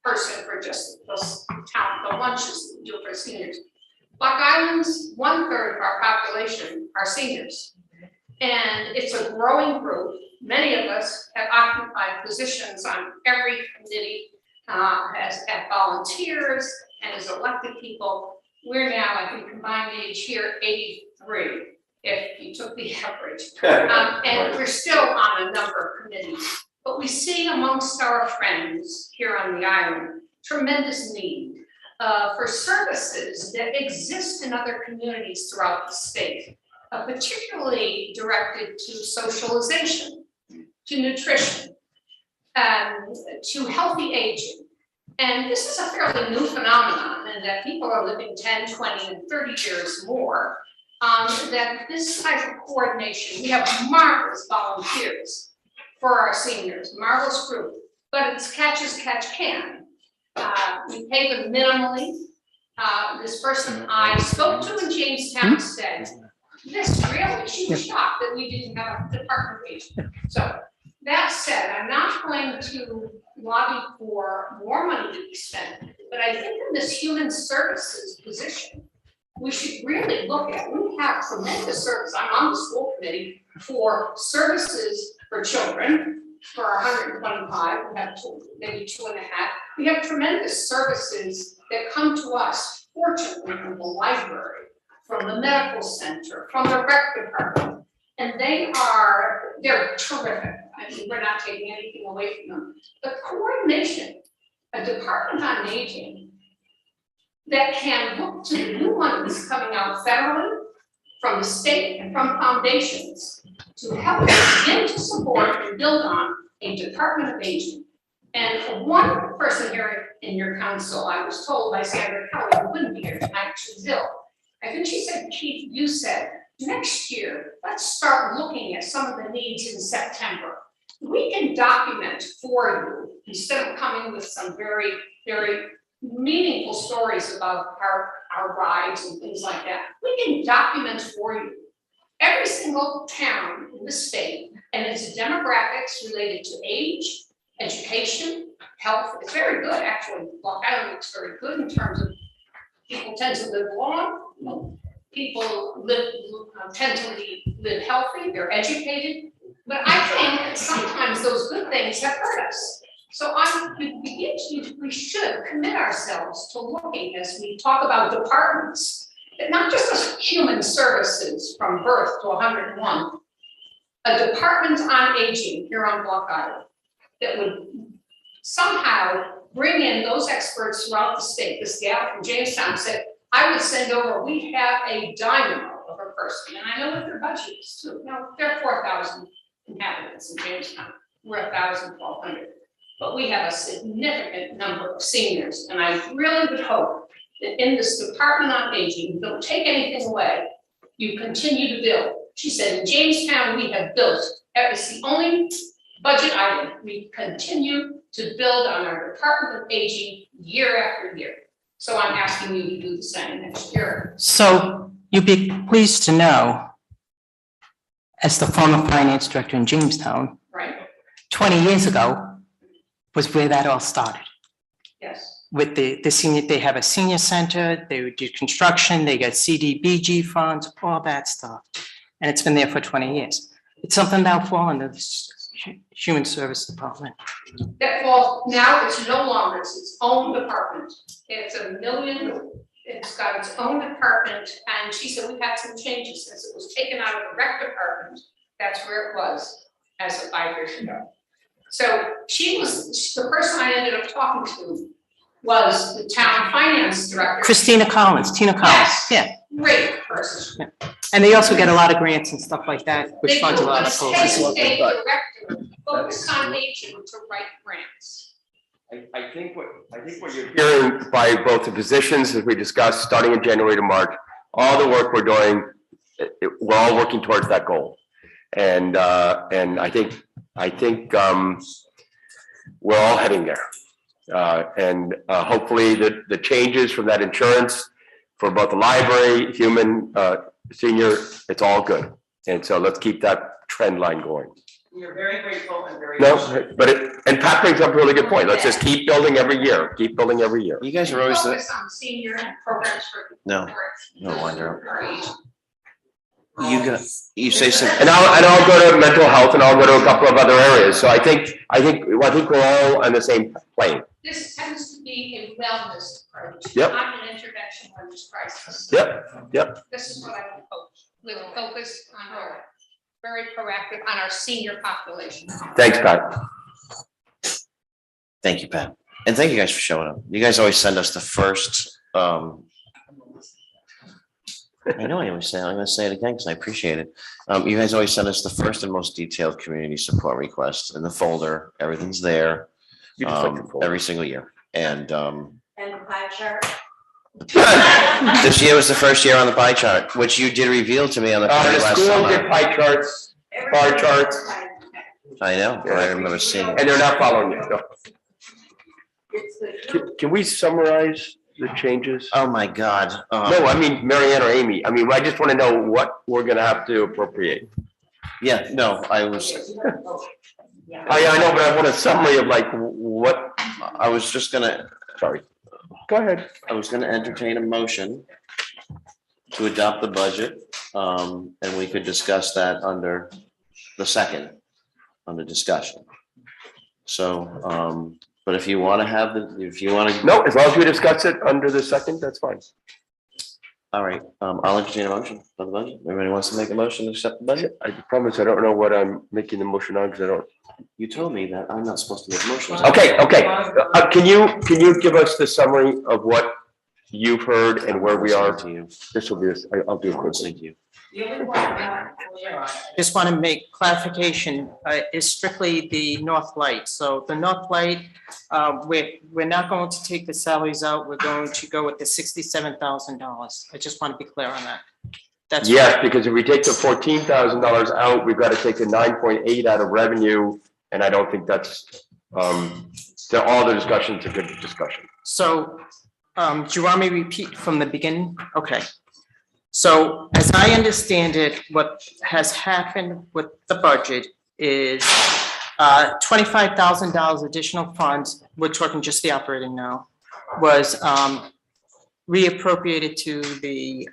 person for just the lunches we do for seniors. Block Island's 1/3 of our population are seniors. And it's a growing group. Many of us have occupied positions on every committee, as volunteers and as elected people. We're now, I think, combined age here, 83, if you took the average. And we're still on a number of committees. But we see amongst our friends here on the island, tremendous need for services that exist in other communities throughout the state, particularly directed to socialization, to nutrition, to healthy aging. And this is a fairly new phenomenon, and that people are living 10, 20, and 30 years more, that this type of coordination, we have marvelous volunteers for our seniors, marvelous group, but it's catch as catch can. We pay them minimally. This person I spoke to in Jamestown said, this really, she was shocked that we didn't have a department of aging. So that said, I'm not going to lobby for more money to be spent, but I think in this human services position, we should really look at, we have tremendous service. I'm on the school committee for services for children, for 125, we have maybe 2.5. We have tremendous services that come to us, fortunately, from the library, from the medical center, from the rec department. And they're terrific. I mean, we're not taking anything away from them. The coordination, a Department on Aging that can look to the new ones coming out federally, from the state and from foundations to help us begin to support and build on a Department of Aging. And one person here in your council, I was told by Sandra Kelly, who wouldn't be here tonight, she's ill. I think she said, Chief, you said, next year, let's start looking at some of the needs in September. We can document for you, instead of coming with some very, very meaningful stories about our rides and things like that. We can document for you every single town in the state and its demographics related to age, education, health. It's very good, actually. Block Island looks very good in terms of people tend to live long, people tend to live healthy, they're educated. But I think that sometimes those good things have hurt us. So we should commit ourselves to looking, as we talk about departments, that not just as human services from birth to 101, a Department on Aging here on Block Island that would somehow bring in those experts throughout the state. This gal from Jamestown said, I would send over, we have a dynamo of a person, and I know what their budget is too. Now, there are 4,000 inhabitants in Jamestown, we're 1,200. But we have a significant number of seniors, and I really would hope that in this Department on Aging, you don't take anything away, you continue to build. She said, in Jamestown, we have built, it's the only budget item, we continue to build on our Department of Aging year after year. So I'm asking you to do the same next year. So you'd be pleased to know, as the former finance director in Jamestown, Right? 20 years ago was where that all started. Yes. With the senior, they have a senior center, they do construction, they get CDBG funds, all that stuff. And it's been there for 20 years. It's something that'll fall under the Human Service Department. That falls, now it's no longer, it's its own department. It's $1 million, it's got its own department, and she said we've had some changes since it was taken out of the rec department. That's where it was as of 5 years ago. So she was, the person I ended up talking to was the town finance director. Tina Collins, Yes. yeah. Great person. And they also get a lot of grants and stuff like that, which They funds a do, lot but of it's programs. state director, focus on aging to write grants. I think what you're hearing by both the positions, as we discussed, starting in January to March, all the work we're doing, we're all working towards that goal. And I think we're all heading there. And hopefully the changes from that insurance for both the library, human, senior, it's all good. And so let's keep that trend line going. We are very grateful and very. No, but and Pat brings up a really good point. Let's just keep building every year, keep building every year. You guys are always the, Focus on senior programs for. no, no wonder. for aging. You say something. And I'll go to mental health and I'll go to a couple of other areas. So I think we're all on the same plane. This tends to be a wellness approach. Yep. Not an intervention when there's crisis. Yep. This is what I would hope. We will focus on our, very proactive on our senior population. Thanks, Pat. Thank you, Pat. And thank you guys for showing up. You guys always send us the first, I know I always say, I'm gonna say it again because I appreciate it. You guys always send us the first and most detailed community support requests in the folder. Everything's there. You just like your folder. Every single year. And And the pie chart. this year was the first year on the pie chart, which you did reveal to me on the The last school summer. did pie charts, bar charts, I know, I remember seeing. and they're not following it. No. It's the. Can we summarize the changes? Oh, my God. No, I mean, Mary Ann or Amy. I mean, I just want to know what we're gonna have to appropriate. Yeah, no, I was, I know, but I want a summary of like what, I was just gonna, sorry. Go ahead. I was gonna entertain a motion to adopt the budget, and we could discuss that under the second, under discussion. So, but if you wanna have if you wanna. No, as long as we discuss it under the second, that's fine. All right, I'll entertain a motion for the budget. Everybody wants to make a motion to accept the budget? I promise I don't know what I'm making the motion on because I don't. You told me that I'm not supposed to make motions. Okay. Can you give us the summary of what you've heard and where we are? To you. This will be, I'll do it quickly. Thank you. The only one I'm not clear on. Just want to make clarification, is strictly the North Light. So the North Light, we're not going to take the salaries out. We're going to go with the $67,000. I just want to be clear on that. That's Yes, because if we take the $14,000 out, we've got to take the 9.8 out of revenue, and I don't think that's, all the discussion's a good discussion. So, do you want me to repeat from the beginning? Okay. So as I understand it, what has happened with the budget is $25,000 additional funds, we're talking just the operating now, was reappropriated to the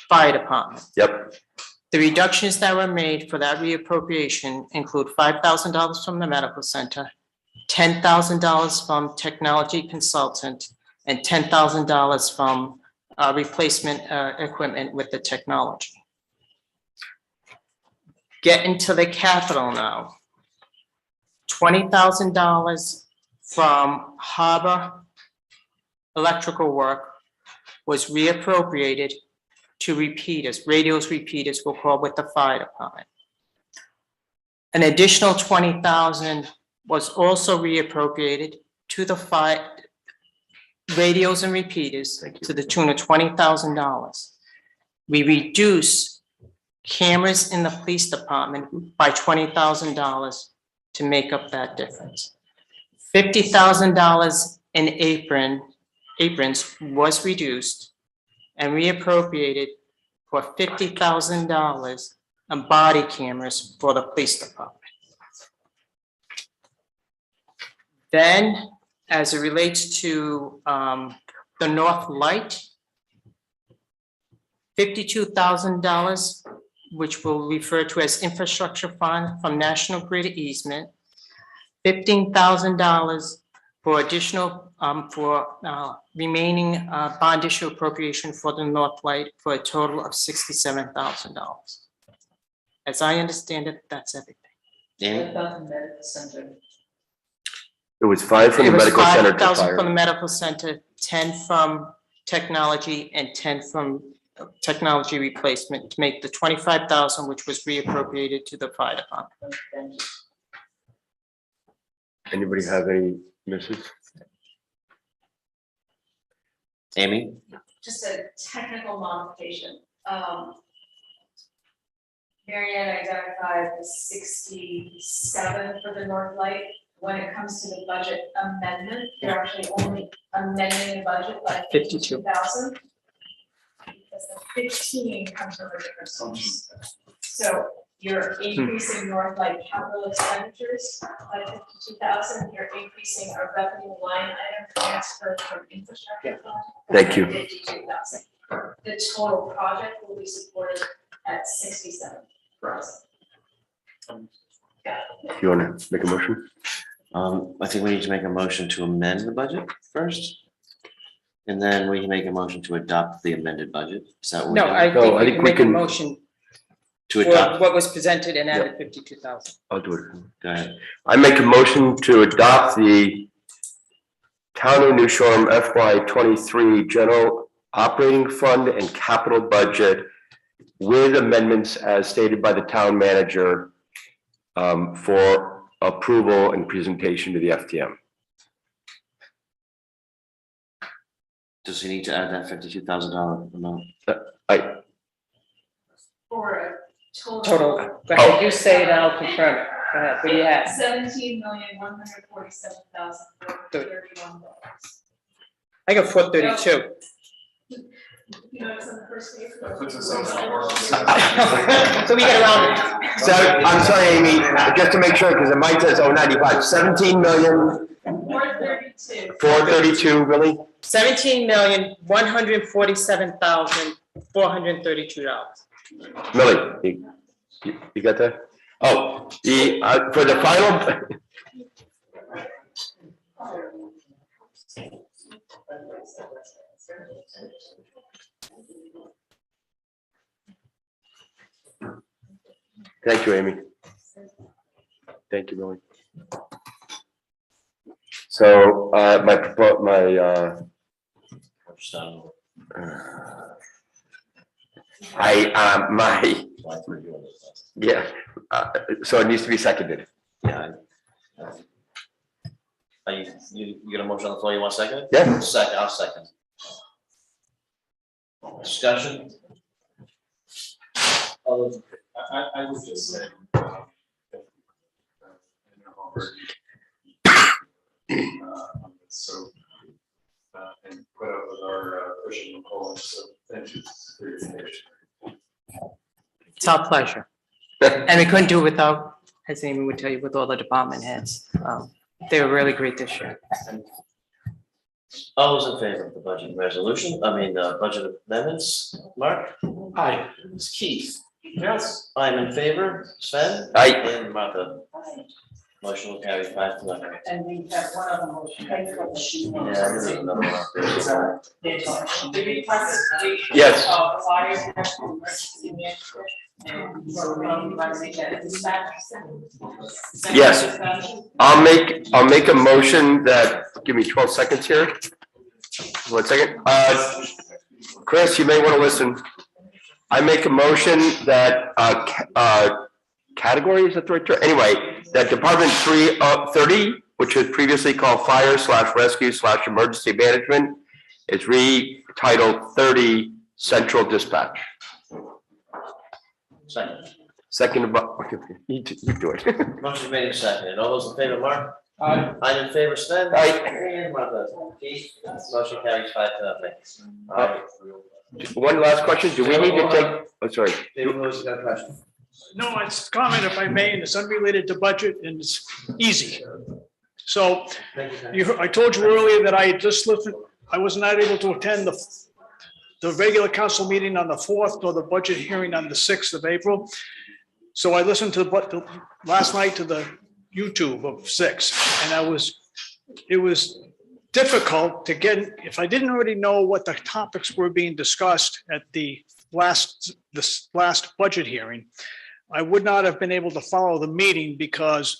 fire department. Yep. The reductions that were made for that reappropriation include $5,000 from the medical center, $10,000 from technology consultant, and $10,000 from replacement equipment with the technology. Get into the capital now. $20,000 from harbor electrical work was reappropriated to repeaters, radios repeaters, we'll call with the fire department. An additional 20,000 was also reappropriated to the fire radios and repeaters to the tune of $20,000. We reduce cameras in the police department by $20,000 to make up that difference. $50,000 in aprons was reduced and reappropriated for $50,000 on body cameras for the police department. Then, as it relates to the North Light, $52,000, which we'll refer to as infrastructure fund from National Grid easement, $15,000 for additional, remaining bond issue appropriation for the North Light for a total of $67,000. As I understand it, that's everything. Amy? It was 5 from the It was medical center to 5,000 fire. from the medical center, 10 from technology, and 10 from technology replacement to make the 25,000, which was reappropriated to the fire department. Anybody have any misses? Amy? Just a technical modification. Mary Ann identified the 67 for the North Light. When it comes to the budget amendment, you're actually only amending the budget by 52,000. Because the 15 comes from a different source. So you're increasing North Light capital expenditures by 52,000. You're increasing our revenue line item transfer from infrastructure fund. Thank you. 52,000. The total project will be supported at 67,000. You want to make a motion? I think we need to make a motion to amend the budget first. And then we can make a motion to adopt the amended budget. Is that what? No, I think we can make a motion To for adopt, what was presented and added 52,000. I'll do it. go ahead. I make a motion to adopt the Town of New Shoreham FY 23 General Operating Fund and Capital Budget with amendments as stated by the town manager for approval and presentation to the FTM. Does he need to add that $52,000 amount? For a total. Total, go ahead, you say it, I'll confirm it. Go ahead, what do you have? $17,147,431. I got 432. You notice on the first page. So we get around. So, I'm sorry, Amy, just to make sure, because it might says 095, 17 million, 432. 432, really? $17,147,432. Millie, you got that? Oh, for the final. Thank you, Amy. Thank you, Millie. So, yeah, so it needs to be seconded. Yeah. You got a motion on the floor, you want a second? Yeah. Second, I'll second. Discussion? I would just say. So, and put up with our pushing and pulling, so thank you for your information. It's our pleasure. And we couldn't do it without, as Amy would tell you, with all the department heads. They were really great this year. All those in favor of the budget resolution, budget amendments, Mark? Aye. Keith? Yes. I'm in favor, Sven? Aye. And Martha? Motion will carry 5-0. And we have one other motion. Yeah, there's another one up there. The reclassification Yes. of fire national emergency management and for dispatch. Yes. I'll make a motion that, give me 12 seconds here. 1 second. Chris, you may want to listen. I make a motion that, category, is that the right term? Anyway, that Department 330, which was previously called Fire/Rescue/Emergency Management, is retitled 30 Central Dispatch. Second. Second, you do it. Motion made and seconded. All those in favor, Mark? Aye. I'm in favor, Sven? Aye. And Martha. Keith? Motion carries 5-0. All right. One last question, do we need to take, oh, sorry. David Lewis, you got a question? No, it's a comment if I may, and it's unrelated to budget and it's easy. So I told you earlier that I just listened, I was not able to attend the regular council meeting on the 4th or the budget hearing on the 6th of April. So I listened to last night to the YouTube of 6, and it was difficult to get, if I didn't already know what the topics were being discussed at this last budget hearing, I would not have been able to follow the meeting because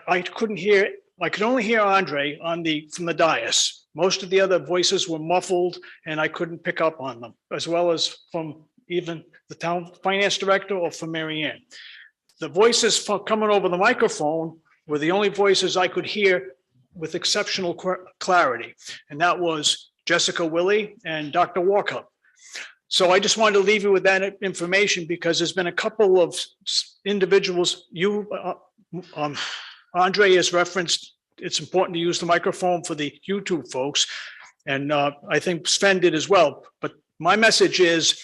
I couldn't hear, I could only hear Andre from the dais. Most of the other voices were muffled and I couldn't pick up on them, as well as from even the town finance director or from Mary Ann. The voices coming over the microphone were the only voices I could hear with exceptional clarity. And that was Jessica Willie and Dr. Walkup. So I just wanted to leave you with that information because there's been a couple of individuals, Andre has referenced, it's important to use the microphone for the YouTube folks. And I think Sven did as well. But my message is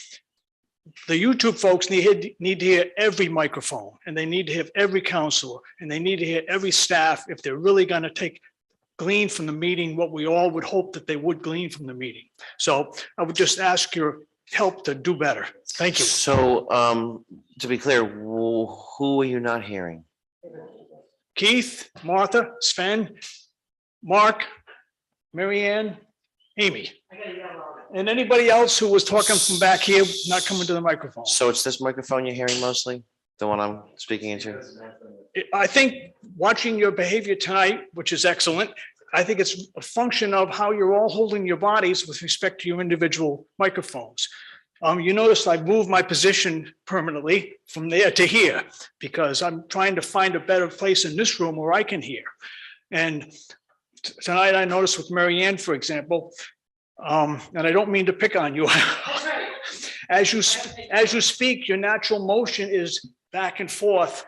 the YouTube folks need to hear every microphone, and they need to hear every counselor, and they need to hear every staff if they're really going to glean from the meeting what we all would hope that they would glean from the meeting. So I would just ask your help to do better. Thank you. So, to be clear, who are you not hearing? Keith, Martha, Sven, Mark, Mary Ann, Amy. And anybody else who was talking from back here, not coming to the microphone. So it's this microphone you're hearing mostly? The one I'm speaking into? I think watching your behavior tonight, which is excellent, I think it's a function of how you're all holding your bodies with respect to your individual microphones. You notice I moved my position permanently from there to here because I'm trying to find a better place in this room where I can hear. And tonight I noticed with Mary Ann, for example, and I don't mean to pick on you. As you speak, your natural motion is back and forth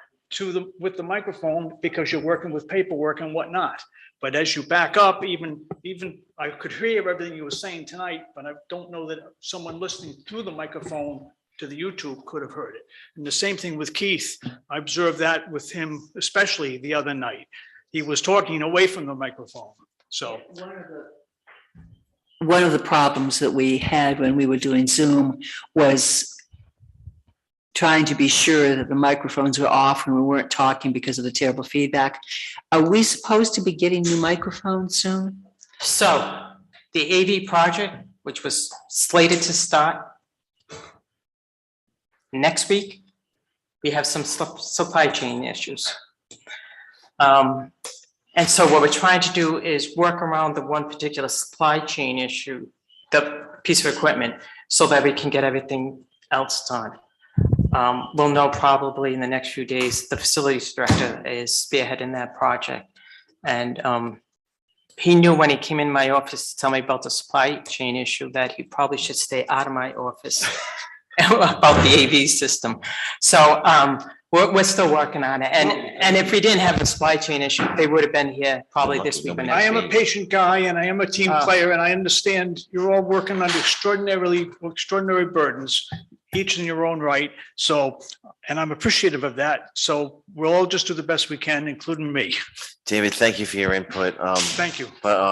with the microphone because you're working with paperwork and whatnot. But as you back up, even I could hear everything you were saying tonight, but I don't know that someone listening through the microphone to the YouTube could have heard it. And the same thing with Keith. I observed that with him, especially the other night. He was talking away from the microphone. So one of the problems that we had when we were doing Zoom was trying to be sure that the microphones were off and we weren't talking because of the terrible feedback. Are we supposed to be getting new microphones soon? So the AV project, which was slated to start next week, we have some supply chain issues. And so what we're trying to do is work around the one particular supply chain issue, the piece of equipment, so that we can get everything else done. We'll know probably in the next few days. The facilities director is spearheading that project. And he knew when he came in my office to tell me about the supply chain issue that he probably should stay out of my office about the AV system. So we're still working on it. And if we didn't have the supply chain issue, they would have been here probably this week or next week. I am a patient guy and I am a team player, and I understand you're all working under extraordinary burdens, each in your own right. So, and I'm appreciative of that. So we'll all just do the best we can, including me. David, thank you for your input. Thank you. But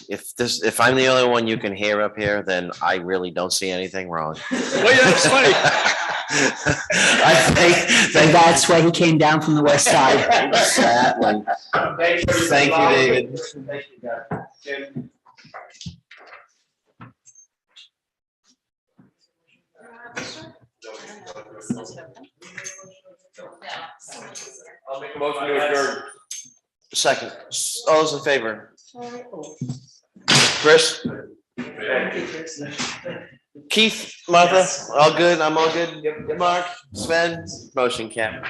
if I'm the only one you can hear up here, then I really don't see anything wrong. Well, yeah, that's funny. And that's why he came down from the west side. That one. Thank you, David. Thank you, guys. Jim? I'll make a motion to adjourn. Second. All those in favor? Chris? Keith, Martha, all good? I'm all good? Mark, Sven, motion carried.